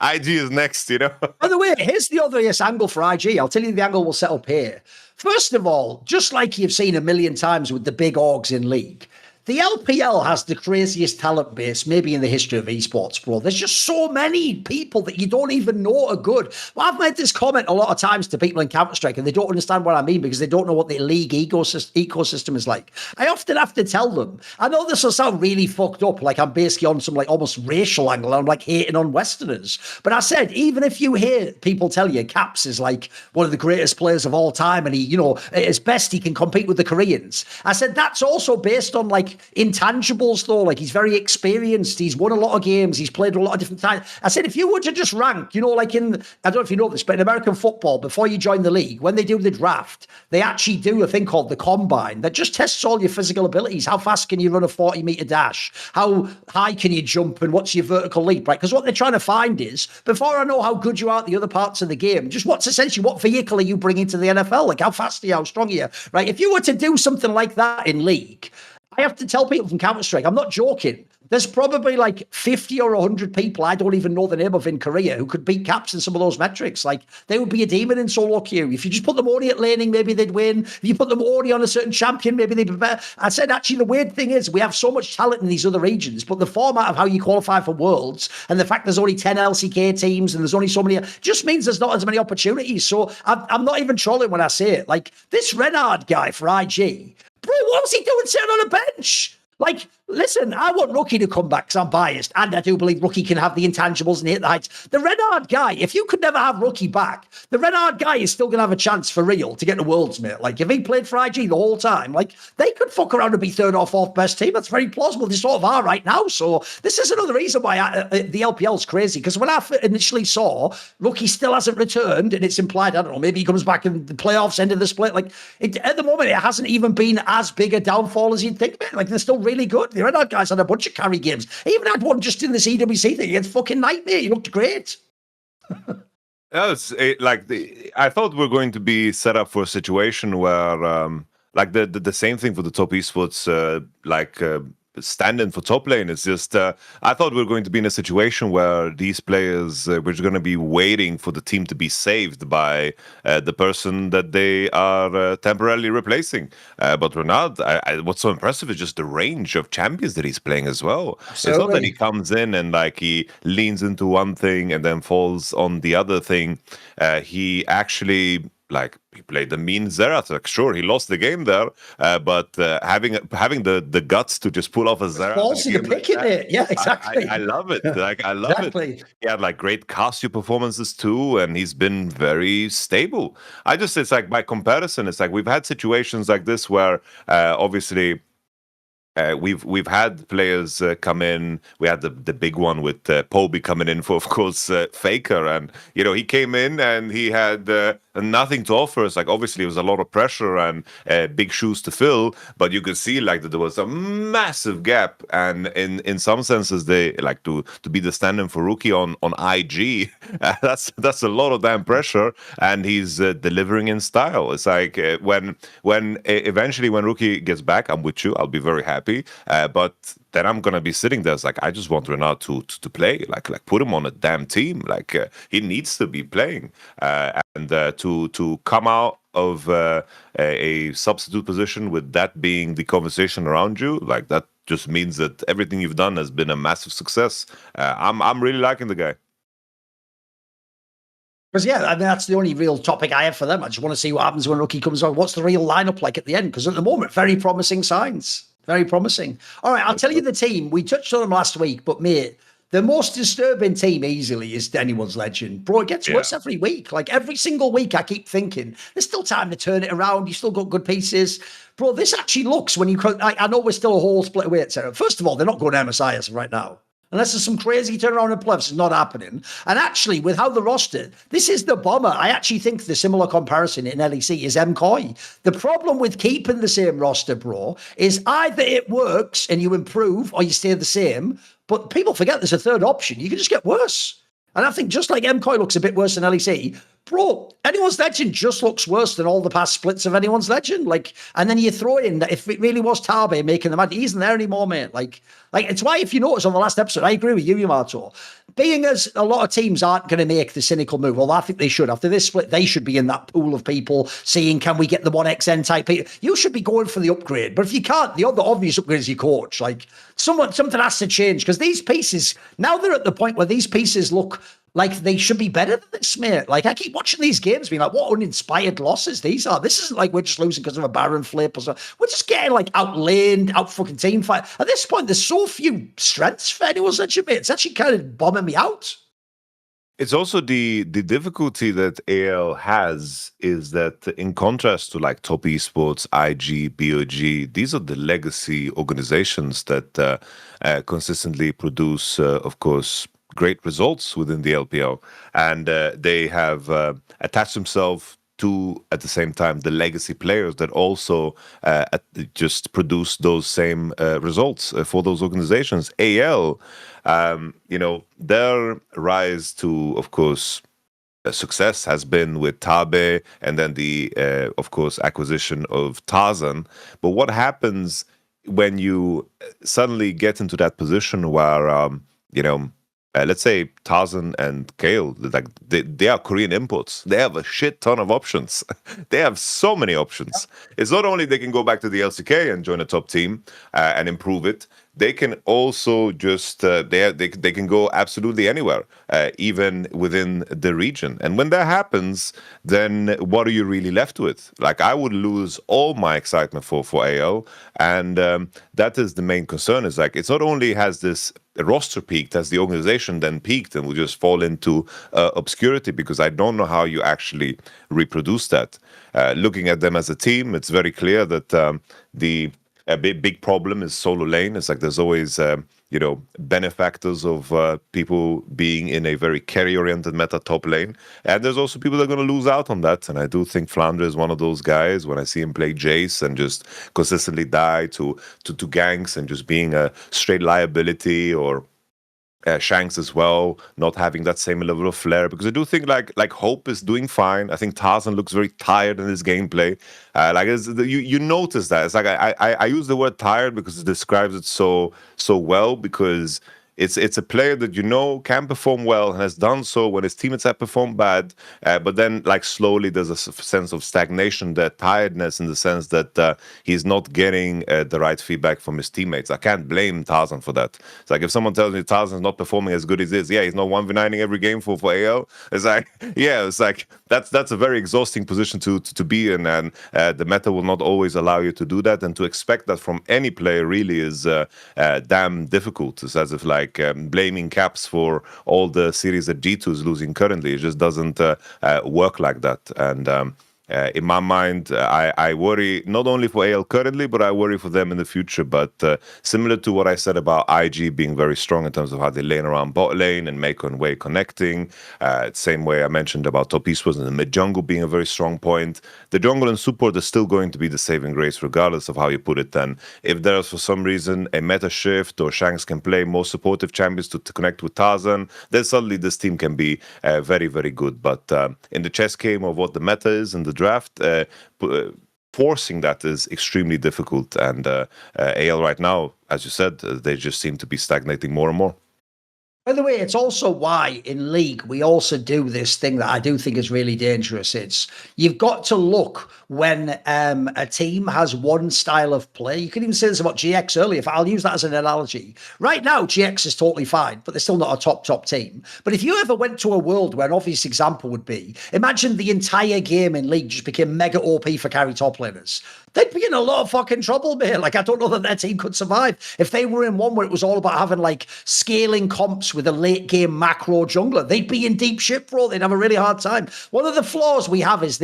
Speaker 2: IG is next, you know.
Speaker 1: By the way, here's the obvious angle for IG. I'll tell you the angle we'll set up here. First of all, just like you've seen a million times with the big orgs in League, the LPL has the craziest talent base maybe in the history of esports, bro. There's just so many people that you don't even know are good. Well, I've made this comment a lot of times to people in Counter-Strike, and they don't understand what I mean because they don't know what the League ecosystem is like. I often have to tell them, I know this will sound really fucked up, like I'm basically on some like almost racial angle, I'm like hating on Westerners. But I said, even if you hear people tell you Caps is like one of the greatest players of all time, and he, you know, at his best, he can compete with the Koreans. I said, that's also based on like intangibles though. Like he's very experienced. He's won a lot of games. He's played a lot of different times. I said, if you were to just rank, you know, like in, I don't know if you know this, but in American football, before you join the league, when they do the draft, they actually do a thing called the combine that just tests all your physical abilities. How fast can you run a 40-meter dash? How high can you jump? And what's your vertical leap, right? Because what they're trying to find is, before I know how good you are at the other parts of the game, just what's essentially, what vehicle are you bringing to the NFL? Like how fast are you? How strong are you? Right? If you were to do something like that in League, I have to tell people from Counter-Strike, I'm not joking, there's probably like 50 or 100 people I don't even know the name of in Korea who could beat Caps in some of those metrics. Like, they would be a demon in solo queue. If you just put them only at laning, maybe they'd win. If you put them only on a certain champion, maybe they'd be better. I said, actually, the weird thing is we have so much talent in these other regions, but the format of how you qualify for Worlds and the fact there's only 10 LCK teams and there's only so many, just means there's not as many opportunities. So I'm not even trolling when I say it. Like, this Renard guy for IG, bro, what was he doing sitting on a bench? Like, listen, I want Rookie to come back because I'm biased, and I do believe Rookie can have the intangibles and hit the heights. The Renard guy, if you could never have Rookie back, the Renard guy is still going to have a chance for real to get to Worlds, mate. Like, if he played for IG the whole time, like, they could fuck around and be third or fourth best team. That's very plausible. They sort of are right now. So this is another reason why the LPL is crazy, because when I initially saw Rookie still hasn't returned, and it's implied, I don't know, maybe he comes back in the playoffs, end of the split. Like, at the moment, it hasn't even been as big a downfall as you'd think, man. Like, they're still really good. The Red Hot guys had a bunch of carry games. He even had one just in the CWC thing against fucking Nightmare. He looked great.
Speaker 2: I thought we're going to be set up for a situation where like the same thing for the top esports, stand-in for top lane. It's just I thought we were going to be in a situation where these players were going to be waiting for the team to be saved by the person that they are temporarily replacing. But Renard, what's so impressive is just the range of champions that he's playing as well. Absolutely. It's not that he comes in and like he leans into one thing and then falls on the other thing. He actually, like, he played the mean Xerath. Like, sure, he lost the game there, but having the guts to just pull off a Xerath.
Speaker 1: Ballsy to pick it. Yeah, exactly.
Speaker 2: I love it. Like, I love it. He had like great Casio performances too, and he's been very stable. It's like, by comparison, it's like we've had situations like this where obviously. We've had players come in. We had the big one with Poby coming in for, of course, Faker, and you know he came in and he had nothing to offer. It's like obviously it was a lot of pressure and big shoes to fill, but you could see like that there was a massive gap, and in some senses they like to be the stand-in for Rookie on IG. That's a lot of damn pressure, and he's delivering in style. It's like when eventually when Rookie gets back, I'm with you. I'll be very happy. But then I'm gonna be sitting there. It's like I just want Renard to play. Like put him on a damn team. Like he needs to be playing. And to come out of a substitute position with that being the conversation around you, like that just means that everything you've done has been a massive success. I'm really liking the guy.
Speaker 1: Because, yeah, I mean, that's the only real topic I have for them. I just want to see what happens when Rookie comes on. What's the real lineup like at the end? Because at the moment, very promising signs. Very promising. All right, I'll tell you the team. We touched on them last week, but, mate, the most disturbing team easily is anyone's legend. Bro, it gets worse every week. Like, every single week I keep thinking, there's still time to turn it around. You still got good pieces. Bro, this actually looks, when you... I know we're still a whole split away, etc. First of all, they're not going to MSI as of right now. Unless there's some crazy turnaround in playoffs, it's not happening. And actually, with how the roster, this is the bomber. I actually think the similar comparison in LEC is MCOY. The problem with keeping the same roster, bro, is either it works and you improve or you stay the same, but people forget there's a third option. You can just get worse. And I think just like MCOY looks a bit worse than LEC, bro, anyone's legend just looks worse than all the past splits of anyone's legend. Like, and then you throw in that if it really was Tabe making the match, he isn't there anymore, mate. Like it's why, if you notice on the last episode, I agree with you, Yamato. Being as a lot of teams aren't going to make the cynical move, although I think they should. After this split, they should be in that pool of people seeing, can we get the 1XN type people? You should be going for the upgrade. But if you can't, the other obvious upgrade is your coach. Like, something has to change, because these pieces, now they're at the point where these pieces look like they should be better than this, mate. Like, I keep watching these games being like, what uninspired losses these are. This isn't like we're just losing because of a Baron flip or something. We're just getting like outlaned, out fucking team fight. At this point, there's so few strengths for anyone's legend, mate. It's actually kind of bombing me out.
Speaker 2: It's also the difficulty that AL has is that, in contrast to like Top Esports, IG, BOG, these are the legacy organizations that consistently produce, of course, great results within the LPL, and they have attached themselves to, at the same time, the legacy players that also just produce those same results for those organizations. AL, their rise to, of course, success has been with Tabe, and then the, of course, acquisition of Tarzan. But what happens when you suddenly get into that position where, let's say Tarzan and Kale, like they are Korean imports. They have a shit ton of options. They have so many options. It's not only they can go back to the LCK and join a top team and improve it. They can also just they can go absolutely anywhere, even within the region. And when that happens, then what are you really left with? Like, I would lose all my excitement for AL, and that is the main concern. Is like, it's not only has this roster peaked, as the organization then peaked and will just fall into obscurity, because I don't know how you actually reproduce that. Looking at them as a team, it's very clear that a big problem is solo lane. It's like there's always, benefactors of people being in a very carry-oriented meta top lane. And there's also people that are going to lose out on that. And I do think Flandre is one of those guys. When I see him play Jace and just consistently die to ganks and just being a straight liability, or Shanks as well, not having that same level of flair, because I do think like Hope is doing fine. I think Tarzan looks very tired in his gameplay. You notice that. It's like I use the word tired because it describes it so well, because it's a player that can perform well and has done so when his teammates have performed bad, but then like slowly there's a sense of stagnation, that tiredness, in the sense that he's not getting the right feedback from his teammates. I can't blame Tarzan for that. It's like, if someone tells me Tarzan's not performing as good as he is, he's not 1v9ing every game for AL. It's like that's a very exhausting position to be in, and the meta will not always allow you to do that, and to expect that from any player really is damn difficult. It's as if like blaming Caps for all the series that G2 is losing currently. It just doesn't work like that. And in my mind, I worry not only for AL currently, but I worry for them in the future. But similar to what I said about IG being very strong in terms of how they lane around bot lane and make on way connecting, same way I mentioned about Top Esports and the mid jungle being a very strong point. The jungle and support is still going to be the saving grace, regardless of how you put it. Then, if there's for some reason a meta shift, or Shanks can play more supportive champions to connect with Tarzan, then suddenly this team can be very, very good. But in the chess game of what the meta is in the draft, forcing that is extremely difficult, and AL right now, as you said, they just seem to be stagnating more and more.
Speaker 1: By the way, it's also why in League we also do this thing that I do think is really dangerous. It's, you've got to look when a team has one style of play. You can even say this about GX earlier. I'll use that as an analogy. Right now, GX is totally fine, but they're still not a top team. But if you ever went to a world where an obvious example would be, imagine the entire game in League just became mega OP for carry top laners. They'd be in a lot of fucking trouble, man. Like, I don't know that their team could survive. If they were in one where it was all about having like scaling comps with with a late game macro jungler, they'd be in deep shit, bro. They'd have a really hard time. One of the flaws we have is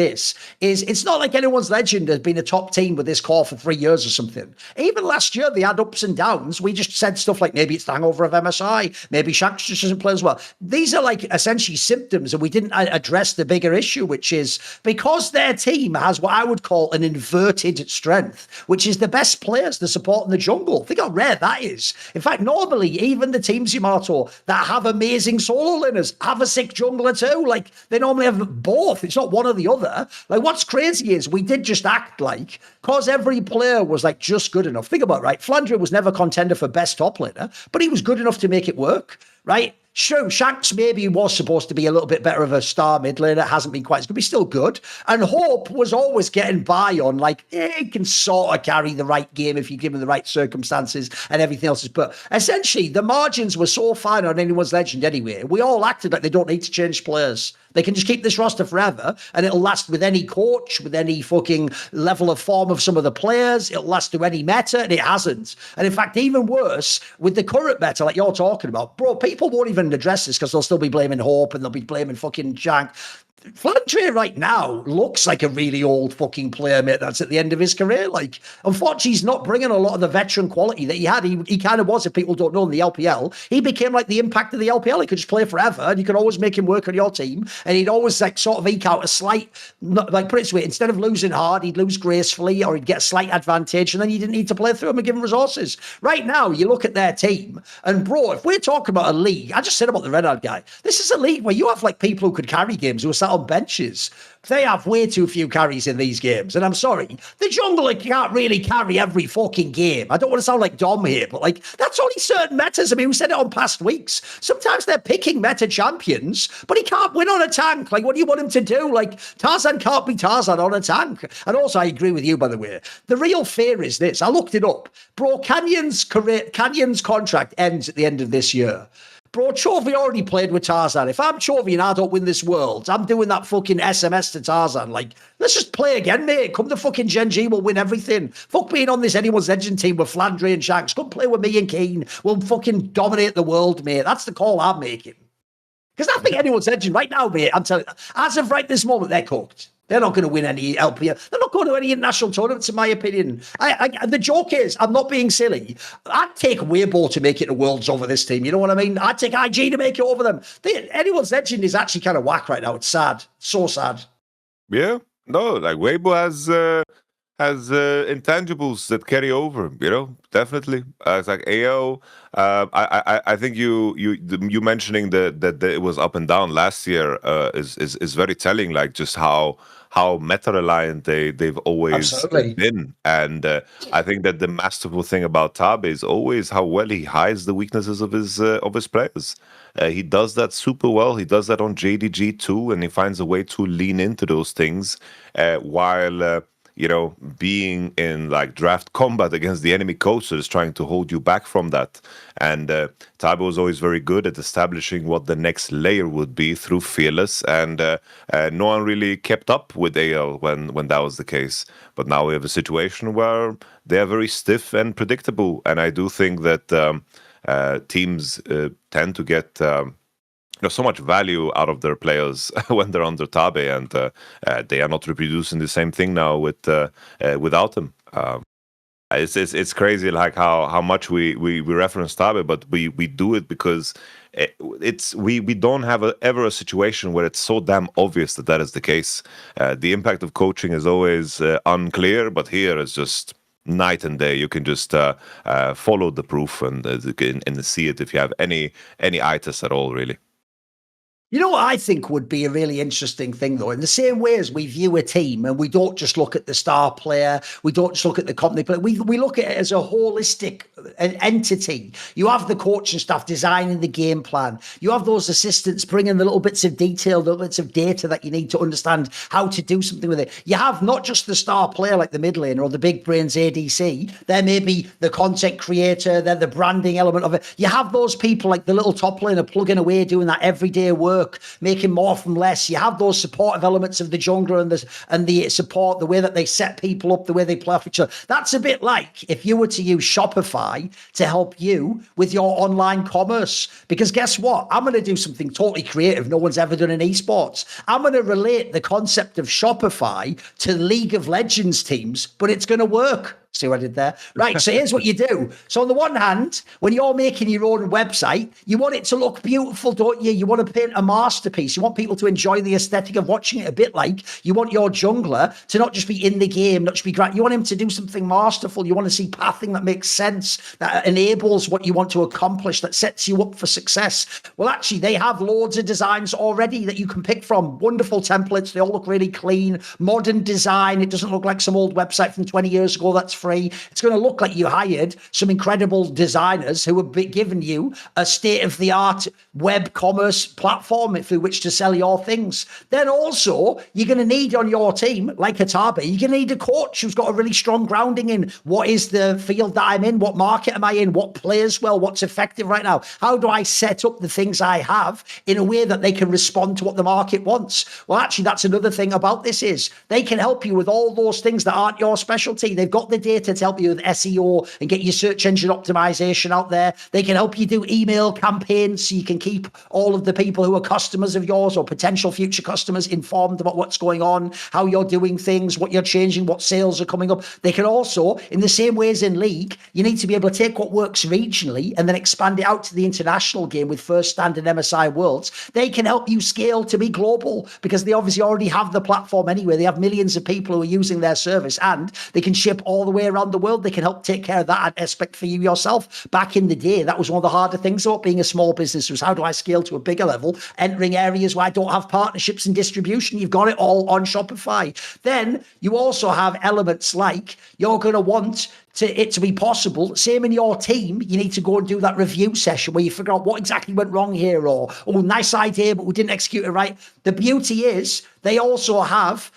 Speaker 1: it's not like anyone's legend has been a top team with this core for 3 years or something. Even last year, they had ups and downs. We just said stuff like maybe it's the hangover of MSI, maybe Shanks just doesn't play as well. These are like essentially symptoms, and we didn't address the bigger issue, which is because their team has what I would call an inverted strength, which is the best players to support in the jungle. Think how rare that is. In fact, normally, even the teams, Yamato, that have amazing solo laners have a sick jungler too. Like, they normally have both. It's not one or the other. Like, what's crazy is we did just act like, because every player was like just good enough. Think about it, right? Flandre was never contender for best top laner, but he was good enough to make it work, right? Sure, Shanks maybe was supposed to be a little bit better of a star mid laner. Hasn't been quite as good, but he's still good. And Hope was always getting by on like, he can sort of carry the right game if you give him the right circumstances and everything else. But essentially, the margins were so fine on anyone's legend anyway. We all acted like they don't need to change players. They can just keep this roster forever and it'll last with any coach, with any fucking level of form of some of the players. It'll last through any meta, and it hasn't. And in fact, even worse, with the current meta like you're talking about, bro, people won't even address this because they'll still be blaming Hope and they'll be blaming fucking Shank. Flandre right now looks like a really old fucking player, mate, that's at the end of his career. Like, unfortunately, he's not bringing a lot of the veteran quality that he had. He kind of was, if people don't know, in the LPL. He became like the impact of the LPL. He could just play forever and you could always make him work on your team. And he'd always like sort of eke out a slight, like put it this way, instead of losing hard, he'd lose gracefully or he'd get a slight advantage and then you didn't need to play through him and give him resources. Right now, you look at their team and bro, if we're talking about a league, I just said about the Red-Eyed guy, this is a league where you have like people who could carry games who are sat on benches. They have way too few carries in these games. And I'm sorry, the jungler can't really carry every fucking game. I don't want to sound like Dom here, but like, that's only certain metas. I mean, we said it on past weeks. Sometimes they're picking meta champions, but he can't win on a tank. Like, what do you want him to do? Like, Tarzan can't be Tarzan on a tank. And also, I agree with you, by the way. The real fear is this. I looked it up. Bro, Canyon's contract ends at the end of this year. Bro, Chovy already played with Tarzan. If I'm Chovy and I don't win this Worlds, I'm doing that fucking SMS to Tarzan. Like, let's just play again, mate. Come to fucking Gen.G, we'll win everything. Fuck being on this anyone's legend team with Flandre and Shanks. Come play with me and Keen. We'll fucking dominate the world, mate. That's the call I'm making. Because I think anyone's legend right now, mate, I'm telling you, as of right this moment, they're cooked. They're not going to win any LPL. They're not going to any international tournaments, in my opinion. The joke is, I'm not being silly. I'd take Weibo to make it to Worlds over this team. You know what I mean? I'd take IG to make it over them. Anyone's legend is actually kind of whack right now. It's sad. So sad.
Speaker 2: Yeah. No, like Weibo has intangibles that carry over, you know, definitely. It's like AO. I think you mentioning that it was up and down last year is very telling. Like just how meta reliant they've always been, and I think that the masterful thing about Tabe is always how well he hides the weaknesses of his players. He does that super well. He does that on JDG too, and he finds a way to lean into those things while. Being in like draft combat against the enemy coaches, trying to hold you back from that. And Taibo was always very good at establishing what the next layer would be through Fearless, and no one really kept up with AL when that was the case. But now we have a situation where they are very stiff and predictable, and I do think that teams tend to get so much value out of their players when they're under Tabe, and they are not reproducing the same thing now without them. It's crazy, like how much we reference Tabe, but we do it because we don't have ever a situation where it's so damn obvious that is the case. The impact of coaching is always unclear, but here it's just night and day. You can just follow the proof and see it if you have any eye test at all, really.
Speaker 1: You know what I think would be a really interesting thing, though? In the same way as we view a team and we don't just look at the star player, we don't just look at the company player, we look at it as a holistic entity. You have the coaching staff designing the game plan. You have those assistants bringing the little bits of detail, the little bits of data that you need to understand how to do something with it. You have not just the star player like the mid laner or the big brains ADC. There may be the content creator, they're the branding element of it. You have those people like the little top laner plugging away, doing that everyday work work, making more from less. You have those supportive elements of the jungler and the support, the way that they set people up, the way they play off each other. That's a bit like if you were to use Shopify to help you with your online commerce. Because guess what? I'm going to do something totally creative no one's ever done in esports. I'm going to relate the concept of Shopify to League of Legends teams, but it's going to work. See what I did there? Right, so here's what you do. So on the one hand, when you're making your own website, you want it to look beautiful, don't you? You want to paint a masterpiece. You want people to enjoy the aesthetic of watching it, a bit like you want your jungler to not just be in the game, not just be great. You want him to do something masterful. You want to see pathing that makes sense, that enables what you want to accomplish, that sets you up for success. Well, actually, they have loads of designs already that you can pick from. Wonderful templates. They all look really clean, modern design. It doesn't look like some old website from 20 years ago that's free. It's going to look like you hired some incredible designers who have giving you a state-of-the-art web commerce platform through which to sell your things. Then also, you're going to need on your team, like Atabe, you're going to need a coach who's got a really strong grounding in what is the field that I'm in, what market am I in, what plays well, what's effective right now, how do I set up the things I have in a way that they can respond to what the market wants. Well, actually, that's another thing about this is they can help you with all those things that aren't your specialty. They've got the data to help you with SEO and get your search engine optimization out there. They can help you do email campaigns so you can keep all of the people who are customers of yours or potential future customers informed about what's going on, how you're doing things, what you're changing, what sales are coming up. They can also, in the same way as in League, you need to be able to take what works regionally and then expand it out to the international game with First Stand and MSI Worlds. They can help you scale to be global because they obviously already have the platform anyway. They have millions of people who are using their service and they can ship all the way around the world. They can help take care of that aspect for you yourself. Back in the day, that was one of the harder things about being a small business was how do I scale to a bigger level, entering areas where I don't have partnerships and distribution. You've got it all on Shopify. Then you also have elements like you're going to want it to be possible. Same in your team, you need to go and do that review session where you figure out what exactly went wrong here or, oh, nice idea, but we didn't execute it right. The beauty is they also have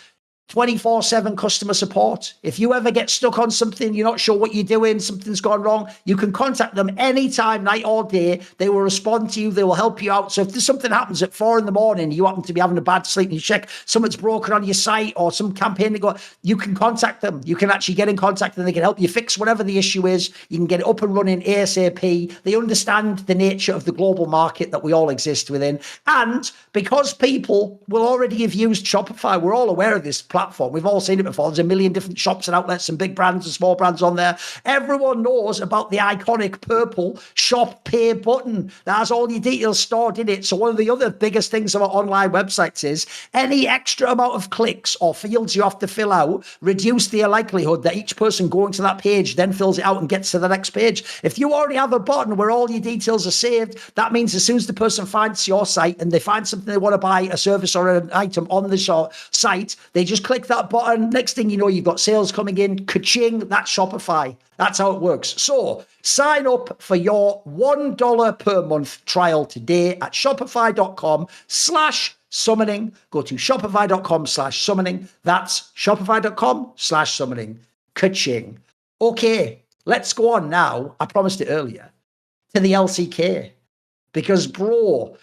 Speaker 1: 24/7 customer support. If you ever get stuck on something, you're not sure what you're doing, something's gone wrong, you can contact them anytime, night or day. They will respond to you. They will help you out. So if there's something happens at 4 a.m, you happen to be having a bad sleep and you check something's broken on your site or some campaign, you can contact them. You can actually get in contact and they can help you fix whatever the issue is. You can get it up and running ASAP. They understand the nature of the global market that we all exist within. And because people will already have used Shopify, we're all aware of this platform. We've all seen it before. There's a million different shops and outlets and big brands and small brands on there. Everyone knows about the iconic purple shop pay button that has all your details stored in it. So one of the other biggest things about online websites is any extra amount of clicks or fields you have to fill out reduce the likelihood that each person going to that page then fills it out and gets to the next page. If you already have a button where all your details are saved, that means as soon as the person finds your site and they find something they want to buy, a service or an item on the site, they just click that button. Next thing you know, you've got sales coming in. Ka-ching, that's Shopify. That's how it works. So sign up for your $1 per month trial today at shopify.com/summoning. Go to shopify.com/summoning. That's shopify.com/summoning. Ka-ching. Okay, let's go on now. I promised it earlier to the LCK because, bro,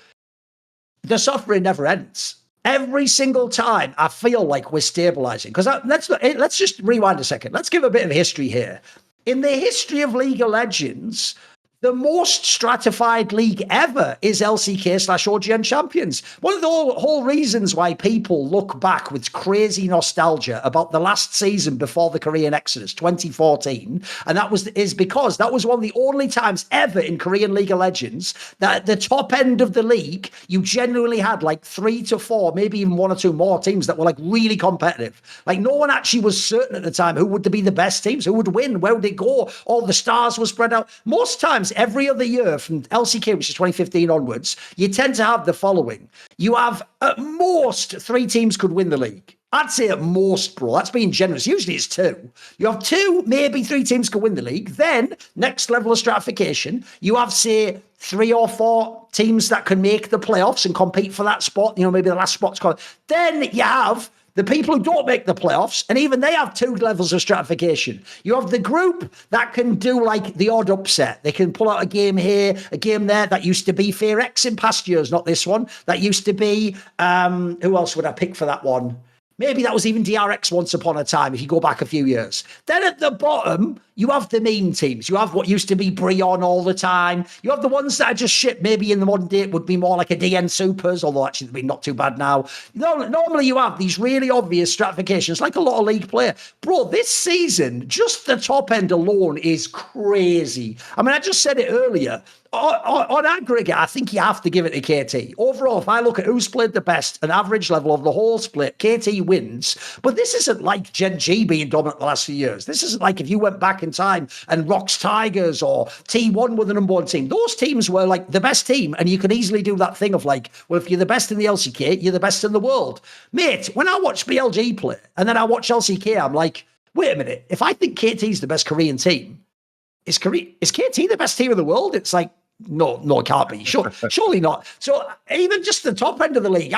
Speaker 1: the suffering never ends. Every single time I feel like we're stabilizing, because let's just rewind a second. Let's give a bit of history here. In the history of League of Legends, the most stratified league ever is LCK/OGN Champions. One of the whole reasons why people look back with crazy nostalgia about the last season before the Korean Exodus, 2014, and is because that was one of the only times ever in Korean League of Legends that at the top end of the league, you genuinely had like 3 to 4, maybe even 1 or 2 more teams that were like really competitive. Like no one actually was certain at the time who would be the best teams, who would win, where would they go? All the stars were spread out. Most times, every other year from LCK, which is 2015 onwards, you tend to have the following. You have at most 3 teams could win the league. I'd say at most, bro. That's being generous. Usually it's 2. You have 2, maybe 3 teams could win the league. Then, next level of stratification, you have, say, 3 or 4 teams that can make the playoffs and compete for that spot. You know, maybe the last spot's called. Then you have the people who don't make the playoffs, and even they have two levels of stratification. You have the group that can do like the odd upset. They can pull out a game here, a game there. That used to be FlyQuest in past years, not this one. That used to be, who else would I pick for that one? Maybe that was even DRX once upon a time, if you go back a few years. Then at the bottom, you have the mean teams. You have what used to be Brion all the time. You have the ones that are just shit. Maybe in the modern day, it would be more like a DN Supers, although actually they've been not too bad now. Normally, you have these really obvious stratifications, like a lot of league player. Bro, this season, just the top end alone is crazy. I mean, I just said it earlier. On aggregate, I think you have to give it to KT. Overall, if I look at who's played the best, an average level of the whole split, KT wins. But this isn't like Gen.G being dominant the last few years. This isn't like if you went back in time and Rocks Tigers or T1 were the number one team. Those teams were like the best team, and you can easily do that thing of like, well, if you're the best in the LCK, you're the best in the world. Mate, when I watch BLG play and then I watch LCK, I'm like, wait a minute. If I think KT's the best Korean team, is KT the best team in the world? It's like, no, it can't be. Surely not. So even just the top end of the league,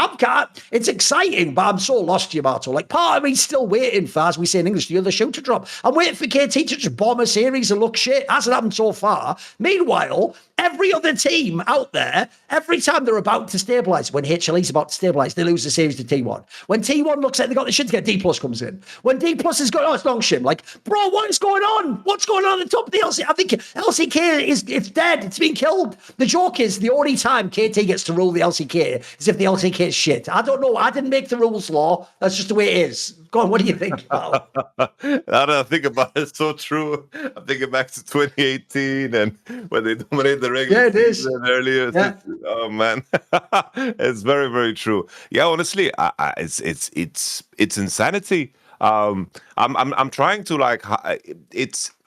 Speaker 1: it's exciting, but I'm so lost, Yamato. Like, part of me's still waiting for, as we say in English, the other shoe to drop. I'm waiting for KT to just bomb a series and look shit. Hasn't happened so far. Meanwhile, every other team out there, every time they're about to stabilize, when HLE's about to stabilize, they lose the series to T1. When T1 looks like they got the shit to get, D Plus comes in. When D Plus is going, oh, it's long shim. Like, bro, what is going on? What's going on at the top of the LCK? I think LCK it's dead. It's been killed. The joke is the only time KT gets to rule the LCK is if the LCK is shit. I don't know. I didn't make the rules law. That's just the way it is. Go on, what do you think?
Speaker 2: Now that I think about it, it's so true. I'm thinking back to 2018 and when they dominated the regular season earlier.
Speaker 1: Yeah.
Speaker 2: Oh man, it's very, very true. Yeah, honestly, it's insanity. I'm trying to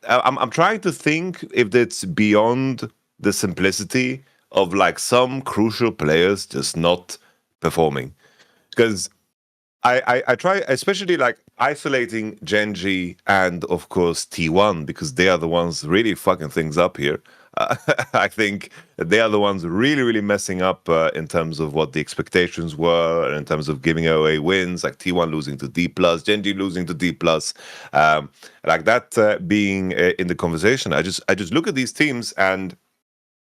Speaker 2: I'm trying to think if it's beyond the simplicity of like some crucial players just not performing, because I try, especially like isolating Gen.G and of course T1, because they are the ones really fucking things up here. I think they are the ones really, really messing up in terms of what the expectations were, and in terms of giving away wins, like T1 losing to D+, Gen.G losing to D+. Like that being in the conversation, I just look at these teams and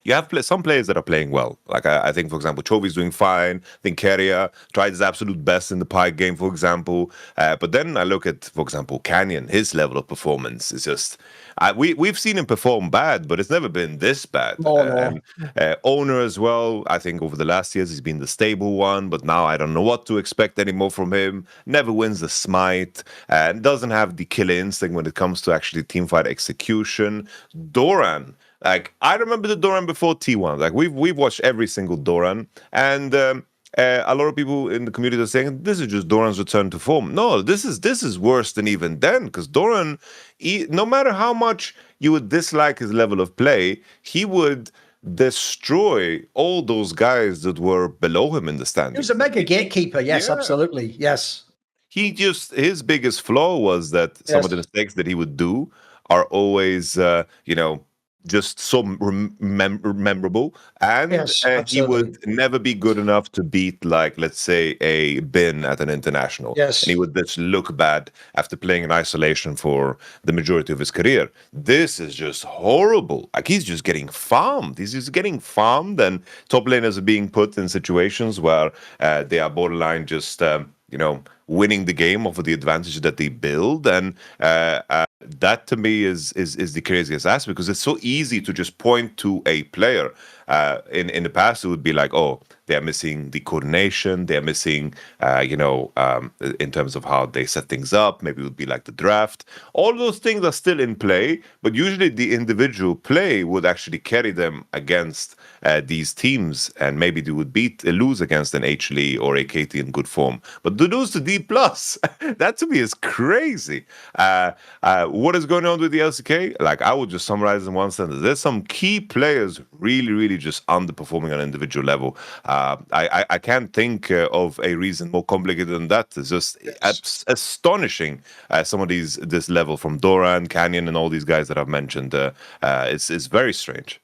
Speaker 2: you have some players that are playing well. Like I think, for example, Chovy's doing fine. I think Keria tried his absolute best in the Pike game, for example. But then I look at, for example, Canyon. His level of performance is just... we've seen him perform bad, but it's never been this bad.
Speaker 1: No.
Speaker 2: Owner as well, I think over the last years, he's been the stable one, but now I don't know what to expect anymore from him. Never wins the smite, and doesn't have the killer instinct when it comes to actually teamfight execution. Doran... Like, I remember the Doran before T1. Like, we've watched every single Doran, and a lot of people in the community are saying this is just Doran's return to form. No, this is worse than even then, because Doran, no matter how much you would dislike his level of play, he would destroy all those guys that were below him in the standings.
Speaker 1: He was a mega gatekeeper. Yes, yeah. Absolutely. Yes.
Speaker 2: His biggest flaw was that some of the mistakes that he would do are always, just so memorable, and he would never be good enough to beat, like, let's say, a Bin at an international.
Speaker 1: Yes.
Speaker 2: And he would just look bad after playing in isolation for the majority of his career. This is just horrible. Like, he's just getting farmed. He's just getting farmed, and top laners are being put in situations where they are borderline just, winning the game off of the advantage that they build, and that to me is the craziest aspect, because it's so easy to just point to a player. In the past, it would be like, oh, they're missing the coordination, they're missing, in terms of how they set things up. Maybe it would be like the draft. All those things are still in play, but usually the individual play would actually carry them against these teams, and maybe they would lose against an HLE or a KT in good form. But to lose to D+, that to me is crazy. What is going on with the LCK? Like, I would just summarize in one sentence. There's some key players really, really just underperforming on an individual level. I can't think of a reason more complicated than that. It's just astonishing. Some of this level from Doran, Canyon, and all these guys that I've mentioned. It's very strange.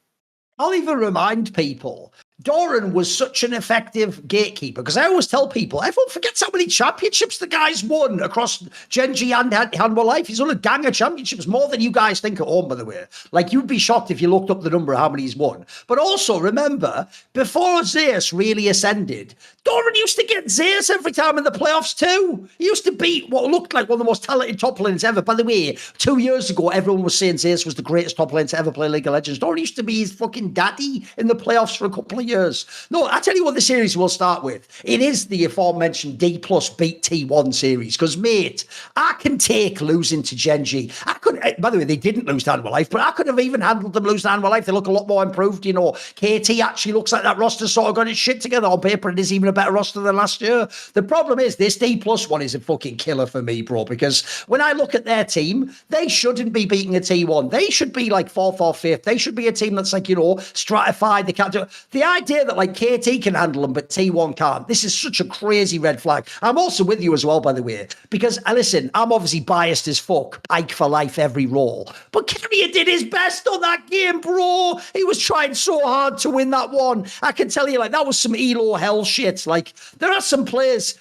Speaker 1: I'll even remind people, Thorin was such an effective gatekeeper, because I always tell people, everyone forgets how many championships the guy's won across Gen.G and Handball Life. He's won a gang of championships, more than you guys think at home, by the way. Like, you'd be shocked if you looked up the number of how many he's won. But also, remember, before Zeus really ascended, Thorin used to get Zeus every time in the playoffs too. He used to beat what looked like one of the most talented top lanes ever. By the way, 2 years ago, everyone was saying Zeus was the greatest top lane to ever play League of Legends. Thorin used to be his fucking daddy in the playoffs for a couple of years. No, I tell you what the series will start with. It is the aforementioned D+ beat T1 series. Because, mate, I can take losing to Gen.G. I could, by the way, they didn't lose to Handball Life, but I could have even handled them losing to Handball Life. They look a lot more improved, you know. KT actually looks like that roster sort of got its shit together on paper and is even a better roster than last year. The problem is this D+ one is a fucking killer for me, bro, because when I look at their team, they shouldn't be beating a T1. They should be like 4th or 5th. They should be a team that's like, you know, stratified. They can't do it. The idea that like KT can handle them, but T1 can't. This is such a crazy red flag. I'm also with you as well, by the way, because listen, I'm obviously biased as fuck. Pike for life, every role. But Carrier did his best on that game, bro. He was trying so hard to win that one. I can tell you, like, that was some Elo hell shit. Like, there are some players.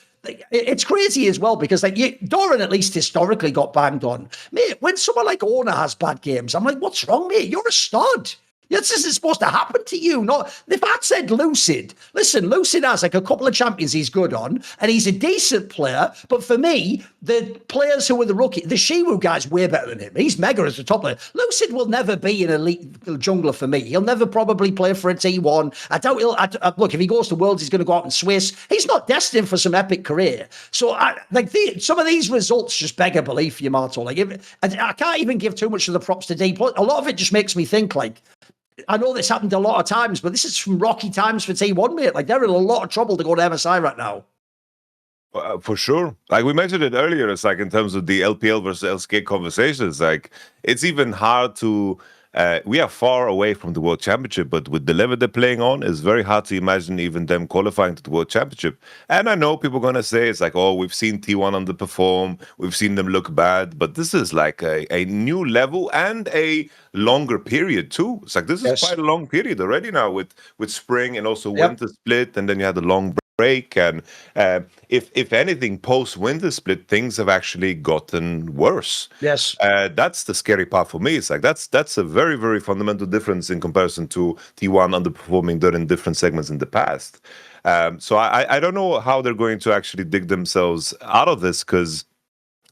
Speaker 1: It's crazy as well, because like Thorin at least historically got banged on. Mate, when someone like Ona has bad games, I'm like, what's wrong, mate? You're a stud. This isn't supposed to happen to you. Not if I'd said Lucid. Listen, Lucid has like a couple of champions he's good on, and he's a decent player. But for me, the players who were the rookie, the Shiwu guy's way better than him. He's mega as a top player. Lucid will never be an elite jungler for me. He'll never probably play for a T1. I doubt he'll. Look, if he goes to Worlds, he's going to go out and Swiss. He's not destined for some epic career. So, some of these results just beg a belief, Yamato. Like, I can't even give too much of the props to D+. A lot of it just makes me think like, I know this happened a lot of times, but this is from rocky times for T1, mate. Like, they're in a lot of trouble to go to MSI right now.
Speaker 2: For sure. Like we mentioned it earlier, it's like in terms of the LPL versus LCK conversations, like it's even hard to, we are far away from the World Championship, but with the level they're playing on, it's very hard to imagine even them qualifying to the World Championship. And I know people are going to say, it's like, oh, we've seen T1 underperform, we've seen them look bad, but this is like a new level and a longer period too. It's like, this is quite a long period already now with spring and also winter split, and then you had the long break, and if anything, post-winter split, things have actually gotten worse.
Speaker 1: Yes.
Speaker 2: That's the scary part for me. It's like that's a very, very fundamental difference in comparison to T1 underperforming during different segments in the past. So I don't know how they're going to actually dig themselves out of this, because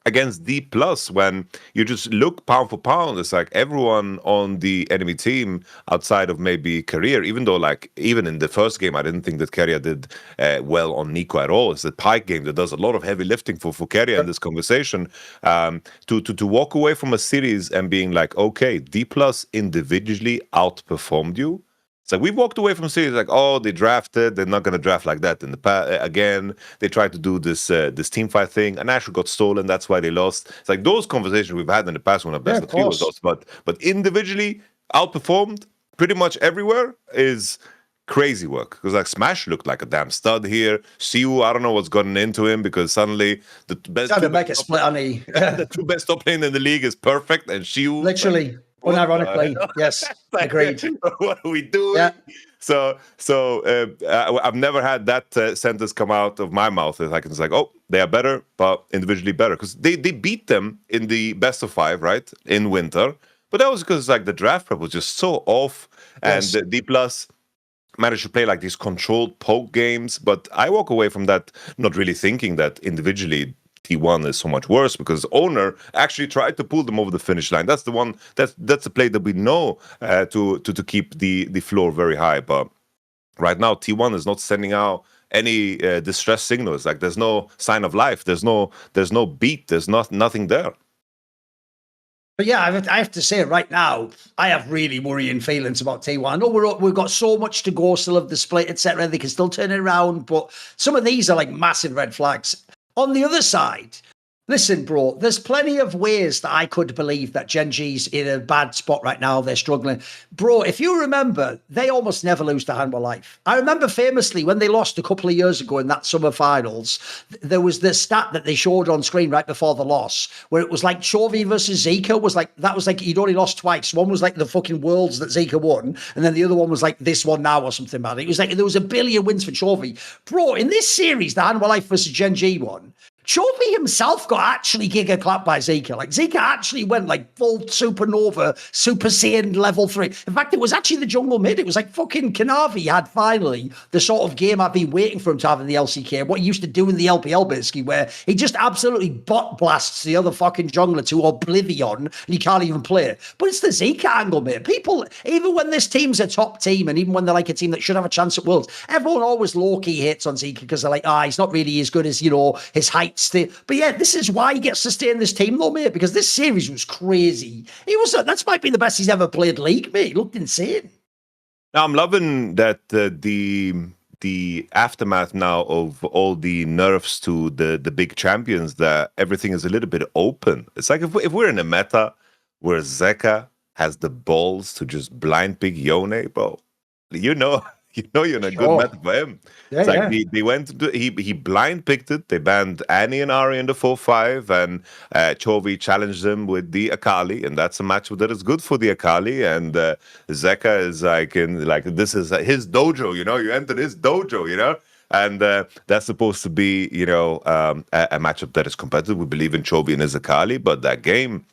Speaker 2: against D+, when you just look pound for pound, it's like everyone on the enemy team outside of maybe Career, even though like even in the first game, I didn't think that Career did well on Nico at all. It's the Pike game that does a lot of heavy lifting for Career in this conversation. To walk away from a series and being like, okay, D+ individually outperformed you. It's like we've walked away from series like, oh, they drafted, they're not going to draft like that in the past. Again, they tried to do this team fight thing, and Asher got stolen, that's why they lost. It's like those conversations we've had in the past when our best of few was lost, but individually outperformed pretty much everywhere is crazy work. Because like Smash looked like a damn stud here. Siu, I don't know what's gotten into him, because suddenly the best
Speaker 1: to make it split on
Speaker 2: the two best top lane in the league is perfect, and Siu
Speaker 1: literally.
Speaker 2: Like,
Speaker 1: unironically, yes, agreed.
Speaker 2: What are we doing?
Speaker 1: Yeah.
Speaker 2: So I've never had that sentence come out of my mouth. It's like, oh, they are better, but individually better, because they beat them in the best of 5, right, in winter. But that was because like the draft prep was just so off, and the D+ managed to play like these controlled poke games. But I walk away from that not really thinking that individually T1 is so much worse, because Owner actually tried to pull them over the finish line. That's the one. That's the play that we know to keep the floor very high. But right now, T1 is not sending out any distress signals. Like there's no sign of life. There's no beat. There's nothing there.
Speaker 1: But yeah, I have to say right now, I have really worrying feelings about T1. I know we've got so much to go, still have the split, etc. They can still turn it around, but some of these are like massive red flags. On the other side, Listen, bro, there's plenty of ways that I could believe that Gen.G's in a bad spot right now. They're struggling. Bro, if you remember, they almost never lose to Hanwha Life. I remember famously when they lost a couple of years ago in that summer finals, there was this stat that they showed on screen right before the loss, where it was like Chovy versus Zika was like, that was like, he'd only lost twice. One was like the fucking Worlds that Zika won, and then the other one was like this one now or something, man. It was like, there was a billion wins for Chovy. Bro, in this series, the Hanwha Life versus Gen.G one, Chovy himself got actually giga clapped by Zika. Like, Zika actually went like full supernova, Super Saiyan level 3. In fact, it was actually the jungle mid. It was like fucking Kanavi had finally the sort of game I've been waiting for him to have in the LCK, what he used to do in the LPL basically, where he just absolutely bot blasts the other fucking jungler to oblivion and you can't even play it. But it's the Zika angle, mate. People, even when this team's a top team and even when they're like a team that should have a chance at Worlds, everyone always low-key hates on Zika because they're like, he's not really as good as, you know, his height. But yeah, this is why he gets to stay in this team though, mate, because this series was crazy. That might be the best he's ever played League, mate. He looked insane.
Speaker 2: Now I'm loving that the aftermath now of all the nerfs to the big champions, that everything is a little bit open. It's like if we're in a meta where Zeka has the balls to just blind pick Yone, bro, you know you're in a good meta for him.
Speaker 1: Yeah,
Speaker 2: it's like they went to he blind picked it. They banned Annie and Ari in the 4-5, and Chovy challenged them with the Akali, and that's a match that is good for the Akali. And Zeka is like this is his dojo, you know. You enter his dojo, you know. And that's supposed to be, you know, a matchup that is competitive. We believe in Chovy and his Akali, but that game,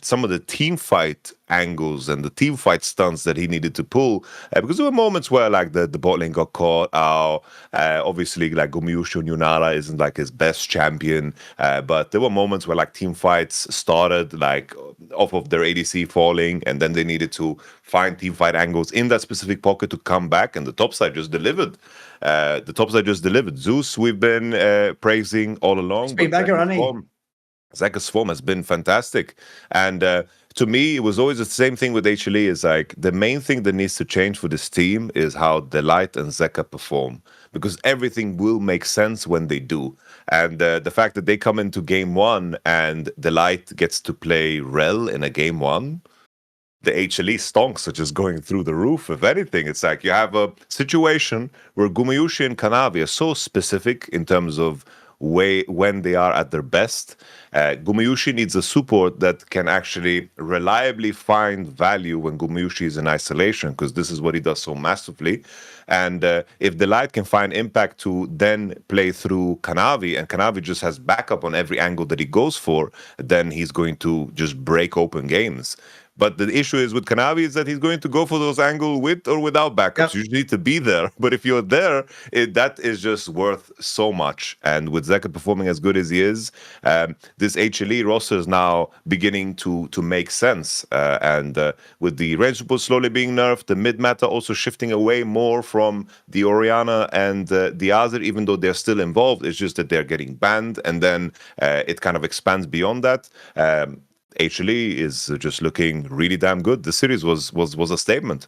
Speaker 2: some of the team fight angles and the team fight stunts that he needed to pull, because there were moments where like the bot lane got caught out. Obviously, like Gumayushi Yunara isn't like his best champion, but there were moments where like team fights started like off of their ADC falling, and then they needed to find team fight angles in that specific pocket to come back, and the top side just delivered. Zeus, we've been praising all along.
Speaker 1: It's been better, hasn't he?
Speaker 2: Zeka's form has been fantastic. And to me, it was always the same thing with HLE. Is like the main thing that needs to change for this team is how Delight and Zeka perform, because everything will make sense when they do. And the fact that they come into game one and Delight gets to play Rel in a game one, the HLE stonks are just going through the roof. If anything, it's like you have a situation where Gumayushi and Kanavi are so specific in terms of when they are at their best. Gumayushi needs a support that can actually reliably find value when Gumayushi is in isolation, because this is what he does so massively. And if Delight can find impact to then play through Kanavi, and Kanavi just has backup on every angle that he goes for, then he's going to just break open games. But the issue is with Kanavi is that he's going to go for those angles with or without backups. Yep. You need to be there. But if you're there, that is just worth so much. And with Zeka performing as good as he is, this HLE roster is now beginning to make sense. And with the range support slowly being nerfed, the mid-meta also shifting away more from the Orianna and the Azir, even though they're still involved. It's just that they're getting banned. And then it kind of expands beyond that. HLE is just looking really damn good. The series was a statement.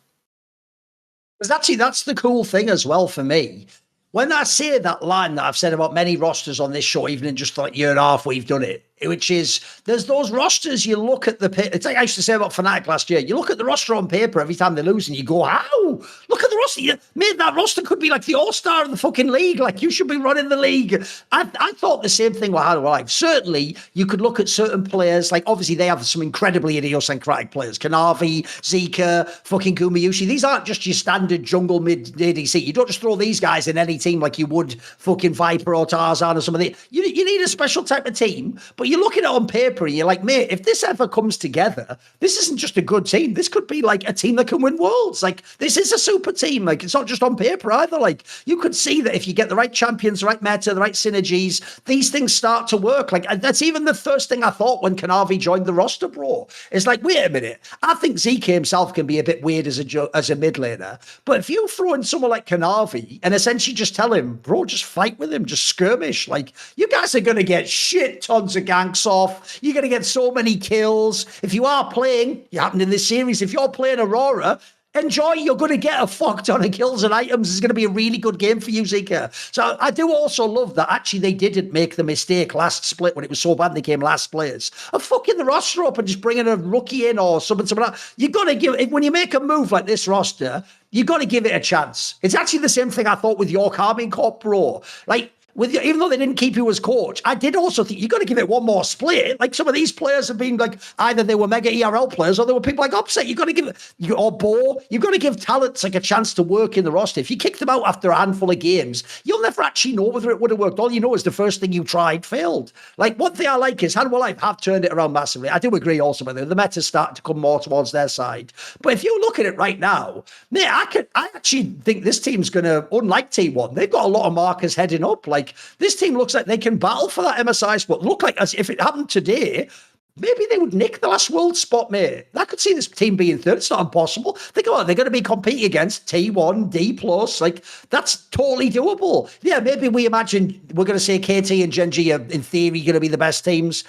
Speaker 1: Because actually, that's the cool thing as well for me. When I say that line that I've said about many rosters on this show, even in just like a year and a half we've done it, which is there's those rosters you look at it's like I used to say about Fnatic last year. You look at the roster on paper every time they lose and you go, how? Look at the roster. Mate, that roster could be like the all-star of the fucking league. Like you should be running the league. I thought the same thing with Hanwha Life. Certainly you could look at certain players, like obviously they have some incredibly idiosyncratic players. Kanavi, Zika, fucking Gumayushi. These aren't just your standard jungle mid ADC. You don't just throw these guys in any team like you would fucking Viper or Tarzan or something. You need a special type of team, but you look at it on paper and you're like, mate, if this ever comes together, this isn't just a good team. This could be like a team that can win Worlds. Like this is a super team. Like it's not just on paper either. Like you could see that if you get the right champions, the right meta, the right synergies, these things start to work. Like that's even the first thing I thought when Kanavi joined the roster, bro. It's like, wait a minute. I think ZK himself can be a bit weird as a mid laner. But if you throw in someone like Kanavi and essentially just tell him, bro, just fight with him, just skirmish. Like you guys are going to get shit tons of ganks off. You're going to get so many kills. If you are playing, it happened in this series, if you're playing Aurora, enjoy. You're going to get a fuck ton of kills and items. It's going to be a really good game for you, Zika. So I do also love that actually they didn't make the mistake last split when it was so bad they came last players of fucking the roster up and just bringing a rookie in or something like that. You got to give it, when you make a move like this roster, you got to give it a chance. It's actually the same thing I thought with York Army Corp, bro. Like, even though they didn't keep you as coach, I did also think you got to give it one more split. Like some of these players have been like either they were mega ERL players or they were people like Upset. You got to give or Bo. You got to give talents like a chance to work in the roster. If you kick them out after a handful of games, you'll never actually know whether it would have worked. All you know is the first thing you tried failed. Like one thing I like is Hanwha Life have turned it around massively. I do agree also with it. The meta's starting to come more towards their side. But if you look at it right now, mate, I actually think this team's going to, unlike T1, they've got a lot of markers heading up. Like this team looks like they can battle for that MSI spot. Look like as if it happened today, maybe they would nick the last world spot, mate. I could see this team being third. It's not impossible. Think about it. They're going to be competing against T1, D+. Like, that's totally doable. Yeah, maybe we imagine we're going to say KT and Gen.G are, in theory, going to be the best teams.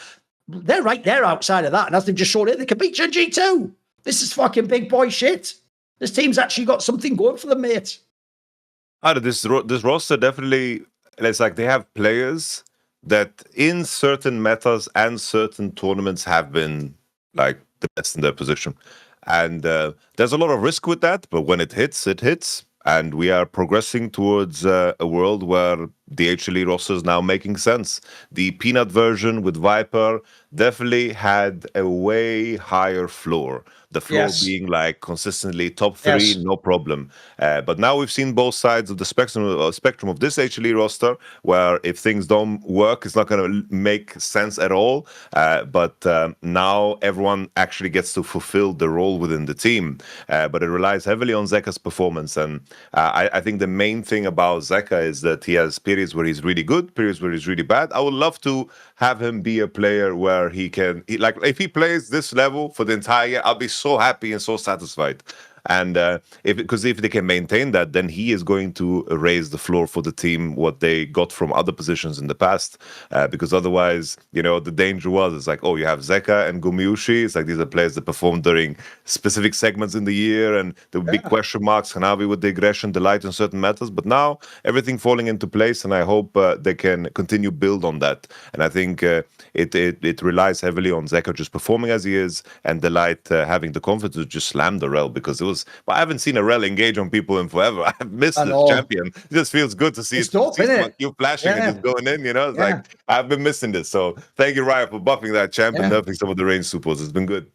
Speaker 1: They're right there outside of that. And as they've just shown it, they can beat Gen.G too. This is fucking big boy shit. This team's actually got something going for them, mate.
Speaker 2: This roster definitely... It's like they have players that in certain metas and certain tournaments have been like the best in their position. And there's a lot of risk with that, but when it hits, it hits. And we are progressing towards a world where the HLE roster is now making sense. The Peanut version with Viper definitely had a way higher floor. The floor being like consistently top 3, no problem. But now we've seen both sides of the spectrum of this HLE roster, where if things don't work, it's not going to make sense at all. But now everyone actually gets to fulfill the role within the team. But it relies heavily on Zeka's performance. And I think the main thing about Zeka is that he has periods where he's really good, periods where he's really bad. I would love to have him be a player where he can, like, if he plays this level for the entire year, I'll be so happy and so satisfied. And if they can maintain that, then he is going to raise the floor for the team what they got from other positions in the past. Because otherwise, you know, the danger was it's like, oh, you have Zeka and Gumiushi. It's like these are players that perform during specific segments in the year, and there would be question marks. Hanavi with the aggression, delight in certain matters. But now everything falling into place, and I hope they can continue build on that. And I think it relies heavily on Zeka just performing as he is, and delight having the confidence to just slam the rel, because it was. But I haven't seen a rel engage on people in forever. I've missed this champion. It just feels good to see it. You flashing and just going in, you know? It's like, I've been missing this. So thank you, Riot, for buffing that champion, nerfing some of the range supers. It's been good.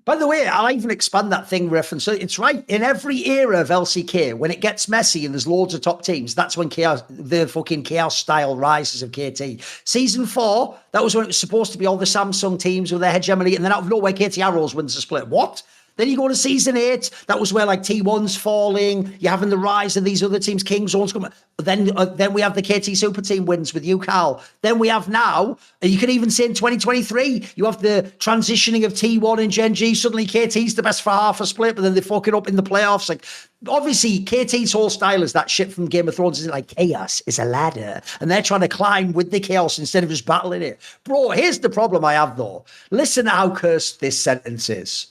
Speaker 1: By the way, I'll even expand that thing reference. So it's right. In every era of LCK, when it gets messy and there's loads of top teams, that's when the fucking chaos style rises of KT. Season 4, that was when it was supposed to be all the Samsung teams with their hegemony, and then out of nowhere, KT Arrows wins the split. What? Then you go to season 8. That was where like T1's falling. You're having the rise of these other teams. King Zone's coming. Then we have the KT Super Team wins with you, Cal. Then we have now, and you could even say in 2023, you have the transitioning of T1 and Gen.G. Suddenly KT's the best for half a split, but then they fuck it up in the playoffs. Like, obviously, KT's whole style is that shit from Game of Thrones. Is like chaos is a ladder, and they're trying to climb with the chaos instead of just battling it. Bro, here's the problem I have though. Listen to how cursed this sentence is.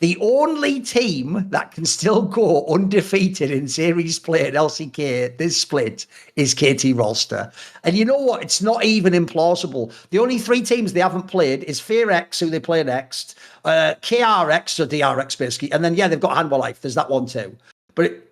Speaker 1: The only team that can still go undefeated in series play at LCK this split is KT Rolster. And you know what? It's not even implausible. The only 3 teams they haven't played is FearX, who they play next, KRX, or DRX basically, and then, they've got Hanwha Life. There's that one too. But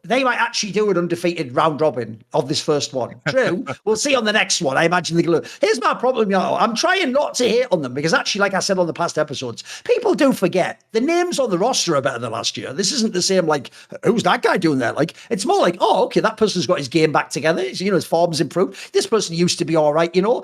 Speaker 1: they might actually do an undefeated round robin of this first one. True. We'll see on the next one. I imagine they're going to. Here's my problem, you know. I'm trying not to hate on them because actually, like I said on the past episodes, people do forget the names on the roster are better than last year. This isn't the same, like, who's that guy doing there? Like, it's more like, oh, okay, that person's got his game back together. You know, his form's improved. This person used to be all right, you know.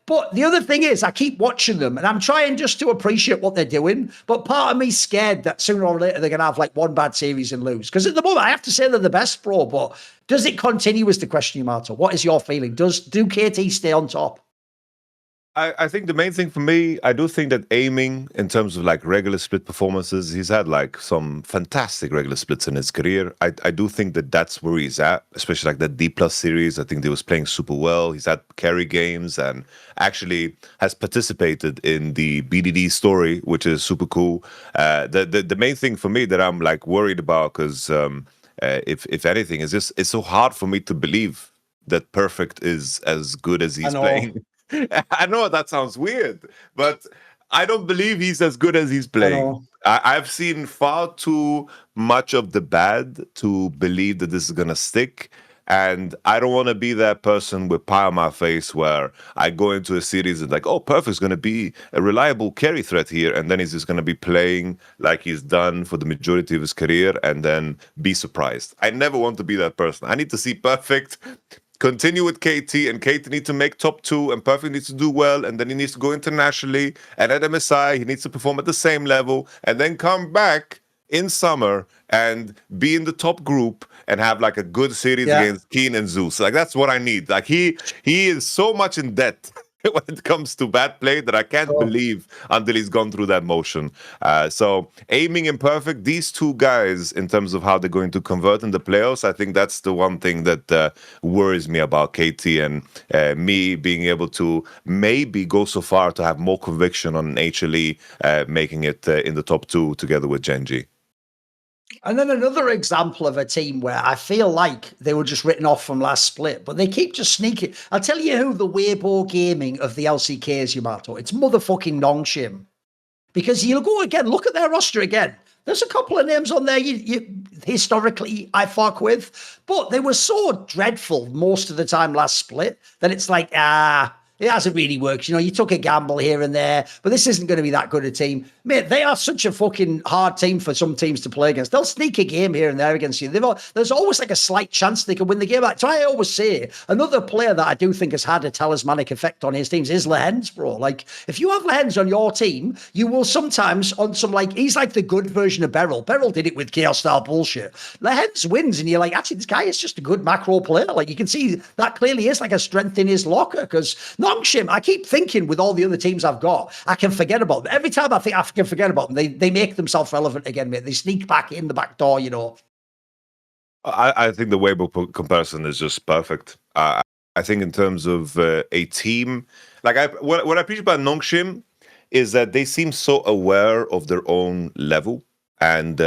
Speaker 1: But the other thing is, I keep watching them and I'm trying just to appreciate what they're doing. But part of me's scared that sooner or later they're going to have like one bad series and lose. Because at the moment, I have to say they're the best, bro. But does it continue is the question, Yamato. What is your feeling? Do KT stay on top?
Speaker 2: I think the main thing for me, I do think that aiming in terms of like regular split performances, he's had like some fantastic regular splits in his career. I do think that that's where he's at, especially like that D plus series. I think they was playing super well. He's had carry games and actually has participated in the BDD story, which is super cool. The main thing for me that I'm like worried about, because if anything, is just it's so hard for me to believe that Perfect is as good as he's playing. I know that sounds weird, but I don't believe he's as good as he's playing. I've seen far too much of the bad to believe that this is going to stick. And I don't want to be that person with pie on my face where I go into a series and like, oh, Perfect's going to be a reliable carry threat here. And then he's just going to be playing like he's done for the majority of his career and then be surprised. I never want to be that person. I need to see Perfect continue with KT, and KT needs to make top 2, and Perfect needs to do well, and then he needs to go internationally, and at MSI he needs to perform at the same level, and then come back in summer and be in the top group and have like a good series against Keen and Zeus. Like that's what I need. Like he is so much in debt when it comes to bad play that I can't believe until he's gone through that motion. So aiming and Perfect, these two guys, in terms of how they're going to convert in the playoffs, I think that's the one thing that worries me about KT and me being able to maybe go so far to have more conviction on HLE making it in the top 2 together with Gen.G.
Speaker 1: And then another example of a team where I feel like they were just written off from last split, but they keep just sneaking. I'll tell you who the Weibo gaming of the LCK is, Yamato. It's motherfucking Nongshim. Because you'll go again, look at their roster again. There's a couple of names on there you historically I fuck with, but they were so dreadful most of the time last split that it's like, it hasn't really worked. You know, you took a gamble here and there, but this isn't going to be that good a team. Mate, they are such a fucking hard team for some teams to play against. They'll sneak a game here and there against you. There's always like a slight chance they can win the game. That's why I always say another player that I do think has had a talismanic effect on his teams is Lehens, bro. Like, if you have Lehens on your team, you will sometimes on some, like, he's like the good version of Beryl. Beryl did it with chaos style bullshit. Lehens wins, and you're like, actually, this guy is just a good macro player. Like, you can see that clearly is like a strength in his locker, because Nongshim, I keep thinking with all the other teams I've got, I can forget about them. Every time I think I can forget about them, they make themselves relevant again, mate. They sneak back in the back door, you know.
Speaker 2: I think the Weibo comparison is just perfect. I think in terms of a team, like what I appreciate about Nongshim is that they seem so aware of their own level, and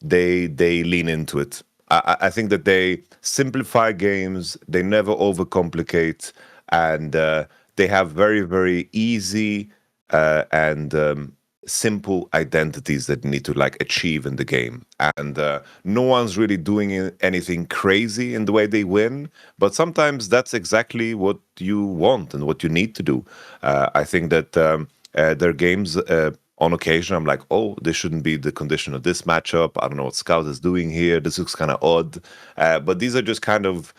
Speaker 2: they lean into it. I think that they simplify games, they never overcomplicate, and they have very, very easy and simple identities that you need to like achieve in the game. And no one's really doing anything crazy in the way they win, but sometimes that's exactly what you want and what you need to do. I think that their games, on occasion, I'm like, oh, this shouldn't be the condition of this matchup. I don't know what Scout is doing here. This looks kind of odd. But these are just kind of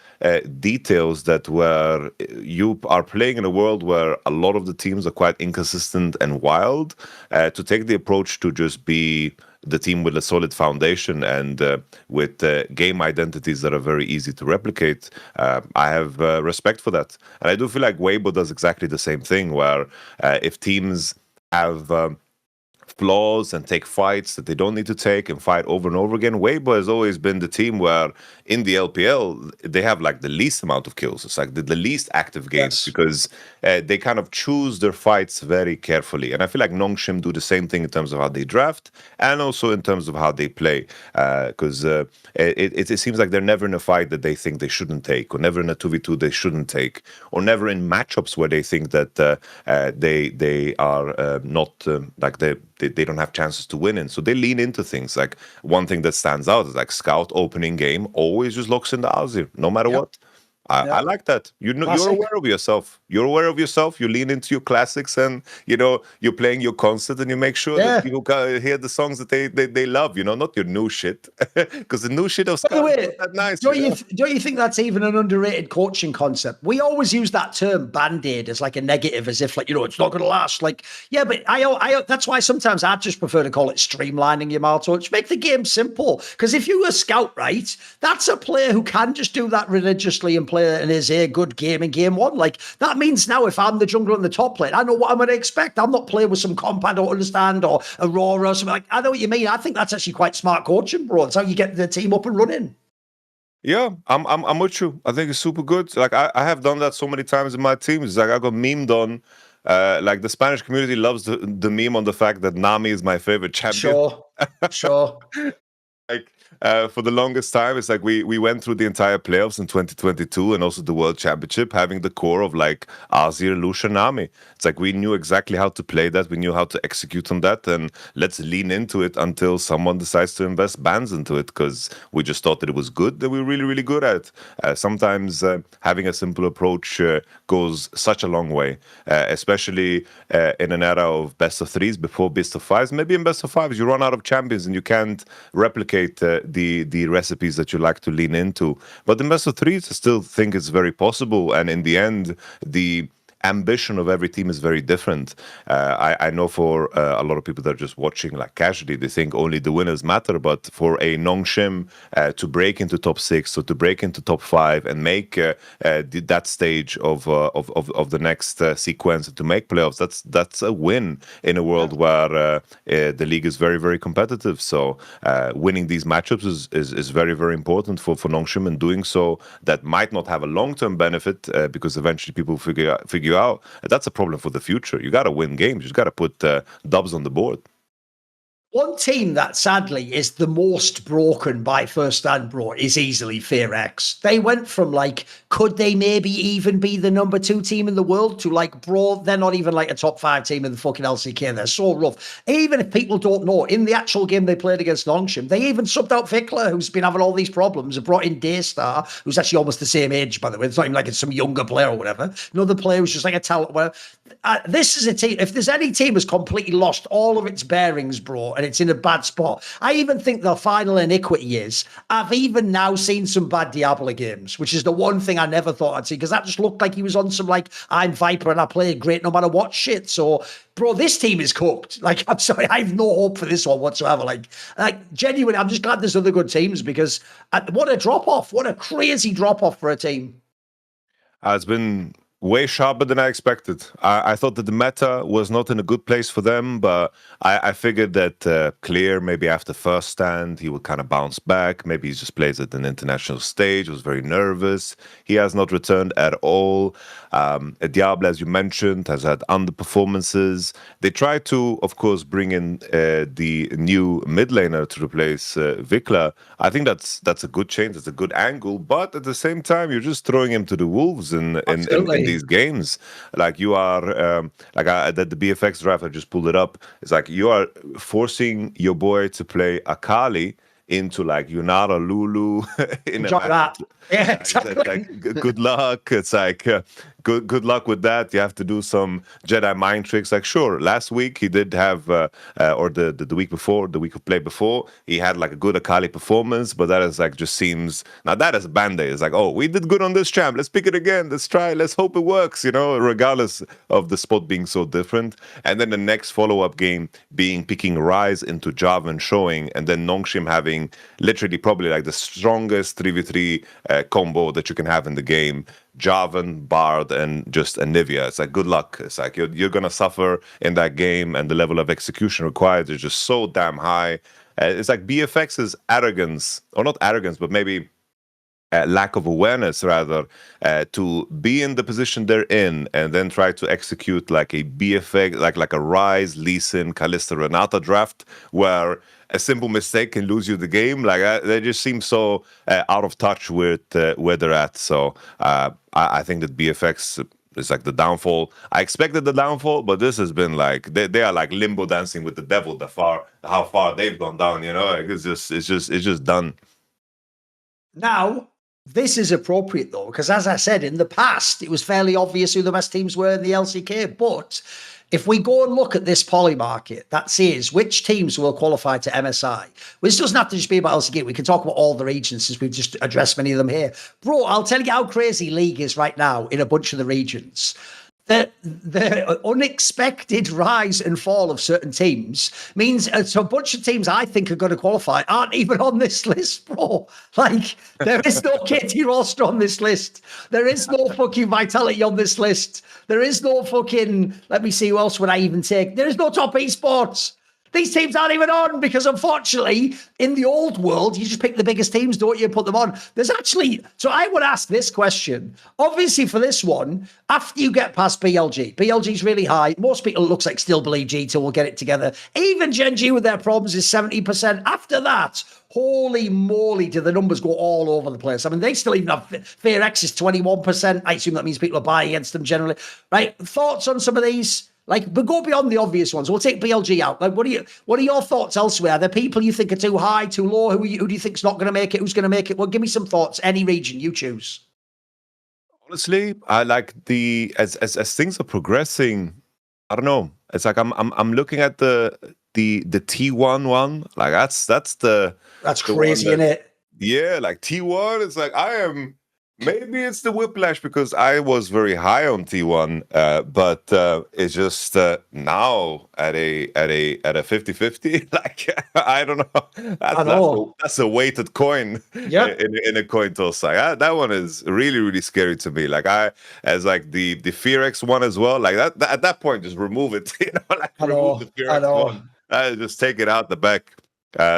Speaker 2: details that where you are playing in a world where a lot of the teams are quite inconsistent and wild. To take the approach to just be the team with a solid foundation and with game identities that are very easy to replicate, I have respect for that. And I do feel like Weibo does exactly the same thing, where if teams have flaws and take fights that they don't need to take and fight over and over again, Weibo has always been the team where in the LPL they have like the least amount of kills. It's like the least active games, because they kind of choose their fights very carefully. And I feel like Nongshim do the same thing in terms of how they draft and also in terms of how they play, because it seems like they're never in a fight that they think they shouldn't take, or never in a 2v2 they shouldn't take, or never in matchups where they think that they are not like they don't have chances to win in. So they lean into things. Like one thing that stands out is like Scout opening game always just locks in the Azir, no matter what. I like that. You're aware of yourself. You're aware of yourself. You lean into your classics, and you're playing your concert, and you make sure that people can hear the songs that they love. Not your new shit, because the new shit of Scout is not that nice.
Speaker 1: Don't you think that's even an underrated coaching concept? We always use that term band-aid as like a negative, as if like it's not going to last. Like, yeah, but I that's why sometimes I just prefer to call it streamlining, Yamato. Just make the game simple, because if you're a Scout, right, that's a player who can just do that religiously and play play an Azir good game in game one. Like, that means now if I'm the jungler in the top lane, I know what I'm going to expect. I'm not playing with some comp I don't understand or Aurora or something. Like, I know what you mean. I think that's actually quite smart coaching, bro. It's how you get the team up and running.
Speaker 2: Yeah, I'm with you. I think it's super good. Like I have done that so many times in my teams. Like I got memed on. Like the Spanish community loves the meme on the fact that Nami is my favorite champion.
Speaker 1: Sure.
Speaker 2: Like for the longest time, it's like we went through the entire playoffs in 2022 and also the World Championship having the core of like Azir, Lucian, Nami. It's like we knew exactly how to play that, we knew how to execute on that, and let's lean into it until someone decides to invest bans into it, because we just thought that it was good, that we were really, really good at. Sometimes having a simple approach goes such a long way, especially in an era of best of threes before best of fives. Maybe in best of fives you run out of champions and you can't replicate the recipes that you like to lean into. But in best of threes, I still think it's very possible. And in the end, the ambition of every team is very different. I know for a lot of people that are just watching like casually, they think only the winners matter. But for a Nongshim to break into top 6, so to break into top 5 and make that stage of the next sequence to make playoffs, that's a win in a world where the league is very, very competitive. So winning these matchups is very, very important for Nongshim, and doing so that might not have a long-term benefit because eventually people figure out that's a problem for the future. You got to win games. You just got to put dubs on the board.
Speaker 1: One team that sadly is the most broken by first stand bro is easily FlyQuest. They went from like, could they maybe even be the number 2 team in the world to like, bro, they're not even like a top 5 team in the fucking LCK. They're so rough. Even if people don't know, in the actual game they played against Nongshim, they even subbed out Vikla, who's been having all these problems, and brought in Daystar, who's actually almost the same age, by the way. It's not even like it's some younger player or whatever. Another player who's just like a talent. Well, this is a team, if there's any team has completely lost all of its bearings, bro, and it's in a bad spot. I even think the final iniquity is, I've even now seen some bad Diablo games, which is the one thing I never thought I'd see, because that just looked like he was on some like, I'm Viper and I play great no matter what shit. So, bro, this team is cooked. Like, I'm sorry, I have no hope for this one whatsoever. Like genuinely, I'm just glad there's other good teams, because what a drop-off. What a crazy drop-off for a team.
Speaker 2: It's been way sharper than I expected. I thought that the meta was not in a good place for them, but I figured that Clear, maybe after first stand, he would kind of bounce back. Maybe he just plays at an international stage, was very nervous. He has not returned at all. Diablo, as you mentioned, has had underperformances. They tried to, of course, bring in the new mid laner to replace Vikla. I think that's a good change, that's a good angle, but at the same time, you're just throwing him to the wolves in these games. Like you are, the BFX draft, I just pulled it up. It's like you are forcing your boy to play Akali into like Yunara Lulu in
Speaker 1: that. Yeah, exactly.
Speaker 2: Like, good luck. It's like good luck with that. You have to do some Jedi mind tricks. Like, sure, last week he did have, or the week before, the week of play before, he had like a good Akali performance, but that is like just seems, now that is a band-aid. It's like, oh, we did good on this champ. Let's pick it again. Let's try. Let's hope it works, regardless of the spot being so different. And then the next follow-up game being picking Rise into Jarvan showing, and then Nongshim having literally probably like the strongest 3v3 combo that you can have in the game. Jarvan, Bard, and just Anivia. It's like, good luck. It's like you're gonna suffer in that game, and the level of execution required is just so damn high. It's like BFX's arrogance, or not arrogance, but maybe lack of awareness rather, to be in the position they're in and then try to execute like a BFX, like a Rise, Lee Sin, Kalista, Renata draft, where a simple mistake can lose you the game. Like they just seem so out of touch with where they're at. So I think that BFX is like the downfall. I expected the downfall, but this has been like they are like limbo dancing with the devil. How far they've gone down. Like it's just done.
Speaker 1: Now, this is appropriate though, because as I said, in the past, it was fairly obvious who the best teams were in the LCK, but if we go and look at this Polymarket that says which teams will qualify to MSI, which doesn't have to just be about LCK, we can talk about all the regions since we've just addressed many of them here. Bro, I'll tell you how crazy League is right now in a bunch of the regions. the unexpected rise and fall of certain teams means so a bunch of teams I think are going to qualify aren't even on this list, bro. Like, there is no KT roster on this list. There is no fucking Vitality on this list. There is no fucking, let me see, who else would I even take? There is no Top Esports. These teams aren't even on because, unfortunately, in the old world, you just pick the biggest teams, don't you, and put them on. There's actually, so I would ask this question. Obviously, for this one, after you get past BLG's really high. Most people, it looks like, still believe G2 will get it together. Even Gen.G with their problems is 70%. After that, holy moly, do the numbers go all over the place. I mean, they still even have FlyQuest is 21%. I assume that means people are buying against them generally. Right? Thoughts on some of these? Like, but go beyond the obvious ones. We'll take BLG out. Like, what are your thoughts elsewhere? Are there people you think are too high, too low? Who do you think's not going to make it? Who's going to make it? Well, give me some thoughts. Any region, you choose.
Speaker 2: Honestly, I like as things are progressing. I don't know. It's like I'm looking at the T1 one. Like that's
Speaker 1: crazy, isn't it?
Speaker 2: Yeah, like T1. It's like I am. Maybe it's the whiplash because I was very high on T1, but it's just now at a 50-50. Like, I don't know. That's a weighted coin.
Speaker 1: Yeah.
Speaker 2: in a coin toss. Like, that one is really, really scary to me. Like as like the FlyQuest one as well. Like that at that point, just remove it. You know, like remove the FlyQuest one. Just take it out the back.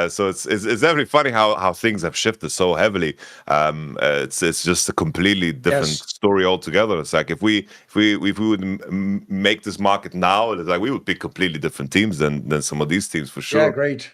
Speaker 2: So it's definitely funny how things have shifted so heavily. It's just a completely different story altogether. It's like if we would make this market now, it's like we would pick completely different teams than some of these teams for sure.
Speaker 1: Yeah, great.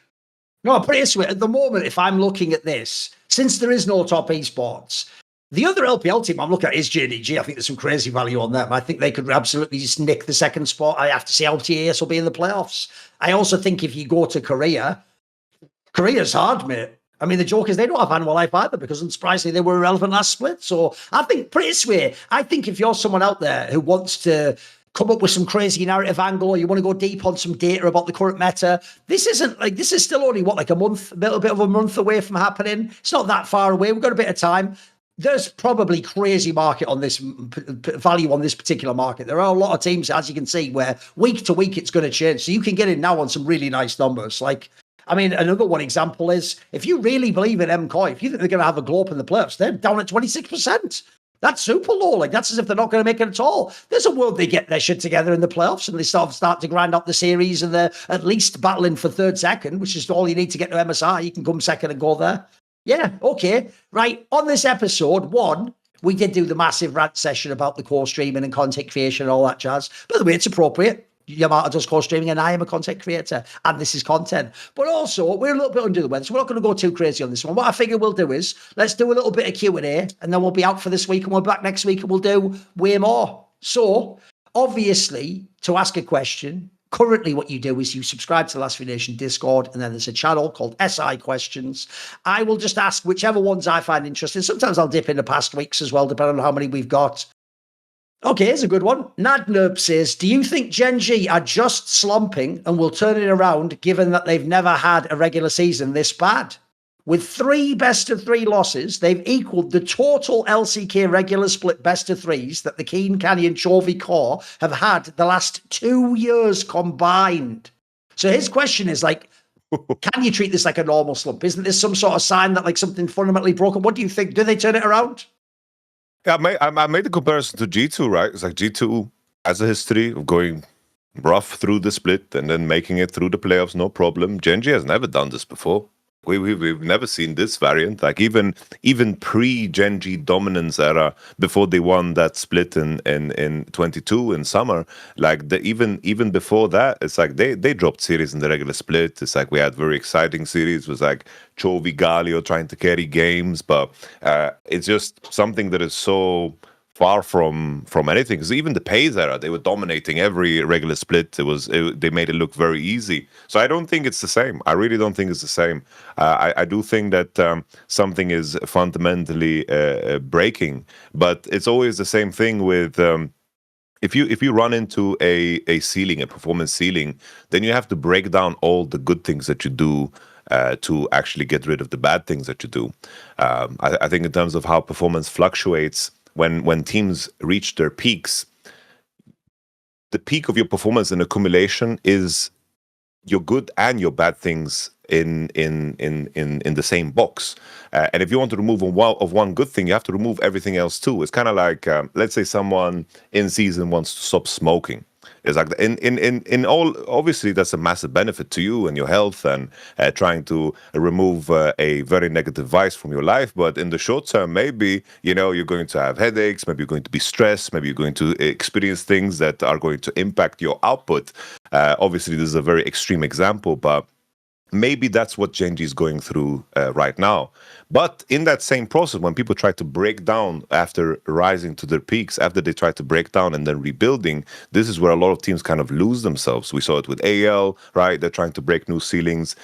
Speaker 1: No, put it this way. At the moment, if I'm looking at this, since there is no Top Esports, the other LPL team I'm looking at is Gen.G. I think there's some crazy value on them. I think they could absolutely just nick the second spot. I have to see how TAS will be in the playoffs. I also think if you go to Korea's hard, mate. I mean, the joke is they don't have annual life either because, unsurprisingly, they were irrelevant last split. So I think, put it this way, I think if you're someone out there who wants to come up with some crazy narrative angle or you want to go deep on some data about the current meta, this is still only, like a month, a little bit of a month away from happening. It's not that far away. We've got a bit of time. There's probably crazy market on this, value on this particular market. There are a lot of teams, as you can see, where week to week it's going to change. So you can get in now on some really nice numbers. Like, I mean, another one example is if you really believe in MCOY, if you think they're going to have a glow up in the playoffs, they're down at 26%. That's super low. Like, that's as if they're not going to make it at all. There's a world they get their shit together in the playoffs and they start to grind up the series and they're at least battling for third, second, which is all you need to get to MSI. You can come second and go there. Yeah, okay. Right. On this episode, one, we did do the massive rant session about the core streaming and content creation and all that jazz. By the way, it's appropriate. Yamato does core streaming and I am a content creator and this is content. But also, we're a little bit under the weather, so we're not going to go too crazy on this one. What I figure we'll do is, let's do a little bit of Q&A and then we'll be out for this week and we're back next week and we'll do way more. So, obviously, to ask a question, currently what you do is you subscribe to the Last Free Nation Discord and then there's a channel called SI Questions. I will just ask whichever ones I find interesting. Sometimes I'll dip into past weeks as well, depending on how many we've got. Okay, here's a good one. Nadnerb says, do you think Gen.G are just slumping and will turn it around given that they've never had a regular season this bad? With 3 best-of-3 losses, they've equaled the total LCK regular split best-of-3s that the Keen Canyon Chovy core have had the last 2 years combined. So his question is like, can you treat this like a normal slump? Isn't this some sort of sign that like something fundamentally broken? What do you think? Do they turn it around?
Speaker 2: Yeah, I made the comparison to G2, right? It's like G2 has a history of going rough through the split and then making it through the playoffs, no problem. Gen.G has never done this before. We've never seen this variant. Like even pre-Gen.G dominance era, before they won that split in 22 in summer, like even before that, it's like they dropped series in the regular split. It's like we had very exciting series. It was like Chovy Galio trying to carry games, but it's just something that is so far from anything. Because even the PACE era, they were dominating every regular split. They made it look very easy. So I don't think it's the same. I really don't think it's the same. I do think that something is fundamentally breaking, but it's always the same thing with. If you run into a ceiling, a performance ceiling, then you have to break down all the good things that you do to actually get rid of the bad things that you do. I think in terms of how performance fluctuates, when teams reach their peaks, the peak of your performance and accumulation is your good and your bad things in the same box. And if you want to remove one good thing, you have to remove everything else too. It's kind of like, let's say someone in season wants to stop smoking. It's like in all, obviously that's a massive benefit to you and your health, and trying to remove a very negative vice from your life. But in the short term, maybe, you're going to have headaches, maybe you're going to be stressed, maybe you're going to experience things that are going to impact your output. Obviously, this is a very extreme example, but maybe that's what Gen.G is going through right now. But in that same process, when people try to break down after rising to their peaks, after they try to break down and then rebuilding, this is where a lot of teams kind of lose themselves. We saw it with AL, right? They're trying to break new ceilings.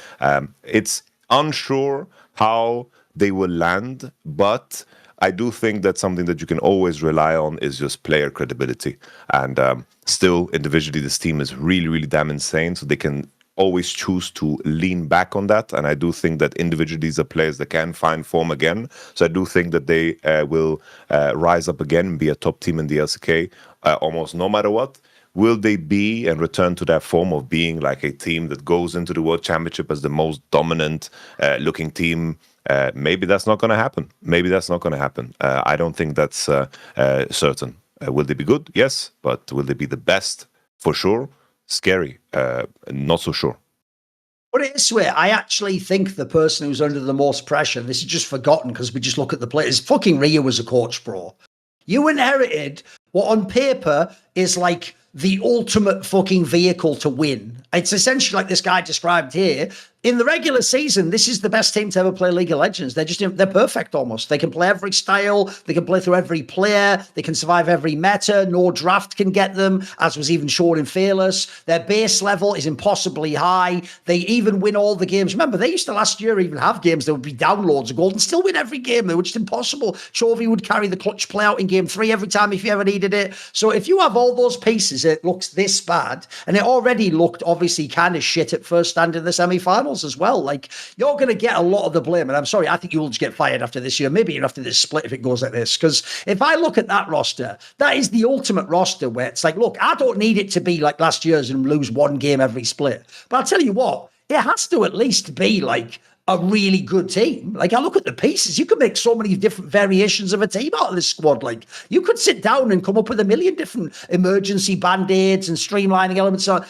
Speaker 2: It's unsure how they will land, but I do think that something that you can always rely on is just player credibility. And still, individually, this team is really, really damn insane, so they can always choose to lean back on that. And I do think that individually these are players that can find form again. So I do think that they will rise up again and be a top team in the LCK almost no matter what. Will they be and return to that form of being like a team that goes into the World Championship as the most dominant looking team? Maybe that's not going to happen. I don't think that's certain. Will they be good? Yes. But will they be the best? For sure. Scary, not so sure.
Speaker 1: But it's where I actually think the person who's under the most pressure, this is just forgotten because we just look at the players, fucking Rio as a coach, bro. You inherited what on paper is like the ultimate fucking vehicle to win. It's essentially like this guy described here. In the regular season, this is the best team to ever play League of Legends. They're perfect almost. They can play every style. They can play through every player. They can survive every meta. No draft can get them, as was even shown in Fearless. Their base level is impossibly high. They even win all the games. Remember, they used to last year even have games that would be downloads of gold and still win every game. They were just impossible. Chovy would carry the clutch play out in game 3 every time if you ever needed it. So if you have all those pieces, it looks this bad. And it already looked obviously kind of shit at first stand in the semi-finals as well. Like, you're going to get a lot of the blame. And I'm sorry, I think you will just get fired after this year, maybe even after this split if it goes like this. Because if I look at that roster, that is the ultimate roster where it's like, look, I don't need it to be like last year's and lose one game every split. But I'll tell you what, it has to at least be like a really good team. Like, I look at the pieces, you could make so many different variations of a team out of this squad. Like, you could sit down and come up with a million different emergency band-aids and streamlining elements. So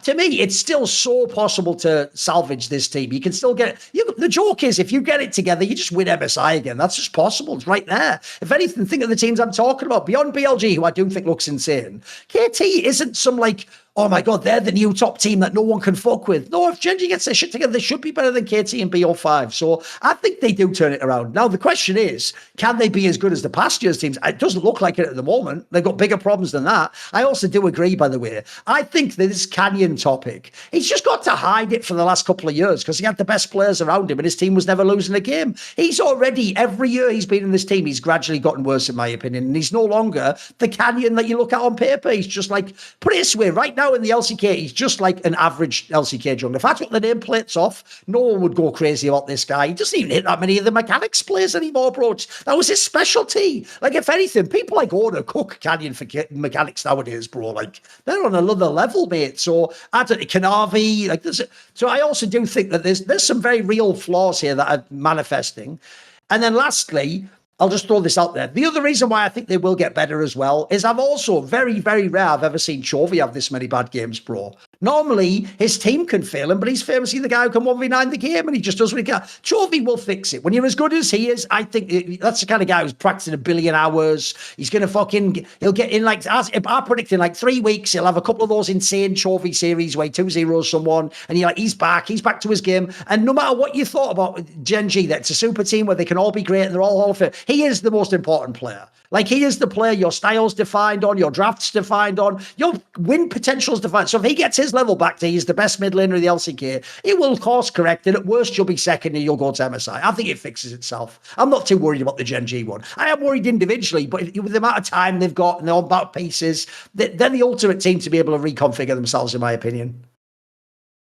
Speaker 1: to me, it's still so possible to salvage this team. You can still get the joke is, if you get it together, you just win MSI again. That's just possible. It's right there. If anything, think of the teams I'm talking about. Beyond BLG, who I do think looks insane, KT isn't some like, oh my God, they're the new top team that no one can fuck with. No, if Gen.G gets their shit together, they should be better than KT and BO5. So I think they do turn it around. Now, the question is, can they be as good as the past year's teams? It doesn't look like it at the moment. They've got bigger problems than that. I also do agree, by the way. I think that this Canyon topic, he's just got to hide it for the last couple of years because he had the best players around him and his team was never losing a game. He's already, every year he's been in this team, he's gradually gotten worse, in my opinion. And he's no longer the Canyon that you look at on paper. He's just like, put it this way, right now in the LCK, he's just like an average LCK jungler. If I took the nameplates off, no one would go crazy about this guy. He doesn't even hit that many of the mechanics players anymore, bro. That was his specialty. Like, if anything, people like Order cook Canyon for mechanics nowadays, bro. Like, they're on another level, mate. So, I don't know, Kanavi, like, so I also do think that there's some very real flaws here that are manifesting. And then lastly, I'll just throw this out there. The other reason why I think they will get better as well is I've also very, very rare I've ever seen Chovy have this many bad games, bro. Normally, his team can fail him, but he's famously the guy who can 1v9 the game and he just does what he can. Chovy will fix it. When you're as good as he is, I think that's the kind of guy who's practicing 1 billion hours. He's going to he'll get in like, I predict in like 3 weeks, he'll have a couple of those insane Chovy series where he 2-0 someone and you're like, he's back to his game. And no matter what you thought about Gen.G, that's a super team where they can all be great and they're all Hall of Fame, he is the most important player. Like, he is the player your style's defined on, your draft's defined on, your win potential's defined. So if he gets his level back to he's the best mid laner of the LCK, it will course correct, and at worst you'll be second and you'll go to MSI. I think it fixes itself. I'm not too worried about the Gen.G one. I am worried individually, but with the amount of time they've got and they're on about pieces, they're the ultimate team to be able to reconfigure themselves, in my opinion.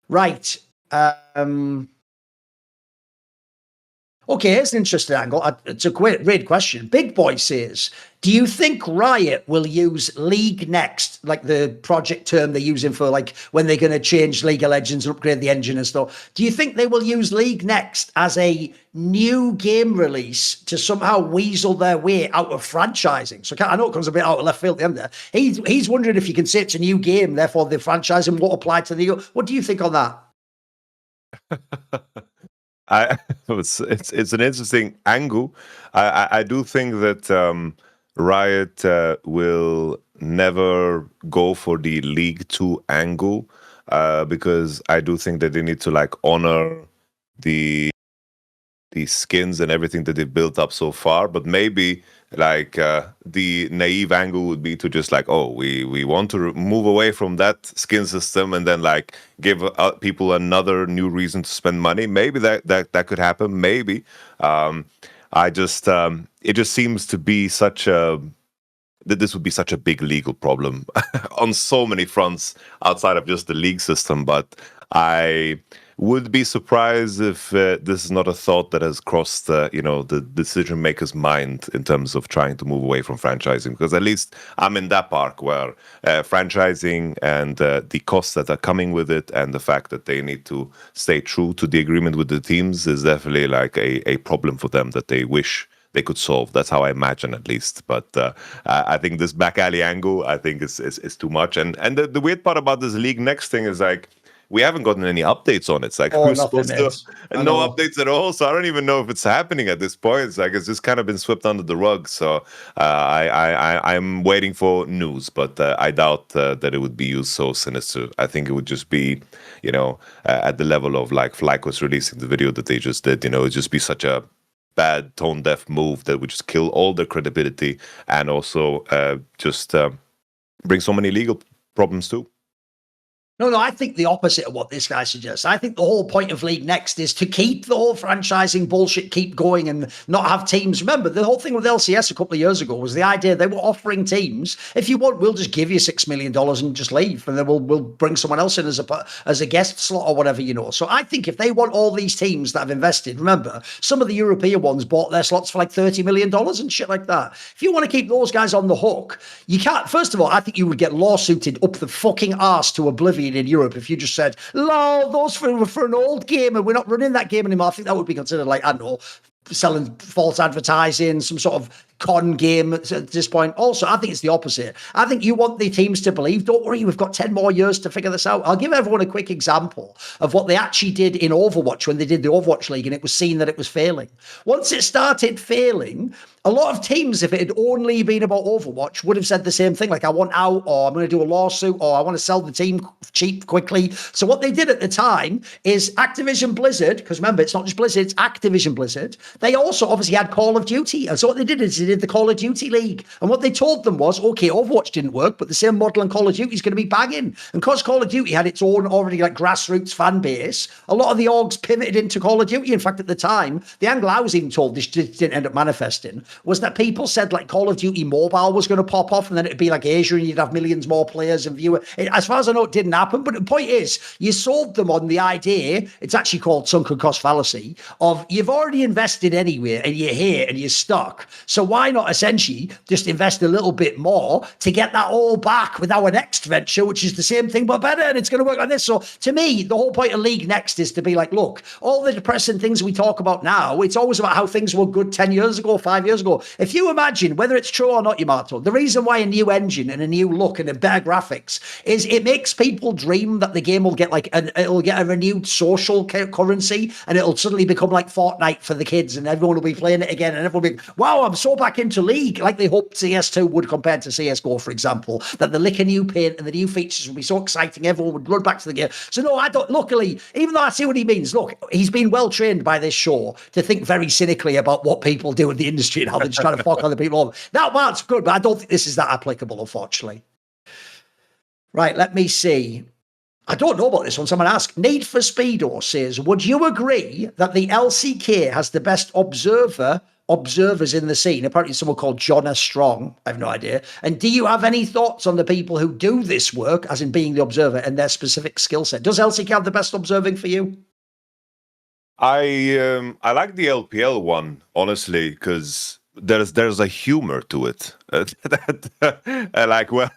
Speaker 1: Right. Okay, here's an interesting angle. It's a great question. Big Boy says, do you think Riot will use League Next, like the project term they're using for like when they're going to change League of Legends and upgrade the engine and stuff? Do you think they will use League Next as a new game release to somehow weasel their way out of franchising? So I know it comes a bit out of left field at the end there. He's wondering if you can say it's a new game, therefore the franchising won't apply to the... What do you think on that?
Speaker 2: It's an interesting angle. I do think that Riot will never go for the League 2 angle because I do think that they need to like honor the skins and everything that they've built up so far. But maybe like the naive angle would be to just like, oh, we want to move away from that skin system and then like give people another new reason to spend money. Maybe that could happen. Maybe it just seems to be that this would be such a big legal problem on so many fronts outside of just the league system. But I would be surprised if this is not a thought that has crossed the decision maker's mind in terms of trying to move away from franchising, because at least I'm in that park where franchising and the costs that are coming with it and the fact that they need to stay true to the agreement with the teams is definitely like a problem for them that they wish they could solve. That's how I imagine, at least. But I think this back alley angle, I think is too much. And the weird part about this League Next thing is like, we haven't gotten any updates on it. It's like we're supposed to, no updates at all. So I don't even know if it's happening at this point. It's like it's just kind of been swept under the rug. So I'm waiting for news, but I doubt that it would be used so sinister. I think it would just be, at the level of like FlyQuest releasing the video that they just did. It'd just be such a bad tone deaf move that would just kill all their credibility and also just bring so many legal problems too.
Speaker 1: No, I think the opposite of what this guy suggests. I think the whole point of League Next is to keep the whole franchising bullshit keep going and not have teams. Remember, the whole thing with LCS a couple of years ago was the idea they were offering teams, if you want, we'll just give you $6 million and just leave, and then we'll bring someone else in as a guest slot or whatever, So I think if they want all these teams that have invested, remember, some of the European ones bought their slots for like $30 million and shit like that. If you want to keep those guys on the hook, you can't. First of all, I think you would get lawsuited up the fucking arse to oblivion in Europe if you just said, lol, those for an old game and we're not running that game anymore. I think that would be considered like, I don't know, selling false advertising, some sort of con game at this point. Also, I think it's the opposite. I think you want the teams to believe, don't worry, we've got 10 more years to figure this out. I'll give everyone a quick example of what they actually did in Overwatch when they did the Overwatch League and it was seen that it was failing. Once it started failing, a lot of teams, if it had only been about Overwatch, would have said the same thing, like I want out, or I'm going to do a lawsuit, or I want to sell the team cheap quickly. So what they did at the time is Activision Blizzard, because remember, it's not just Blizzard, it's Activision Blizzard. They also obviously had Call of Duty. And so what they did is they did the Call of Duty League. And what they told them was, okay, Overwatch didn't work, but the same model in Call of Duty is going to be banging. And because Call of Duty had its own already like grassroots fan base, a lot of the orgs pivoted into Call of Duty. In fact, at the time, the angle I was even told, this didn't end up manifesting, was that people said like Call of Duty Mobile was going to pop off and then it'd be like Asia and you'd have millions more players and viewers. As far as I know, it didn't happen. But the point is, you sold them on the idea, it's actually called sunken cost fallacy, of you've already invested anywhere and you're here and you're stuck. So why not essentially just invest a little bit more to get that all back with our next venture, which is the same thing but better, and it's going to work like this. So to me, the whole point of League Next is to be like, look, all the depressing things we talk about now, it's always about how things were good 10 years ago, 5 years ago. If you imagine, whether it's true or not, Yamato, the reason why a new engine and a new look and a better graphics is it makes people dream that the game will get like it'll get a renewed social currency and it'll suddenly become like Fortnite for the kids and everyone will be playing it again and everyone will be, wow, I'm so back into League, like they hoped CS2 would compared to CSGO, for example, that the lick of new paint and the new features would be so exciting, everyone would run back to the game. So no, I don't, luckily, even though I see what he means, look, he's been well trained by this show to think very cynically about what people do in the industry and how they're just trying to fuck other people over. That part's good, but I don't think this is that applicable, unfortunately. Right, let me see. I don't know about this one. Someone asked. Need for Speedo says, would you agree that the LCK has the best observers in the scene? Apparently someone called Jonna Strong. I have no idea. And do you have any thoughts on the people who do this work, as in being the observer, and their specific skill set? Does LCK have the best observing for you?
Speaker 2: I like the LPL one, honestly, because there's a humor to it. Like where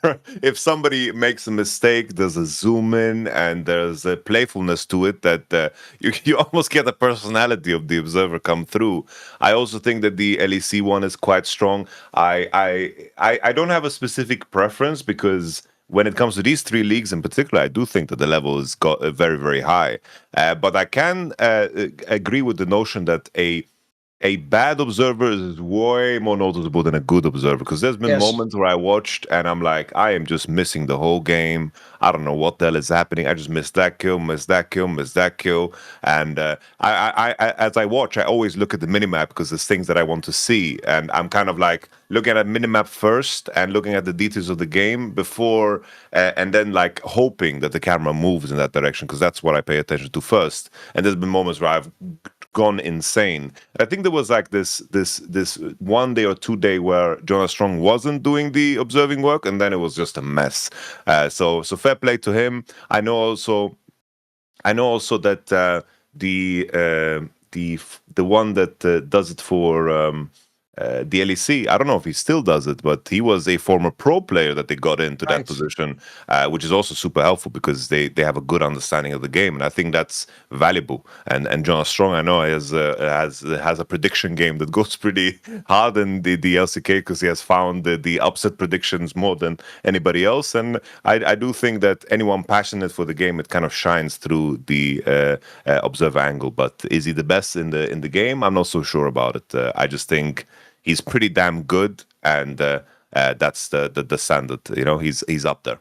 Speaker 2: if somebody makes a mistake, there's a zoom in and there's a playfulness to it that you almost get the personality of the observer come through. I also think that the LEC one is quite strong. I don't have a specific preference because when it comes to these three leagues in particular, I do think that the level is got very, very high. But I can agree with the notion that a bad observer is way more noticeable than a good observer, because there's been
Speaker 1: Yes.
Speaker 2: moments where I watched and I'm like, I am just missing the whole game. I don't know what the hell is happening. I just missed that kill, missed that kill, missed that kill. And as I watch, I always look at the minimap because there's things that I want to see. And I'm kind of like looking at a minimap first and looking at the details of the game before, and then like hoping that the camera moves in that direction, because that's what I pay attention to first. And there's been moments where I've gone insane. I think there was like this 1 day or 2 day where Jonas Strong wasn't doing the observing work, and then it was just a mess. So fair play to him. I know also that the one that does it for the LEC, I don't know if he still does it, but he was a former pro player that they got into that position, which is also super helpful because they have a good understanding of the game, and I think that's valuable. And John Strong, I know, has a prediction game that goes pretty hard in the LCK because he has found the upset predictions more than anybody else. And I do think that anyone passionate for the game, it kind of shines through the observer angle. But is he the best in the game? I'm not so sure about it. I just think he's pretty damn good, and that's the standard. You know, he's up there.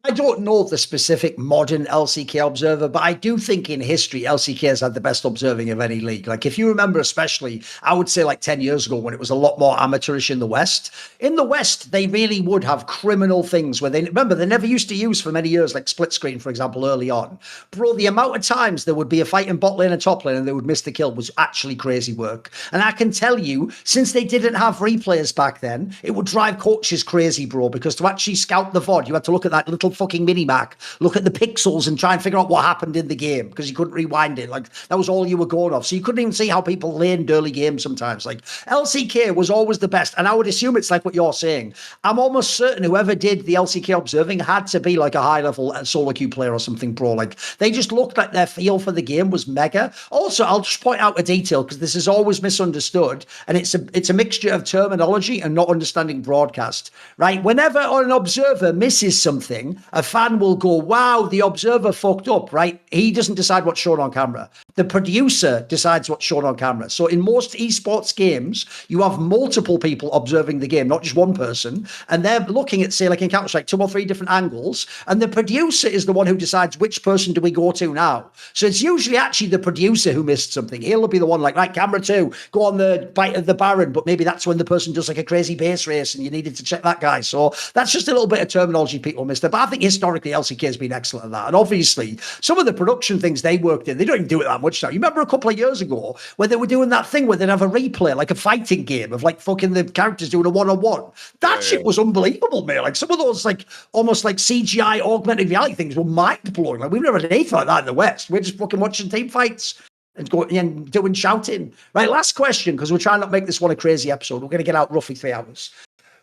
Speaker 1: I don't know the specific modern LCK observer, but I do think in history, LCK has had the best observing of any league. Like, if you remember, especially, I would say like 10 years ago when it was a lot more amateurish in the West. In the West, they really would have criminal things where they never used to use for many years, like split screen, for example, early on. Bro, the amount of times there would be a fight in bot lane and top lane and they would miss the kill was actually crazy work. And I can tell you, since they didn't have replayers back then, it would drive coaches crazy, bro, because to actually scout the VOD, you had to look at that little fucking mini-mac, look at the pixels and try and figure out what happened in the game because you couldn't rewind it. Like, that was all you were going off. So you couldn't even see how people laned early games sometimes. Like, LCK was always the best. And I would assume it's like what you're saying. I'm almost certain whoever did the LCK observing had to be like a high-level solo queue player or something pro. Like, they just looked like their feel for the game was mega. Also, I'll just point out a detail because this is always misunderstood. And it's a mixture of terminology and not understanding broadcast, right? Whenever an observer misses something, a fan will go, wow, the observer fucked up, right? He doesn't decide what's shown on camera. The producer decides what's shown on camera. So in most esports games, you have multiple people observing the game, not just one person. And they're looking at, say, like in Counter-Strike, 2 or 3 different angles. And the producer is the one who decides which person do we go to now. So it's usually actually the producer who missed something. He'll be the one like, right, camera 2, go on the bite of the Baron. But maybe that's when the person does like a crazy base race and you needed to check that guy. So that's just a little bit of terminology people missed. But I think historically, LCK has been excellent at that. And obviously, some of the production things they worked in, they don't even do it that much now. You remember a couple of years ago where they were doing that thing where they'd have a replay, like a fighting game of like fucking the characters doing a one-on-one. That shit was unbelievable, mate. Like some of those like almost like CGI augmented reality things were mind-blowing. Like we've never had anything like that in the West. We're just fucking watching team fights and going and doing shouting. Right, last question, because we're trying not to make this one a crazy episode. We're going to get out roughly 3 hours.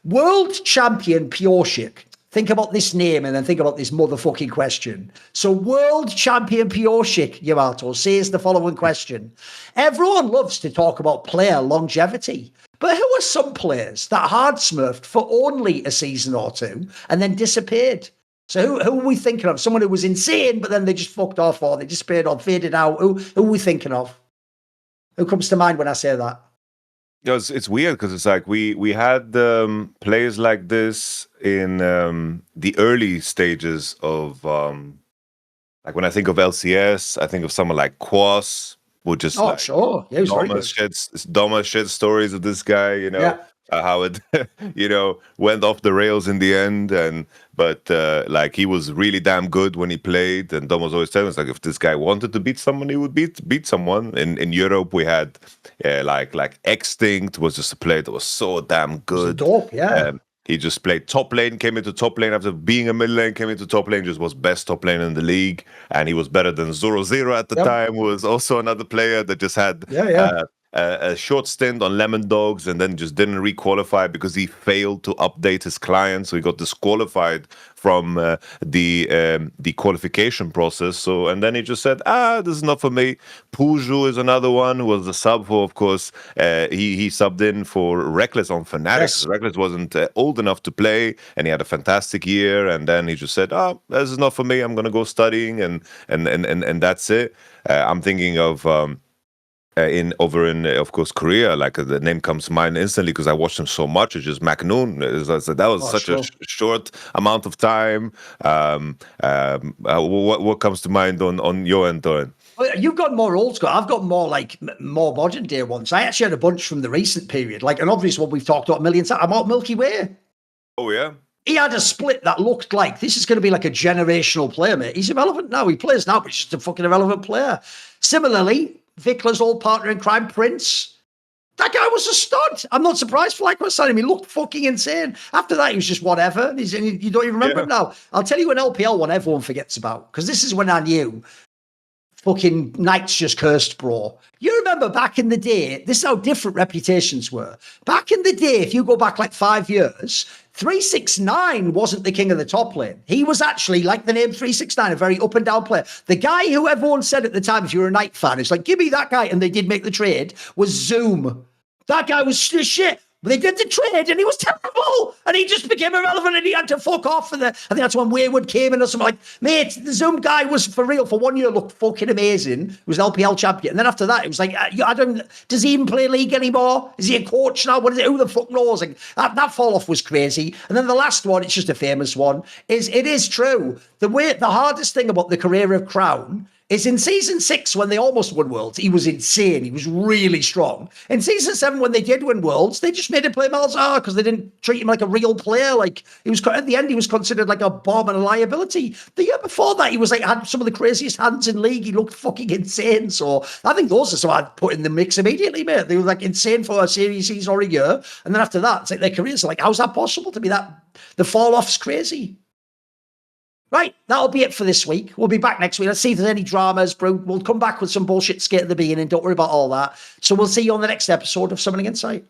Speaker 1: World champion Pioshik. Think about this name and then think about this motherfucking question. So world champion Pioshik, Yamato, says the following question. Everyone loves to talk about player longevity, but who are some players that hard smurfed for only a season or 2 and then disappeared? So who are we thinking of? Someone who was insane, but then they just fucked off or they disappeared or faded out. Who are we thinking of? Who comes to mind when I say that?
Speaker 2: It's weird because it's like we had players like this in the early stages of like when I think of LCS, I think of someone like Quas, who just
Speaker 1: sure, yeah,
Speaker 2: Doma shed stories of this guy, you know. Yeah. How it, you know, went off the rails in the end, but like he was really damn good when he played. And Dom was always telling us like if this guy wanted to beat someone, he would beat someone. In Europe, we had like Extinct was just a player that was so damn good.
Speaker 1: Dope, yeah.
Speaker 2: He just played top lane, came into top lane after being a mid lane, came into top lane, just was best top lane in the league. And he was better than Zero at the time, who was also another player that just had a short stint on Lemon Dogs and then just didn't re-qualify because he failed to update his client. So he got disqualified from the qualification process. So, and then he just said, this is not for me. Puju is another one who was a sub for, of course, he subbed in for Reckless on Fanatics. Yes. Reckless wasn't old enough to play, and he had a fantastic year. And then he just said, this is not for me. I'm going to go studying, and that's it. I'm thinking of over in of course Korea, like the name comes to mind instantly because I watched him so much. It's just McNoon. That was such a short amount of time. What comes to mind on your end, Thorin?
Speaker 1: You've got more old school. I've got more more modern day ones. I actually had a bunch from the recent period, like an obvious one we've talked about a million times. I'm out Milky Way.
Speaker 2: Oh yeah.
Speaker 1: He had a split that looked like this is going to be like a generational player, mate. He's irrelevant now. He plays now, but he's just a fucking irrelevant player. Similarly, Victor's old partner in crime, Prince. That guy was a stud. I'm not surprised FlyQuest signed him. He looked fucking insane. After that, he was just whatever. You don't even remember him now. I'll tell you an LPL one everyone forgets about, because this is when I knew fucking Knights just cursed, bro. You remember back in the day, this is how different reputations were. Back in the day, if you go back like 5 years, 369 wasn't the king of the top lane. He was actually, like the name 369, a very up and down player. The guy who everyone said at the time, if you were a Knight fan, it's like, give me that guy, and they did make the trade, was Zoom. That guy was shit. They did the trade and he was terrible, and he just became irrelevant and he had to fuck off. I think that's when Wayward came in or something. Like, mate, the Zoom guy was for real. For 1 year, looked fucking amazing. He was an LPL champion. And then after that, it was like, does he even play league anymore? Is he a coach now? What is it? Who the fuck knows? Like, that fall off was crazy. And then the last one, it's just a famous one, it is true. The hardest thing about the career of Crown is in season 6, when they almost won Worlds, he was insane. He was really strong. In season 7, when they did win Worlds, they just made him play Malzahar because they didn't treat him like a real player. Like, he was, at the end, he was considered like a bomb and a liability. The year before that, he was like, had some of the craziest hands in league. He looked fucking insane. So I think those are some I'd put in the mix immediately, mate. They were like insane for a series season or a year. And then after that, it's like their careers are like, how's that possible to be that? The fall off's crazy. Right, that'll be it for this week. We'll be back next week. Let's see if there's any dramas, bro. We'll come back with some bullshit skit at the beginning. Don't worry about all that. So we'll see you on the next episode of Summoning Insight.